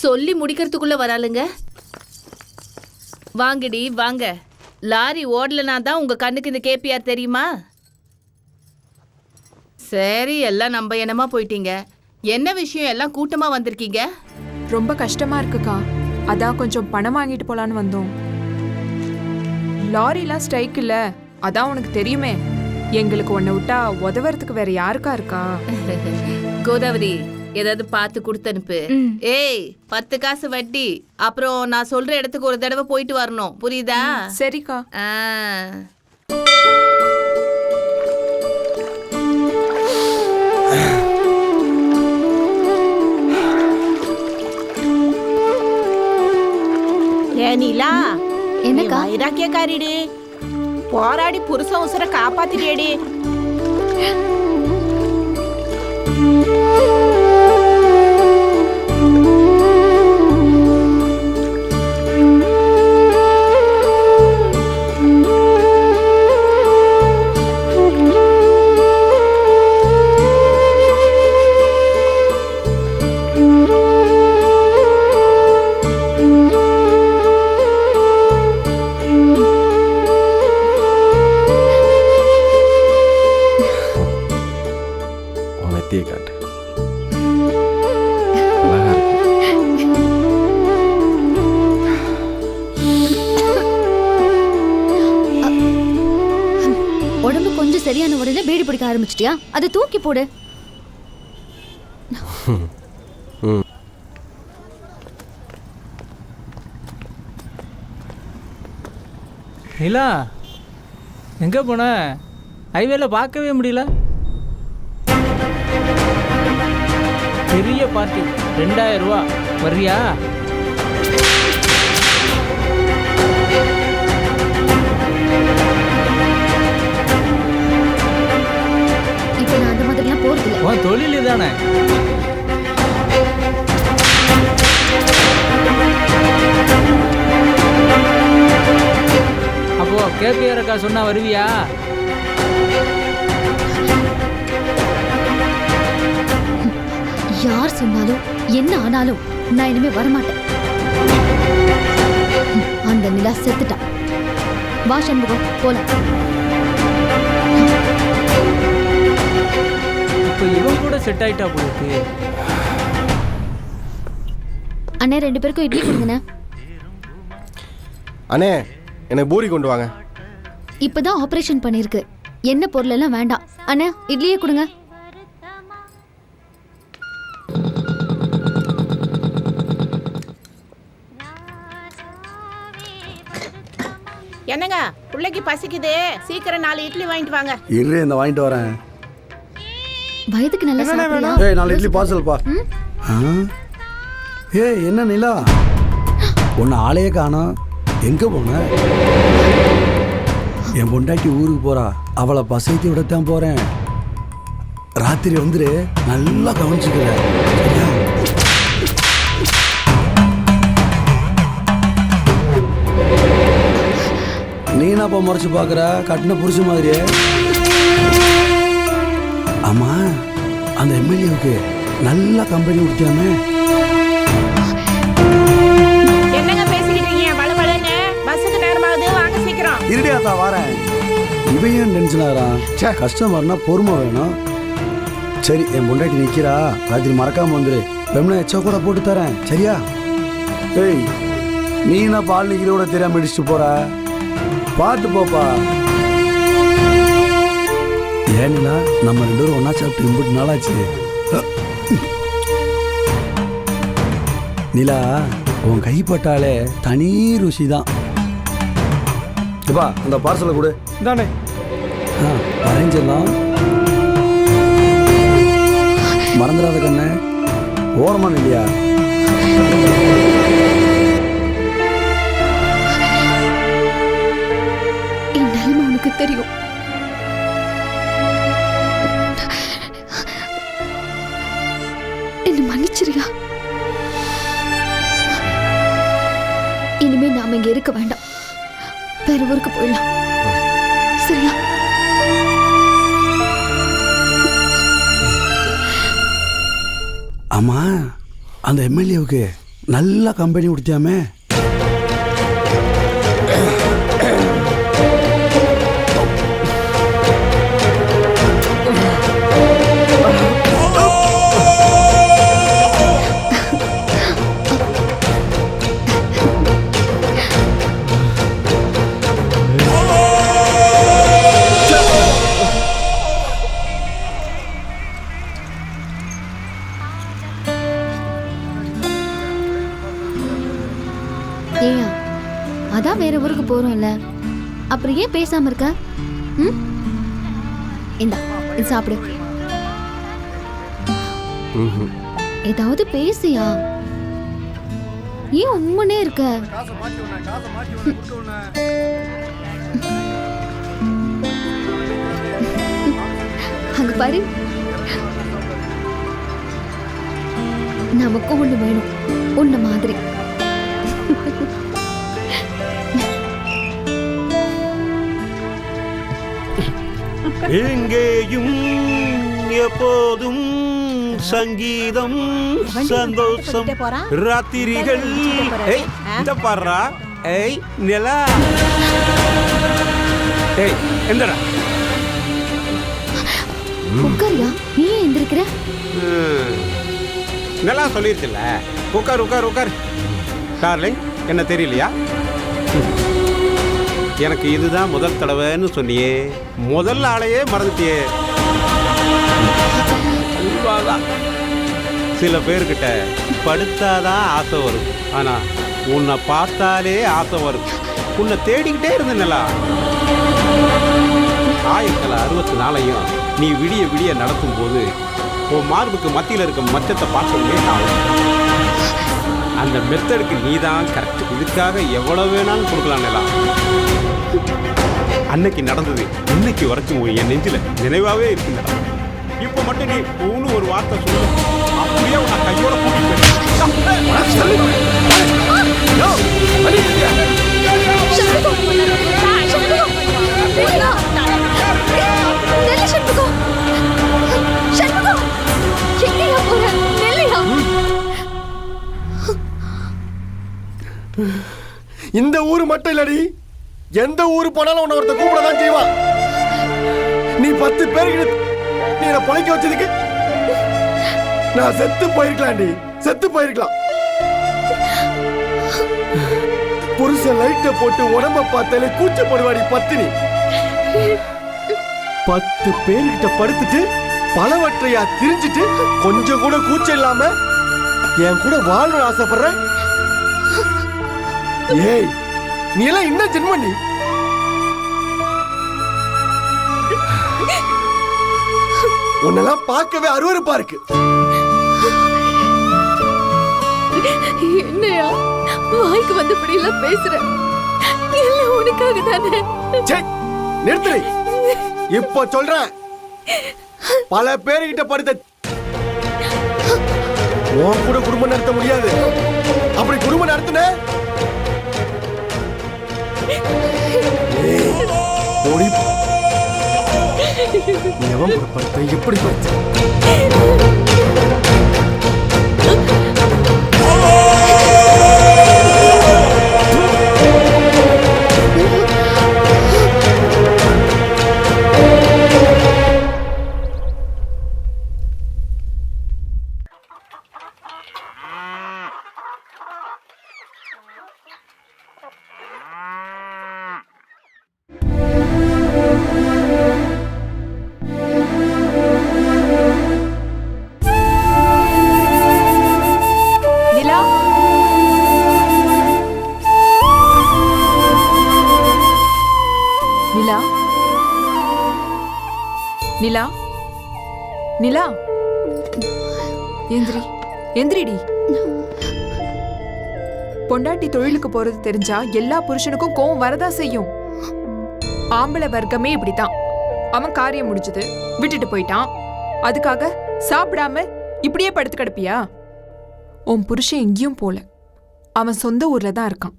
சொல்லி முடிக்கிறதுக்குள்ள வராளுங்க. வாங்கடி வாங்க. லாரி ஓடலனா தான் உங்க கண்ணுக்கு இந்த கேபிஆர் தெரியுமா? சரி, எல்லாம் நம்ம என்னமா போயிட்டீங்க. என்ன விஷயம், எல்லாம் கூட்டமா வந்திருக்கீங்க? ரொம்ப கஷ்டமா இருக்குக்கா. அதான் கொஞ்சம் பணம் வாங்கிட்டு போலான்னு வந்தோம். லாரிலாம் ஸ்ட்ரைக் இல்ல, அதான் உனக்கு தெரியுமே. எங்களுக்கு உன்னை விட்டா உதவுறதுக்கு வேற யாருக்கா இருக்கா? கோதாவரி, ஏதாவது பார்த்து கொடுத்து அனுப்பு. ஏய், 10 காசு வட்டி. அப்புறம் நான் சொல்ற இடத்துக்கு ஒரு தடவை போயிட்டு வரணும், புரியுதா? சரிக்கா. ஏனிலா, என்னக்கா? வைராக்கியக்காரிடி, போராடி புருஷன் உசுர காப்பாத்திடியடி. காட்டு. உடம்பு கொஞ்சம் சரியான உடனே பீடி பிடிக்க ஆரம்பிச்சிட்டியா? அதை தூக்கி போடு. நிலா, எங்க போன? ஹைவேல பார்க்கவே முடியல. பெரிய பார்ட்டி, 2000 ரூபா. வர்றியா? இப்போ நான் அந்த மாதிரிலாம் போறதில்ல. உன் தொழில் இதானே. அப்போ கேபிஆர் அக்கா சொன்னா வருவியா? யார் சொன்னாலும் என்ன ஆனாலும் நான் இனிமே வரமாட்டேன். அந்த நிலா செத்துட்டா. வா சண்முகம், போலாம். இப்போ இவன் கூட செட் ஆயிட்டா போயிருக்கு. அண்ணே, 2 பேருக்கும் இட்லி கொடுங்கண்ணே. அண்ணே, எனக்கு பூரி கொண்டு வாங்க. இப்பதான் ஆபரேஷன் பண்ணிருக்கு. என்ன பொருள் எல்லாம் வேண்டாம். அண்ணே, இட்லியே கொடுங்க. என்னங்க, பிள்ளைக்கு பசிக்குது, சீக்கிரம் 4 இட்லி வாங்கிட்டு வாங்க. இரு, இந்த வாங்கிட்டு வரேன். வயதுக்கு நல்ல சாப்பிடலாம். ஏய், 4 இட்லி பார்சல்ப்பா. ஏய், என்ன நிலா, உன்னை ஆளையே காணோம். எங்க போன? என் பொண்டாட்டி ஊருக்கு போறா, அவளை பசைத்தி விடத்தான் போறேன். ராத்திரி வந்துரு, நல்லா கவனிச்சுக்கிறேன். சரியா? நீ என்னப்பா முறைச்சு பார்க்குற? கட்டின புருஷ மாதிரியே. ஆமா, அந்த எம்எல்ஏவுக்கு நல்லா கம்பெனி கொடுத்தியாமே. என்னங்க பேசிக்கிட்டு இருக்கீங்க? பளபளன்னு பஸ்ஸுக்கு நேரமாகுது, வாங்க சீக்கிரம். இருடியாத்தா, வரேன். இவன் ஏன் டென்ஷன் ஆகிறான்? கஸ்டமர்னா பொறுமை வேணும். சரி, என் பொண்டாட்டி நிற்கிறா, ராத்திரி மறக்காம வந்துரு. பெம்னா எச்சா கூட போட்டு தரேன், சரியா? ஏய், நீ என்ன பால் நிற்கிற கூட தெரியாம இடிச்சுட்டு போற? பார்த்து போப்பா. ஏன்னா நம்ம 2 பேரும் ஒன்றா சாப்பிட்டு இம்புட்டு நாளாச்சு. நிலா, உன் கைப்பட்டாலே தனி ருசி தான். இப்பா அந்த பார்சலை கொடு. தானே வரைஞ்சிடலாம். மறந்துடாத கண்ணு, ஓரமான இல்லையா? என் நிலைமை உனக்கு தெரியும். என்ன மன்னிச்சிரியா? இனிமே நாம இங்க இருக்க வேண்டாம், வேற ஊருக்கு போயிடலாம், சரியா? ஆமா, அந்த எம்எல்ஏவுக்கு நல்ல கம்பெனி கொடுத்தியாமே. ஏயா, அதான் வேற ஊருக்கு போறோம்ல, அப்புறம் ஏன் பேசாம இருக்க? இந்தா, இது சாப்பிடு. ஏதாவது பேசியா? ஏன் உம்முனே இருக்க? அங்க பாரு, நமக்கும் ஒண்ணு வேணும், உன்ன மாதிரி. எங்கேயும் எப்போதும் சங்கீதம் சந்தோஷம் ராத்திரிகள். ஏய், இந்த பாடுறா. ஏய் நிலா, ஏய் எந்தடா? உட்காரியா? நீ ஏன் எந்திருக்கிற? நிலா சொல்லிருச்சுல்ல, உட்கார் உட்கார் உட்கார். டார்லிங், என்ன தெரியலையா? எனக்கு இதுதான் முதல் தடவைன்னு சொன்னியே, முதல் ஆளையே மறந்துட்டியே. சில பேர்கிட்ட படுத்தாதான் ஆசை வரும், ஆனா உன்னை பார்த்தாலே ஆசை வரும். உன்னை தேடிக்கிட்டே இருந்தேன்லா. 1964 நீ விடிய விடிய நடக்கும் போது உன் மார்புக்கு மத்தியில் இருக்க மச்சத்தை பார்த்தோன்னே ஆகும். அந்த மெத்தடுக்கு நீ தான் கரெக்ட். இதுக்காக எவ்வளவு வேணாலும் கொடுக்கலாம் நிலா. அன்னைக்கு நடந்தது இன்னைக்கு வரைக்கும் என் நெஞ்சில நினைவாவே இருக்குங்கடா. இப்ப மட்டும் நீ ஒன்னு ஒரு வார்த்தை சொல்லு, அப்படியே உன்னை கையோட கூட்டிட்டு இந்த ஊரு மட்டும் இல்லடி, எந்த ஊரு போனாலும் உன்னை ஒருத்த கூப்பிடதான் செய்வான். நீ 10 பேருக்கு நீ என்ன பழைக்க வச்சதுக்கு நான் செத்து போயிருக்கலாம்டி, செத்து போயிருக்கலாம். புருஷன் லைட்டை போட்டு உடம்ப பார்த்தாலே கூச்சப்படுவாடி பத்தினி. 10 பேர்கிட்ட படுத்துட்டு பலவற்றையா திரிஞ்சிட்டு கொஞ்சம் கூட கூச்சம் இல்லாம என் கூட வாழணும்னு ஆசைப்படுற. ஏய், நீ எல்லாம் என்ன ஜென்மம்? நீ உன்னெல்லாம் பார்க்கவே அருவருப்பா இருக்கு. என்னையா வாய்க்கு வந்தபடி எல்லாம் பேசுற? எல்லாம் உனக்காக தானே. நிறுத்து. இப்ப சொல்றேன், பல பேர்கிட்ட படுத்த உன் கூட குடும்பம் நடத்த முடியாது. அப்படி குடும்பம் நடத்தின எவன் படுத்த எப்படி படுத்த? நிலா நிலா எந்திரி எந்திரிடி. பொண்டாட்டி தொழிலுக்கு போறது தெரிஞ்சா எல்லா புருஷனுக்கும் கோவம் வரதா செய்யும். ஆம்பளை வர்க்கமே இப்படித்தான். அவன் காரியம் முடிஞ்சது விட்டுட்டு போயிட்டான். அதுக்காக சாப்பிடாம இப்படியே படுத்து கிடப்பியா? உன் புருஷன் எங்கேயும் போல, அவன் சொந்த ஊர்ல தான் இருக்கான்.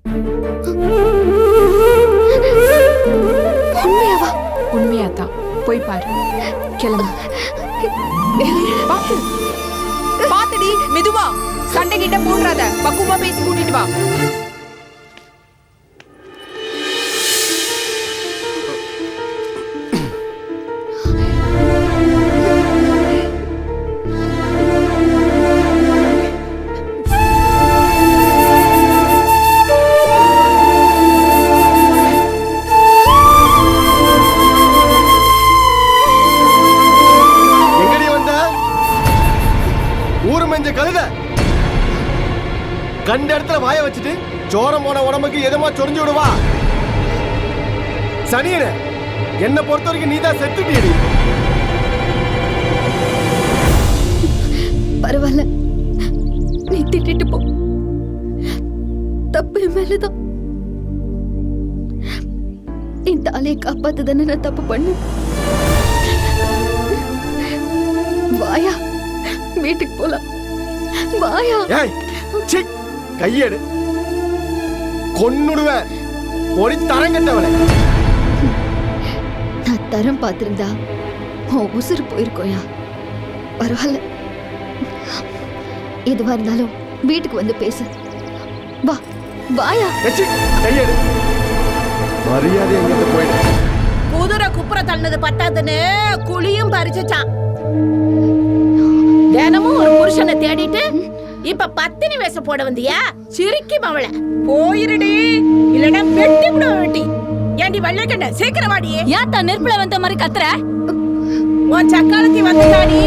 உண்மையாதான். போய் பாரு. கிளம்பு. பாத்து பாத்துடி, மெதுவா. சண்டை கிட்ட போடுறாத, பக்குவமா பேசி கூட்டிட்டு வா. கண்ட இடத்துல வாய வச்சுட்டு சோரம் போன உடம்புக்கு எதமா சொரிஞ்சு விடுவா. சனியன என்ன பொறுத்த வரைக்கும் நீதான் செத்துட்டீடி. பரவாயில்ல, நீ திட்டிட்டு போ. தப்பு என் மேலதான். என் தாலியை காப்பாத்து தானே நான் தப்பு பண்ண. வாயா, வீட்டுக்கு போலாம். வாயா. கையெடு, கொன்னுடுவேன். பொடி தரங்கட்டவளை. நான் தரம் பார்த்திருந்தா உன் உசுறு போயிருக்கோயா. பரவாயில்ல, எதுவா இருந்தாலும் வீட்டுக்கு வந்து பேசு. வா வாயா. கையெடு. மரியாதை எங்கிட்ட போயிடு. குதிரை குப்புற தள்ளது பத்தாதுன்னு குழியும் பறிச்சான். தினமும் ஒரு புருஷனை தேடிட்டு இப்ப பத்தினி வேஷம் போட வந்தியா? சிரிக்கி மவள போயிருடி, இல்லனா வெட்டி விட வெட்டி. ஏண்டி வள்ளக்கண்ண சீக்கிரம் வாடி. ஏன் தான் நெருப்புல வந்த மாதிரி கத்துற? உன் சக்காலத்தி வந்துட்டாடி,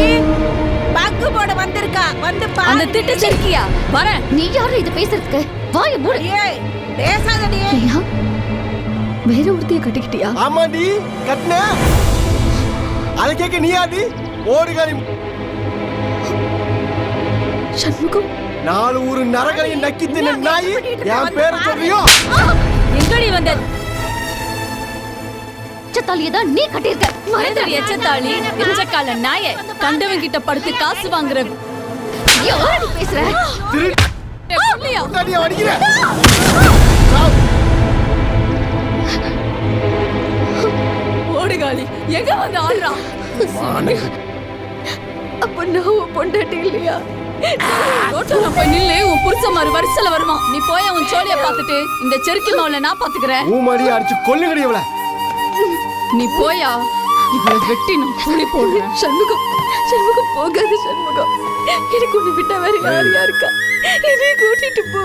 பக்கு போட வந்திருக்கா. வந்து பாரு. அந்த திட்டு சிரிக்கியா? வர. நீ யாரு இது பேசுறதுக்கு? வாய மூடு. ஏய் பேசாதடி. வேற ஒருத்தைய கட்டிக்கிட்டியா? ஆமாடி கட்டின. அதை கேட்க நீ ஆடி ஓடுகாரி. சண்முகம், நாலு ஊரு நரகளையும் நக்கி தின்ன நாய் என் பேர் சொல்றியோ? எங்கடி வந்த எச்சத்தாலியை தான் நீ கட்டியிருக்க. மறந்துடு. எச்சத்தாலி எச்சக்கால நாயே. கண்டவன் கிட்ட படுத்து காசு வாங்குற. யாரடி பேசுற? ஓடுகாலி எங்க வந்து ஆடுறான்? அப்ப நான் பொண்டாட்டி இல்லையா? ரோட்டோல போய் நில்லு. உன் புருஷன் மாதிரி வரிசையில வருமா? நீ போய் அவன் சோழிய பாத்துட்டு இந்த செருக்கி மாவுல நான் பாத்துக்கிறேன். ஊமாடி அடிச்சு கொல்லுங்கடி இவள. நீ போயா. இவளை வெட்டி நான் புளி போடுறேன். சண்முகம், சண்முகம் போகாத சண்முகம். எனக்கு ஒண்ணு விட்டா வேற யாரையா இருக்கா? என்னை கூட்டிட்டு போ.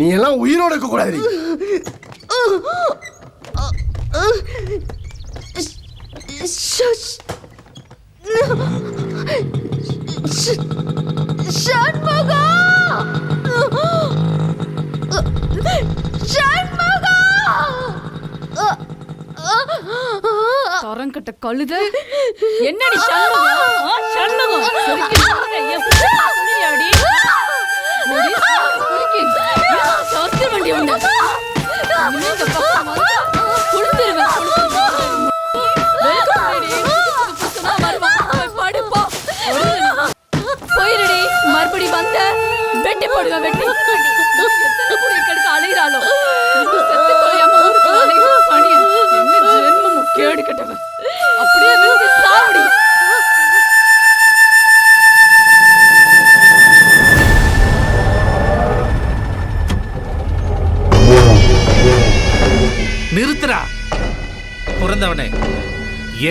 நீ எல்லாம் உயிரோட இருக்க கூடாது. தரங்கட்ட கழுத. என்னடி சண்முகம்? சண்முகம் வண்டி உண்டு. போயிருடி. மறுபடி வந்த வெட்டி போடுங்க. வெட்டி எத்தனை குடிக்கெடுக்க அலைகிறாளோ. செத்து தொலையாம ஊருக்கு அலைகிற பணிய. என்ன ஜென்மமும் கேடு கட்டவன். அப்படியே விழுந்து சாவடி. நிறுத்துறா பிறந்தவனே.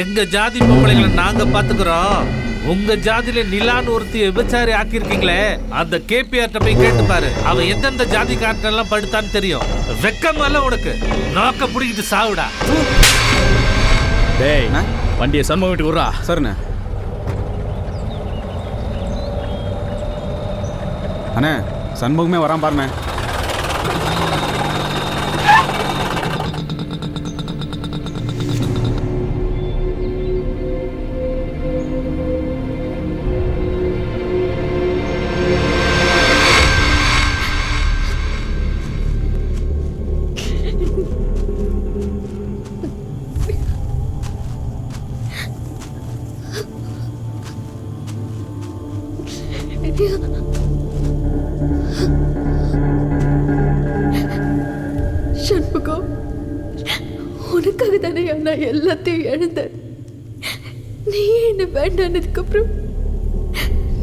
எங்க ஜாதி பொம்பளைகளை நாங்க பாத்துக்கிறோம். உங்க ஜாதியில நிலான்னு ஒருத்தி விபச்சாரி ஆக்கியிருக்கீங்களே, அந்த கேபிஆர்ட்ட போய் கேட்டு பாரு. அவ எந்தெந்த ஜாதி காட்டெல்லாம் படுத்தான்னு தெரியும். வெக்கமால உனக்கு. நோக்க புடிக்கிட்டு சாவுடா. டேய் வண்டியை சண்முகம் வீட்டுக்கு விட்றா. சரிண்ணே. அண்ணே சண்முகமே வரான் பாருண்ணே. தானே நான் எல்லாத்தையும் இழந்தேன். நீ என்ன வேண்டானதுக்கு அப்புறம்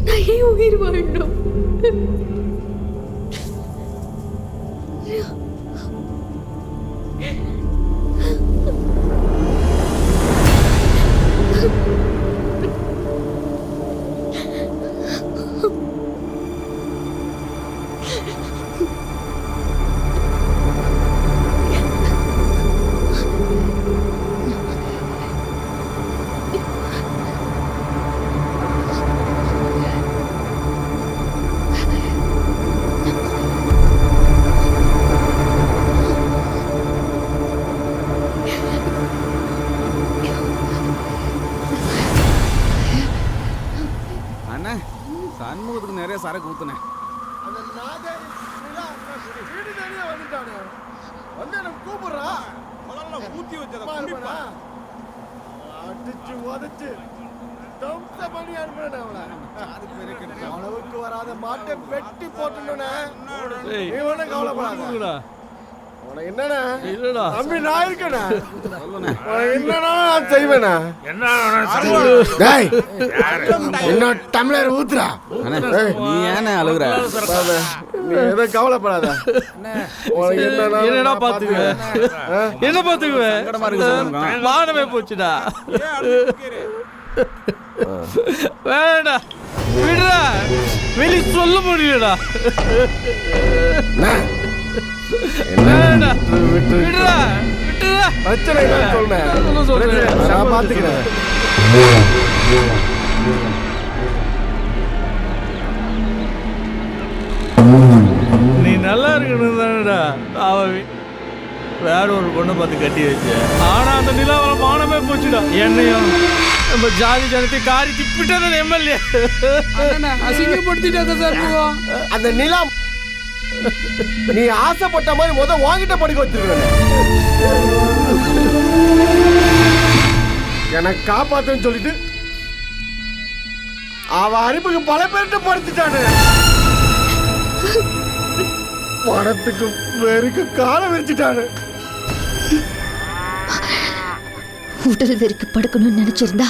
நான் ஏன் உயிர் வாழணும்? அண்ணா சண்முகத்துக்கு நிறைய சரக்கு ஊத்துனேன். அந்த நாதேரி வீடு தேடியே வந்துட்டானே. வந்து எனக்கு கூப்பிடுறா. முதல்ல ஊத்தி வச்சத குடிப்பா. அடிச்சு உதைச்சு தம்ச பண்ணி அனுப்புறேன் அவளை. அளவுக்கு வராத மாட்டை வெட்டி போட்டுனே. நீ ஒன்றும் கவலைப்படாத. உனக்கு என்னண்ணா? தம்பி நான் இருக்கேண்ணா. என்னன்னா நான் செய்வேண்ணா. டேய், என்ன டம்ளர் ஊத்துறா. நீ ஏன்னு அழுகுற? நீ எதுவும் கவலைப்படாத. என்னடா பாத்துக்குவேன், என்ன பாத்துக்குவேன், வானமே போச்சுடா. வேணா விடுடா, வெளி சொல்ல முடியலடா. பிரச்சனை சொல்றேன், நான் பாத்துக்கிறேன். நீ நல்லா இருக்கணும் தானடா அவ வேற ஒரு பொண்ணை பார்த்து கட்டி வச்சு. ஆனா அந்த நிலாவரம் மானமே போச்சுடா. என்னையும் நம்ம ஜாதி ஜனத்தை காரி திப்பிட்டது எம்எல்ஏ அசிங்கப்படுத்திட்டாங்க சார். அந்த நிலா நீ ஆசைப்பட்ட மாதிரி வாங்கிட்ட படிக்க வச்சிருக்க. எனக்கு காப்பாத்துன்னு சொல்லிட்டு அவ அனுப்புக்கு பல பேர்கிட்ட படுத்துட்டானு. பணத்துக்கு வெறுக்கு காலம் விரிச்சிட்டானு. உடல் வெறுக்கு படுக்கணும்னு நினைச்சிருந்தா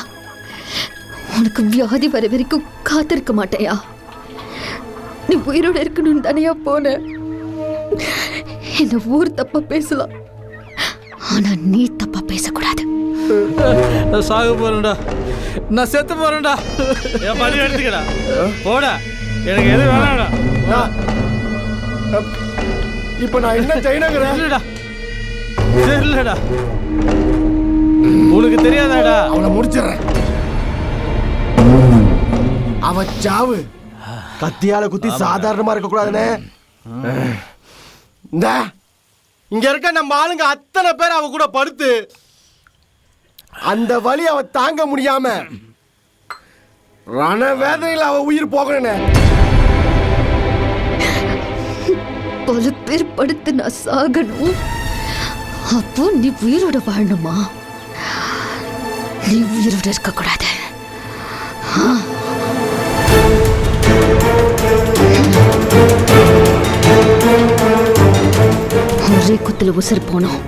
உனக்கு வியாதி வர வரைக்கும் காத்திருக்க மாட்டேயா? நீ உயிரோட இருக்கணும்னு தானையா போன. என்ன ஊர் தப்பா பேசலாம், ஆனா நீ தப்பா பேசக்கூடாது. சாக போறேன்டா, நான் செத்து போறேன்டா. என் பணி எடுத்துக்கடா, போடா, எனக்கு எது வேணாடா. இப்ப நான் என்ன செய்யணுங்கிறேன்? தெரியலடா, உனக்கு தெரியாதாடா? அவளை முடிச்சிடறேன். அவ சாவு கத்தியால குத்தி சாதாரணமா இருக்க கூடாதுன்னு இங்க இருக்க நம்ம ஆளுங்க அத்தனை பேர் அவ கூட படுத்து அந்த வலி அவ தாங்க முடியாம ரண வேதனையில் அவ உயிர் போகணும். பல பேர் படுத்து நான் சாகணும், அப்போ நீ உயிரோட வாழணுமா? நீ உயிரோட இருக்க கூடாது. ஒரே குத்துல உசுறு போனோம்.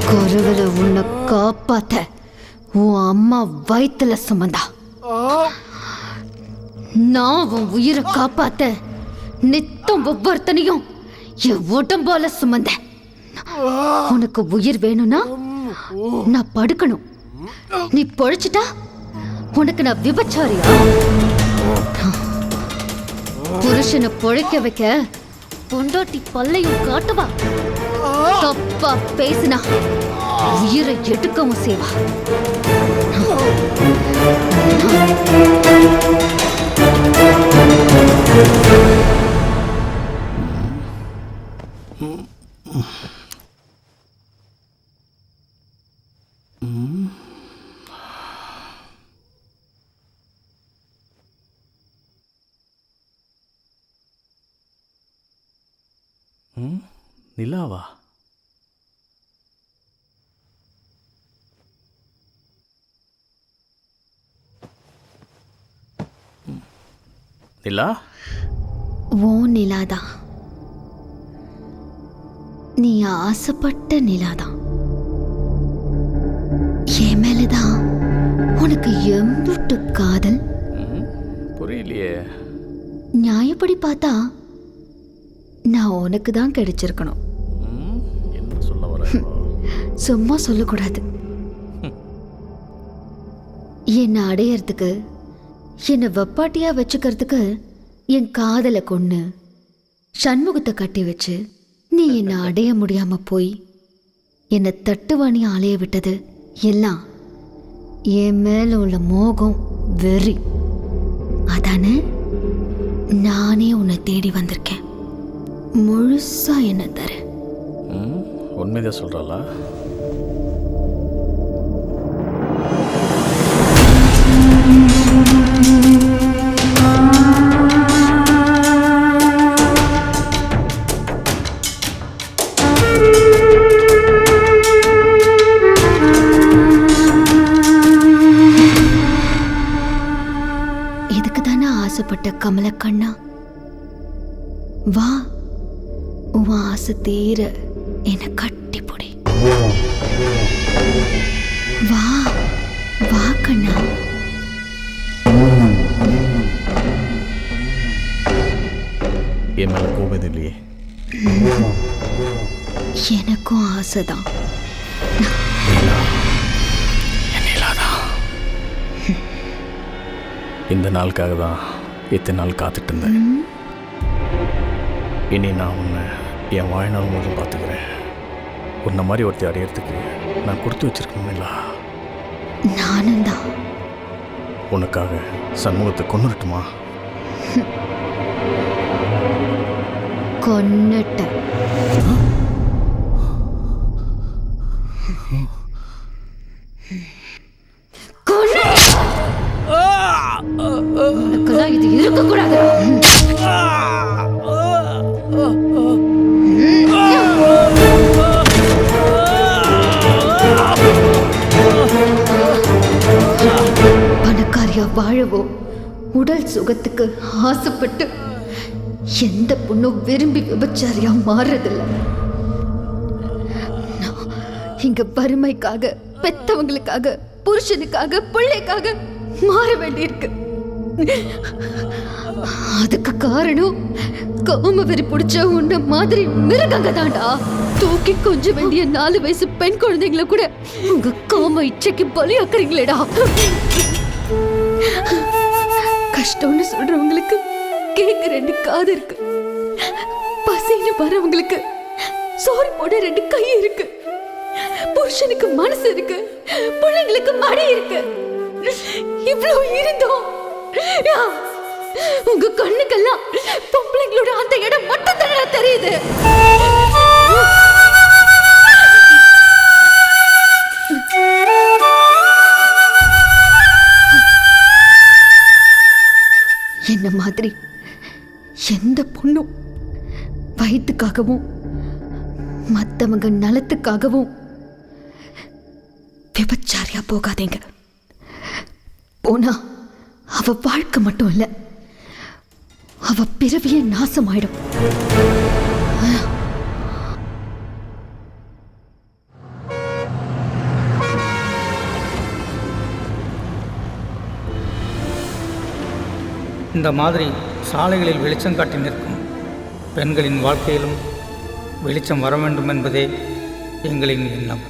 குருவில உன்னை காப்பாத்த உன் அம்மா வயித்துல சுமந்தா, நான் உன் உயிரை காப்பாத்த நித்தம் ஒவ்வொருத்தனையும் என் உடம்பால சுமந்த. உனக்கு உயிர் வேணும்னா நான் படுக்கணும், நீ பொழைச்சிட்டா உனக்கு நான் விபச்சாரியா? புருஷனை பொழைக்க வைக்க பொண்டாட்டி பல்லையும் காட்டுவா, தப்பா பேசினா உயிரை எடுக்கவும் செய்வா. நிலாவா? நிலா? ஓ நிலாதான். நீ ஆசைப்பட்ட நிலாதான். என் மேலதான் உனக்கு எம்புட்டு காதல். புரியலையே. நியாயப்படி பார்த்தா நான் உனக்கு தான் கிடைச்சிருக்கணும். என்ன சொல்ல வர? சும்மா சொல்லக்கூடாது. என்னை அடையறதுக்கு, என்னை வெப்பாட்டியா வச்சுக்கிறதுக்கு என் காதலை கொண்டு சண்முகத்தை கட்டி வச்சு நீ என்னை அடைய முடியாம போய் என்னை தட்டுவாணி அலைய விட்டது எல்லாம் என் மேல உள்ள மோகம், வெறி. அதானே நானே உன்னை தேடி வந்திருக்கேன். முழுசா என்ன தர? உண்மைதான் சொல்றாளா? இதுக்கு தானே ஆசைப்பட்ட கமலக்கண்ணா? வா, உன் ஆசை தீர என்னை கட்டி போடி. வா வா கண்ணா. என் மேல கோபம் இல்லையே. எனக்கும் ஆசைதான். இந்த நாளுக்காக தான் இத்தனை நாள் காத்துட்டு இருந்தேன். இனி நான் உன்னை என் வாழ்நாள் முழுவதும் பார்த்துக்கிறேன். உன்னை மாதிரி ஒருத்தர் அடையிறதுக்கு நான் கொடுத்து வச்சிருக்கணும் இல்லா. நானும் தான். உனக்காக சண்முகத்தை கொன்னுட்டுமா? கொன்னுட்ட. உனக்கெல்லாம் இது இருக்கக்கூடாது. பணக்காரியா வாழவோ, உடல் சுகத்துக்கு ஆசைப்பட்டு எந்த பொண்ணும் விரும்பி விபச்சாரியா மாறுறதில்ல. இங்க வறுமைக்காக, பெத்தவங்களுக்காக, புருஷனுக்காக, பிள்ளைக்காக மாற வேண்டியிருக்கு. அதுக்கு காரணம் காமவெறி பிடிச்ச உன்ன மாதிரி மிருகங்க தாண்டா. தூக்கி கொஞ்ச வேண்டிய 4 வயசு பெண் குழந்தைங்களை கூட உங்க காம இச்சைக்கு பலியாக்குறீங்களேடா. கஷ்டம்னு சொல்றவங்களுக்கு கேட்க 2 காது இருக்கு. பசின்னு வரவங்களுக்கு சோறு போட 2 கை இருக்கு. புருஷனுக்கு மனசு இருக்கு, பிள்ளைங்களுக்கு மடி இருக்கு. இவ்வளவு இருந்தோம் உங்க கண்ணுக்கெல்லாம் பொம்பளைங்களோட அந்த இடம் மட்டும் தான் தெரியுது. என்ன மாதிரி எந்த பொண்ணும் வயிற்றுக்காகவும் மற்றவங்க நலத்துக்காகவும் விபச்சாரியா போகாதீங்க. போனா அவ வாழ்க்கை மட்டும் இல்ல, அவ பிறவியே நாசமாயிடும். இந்த மாதிரி சாலைகளில் வெளிச்சம் காட்டி நிற்கும் பெண்களின் வாழ்க்கையிலும் வெளிச்சம் வர வேண்டும் என்பதே எங்களின் எண்ணம்.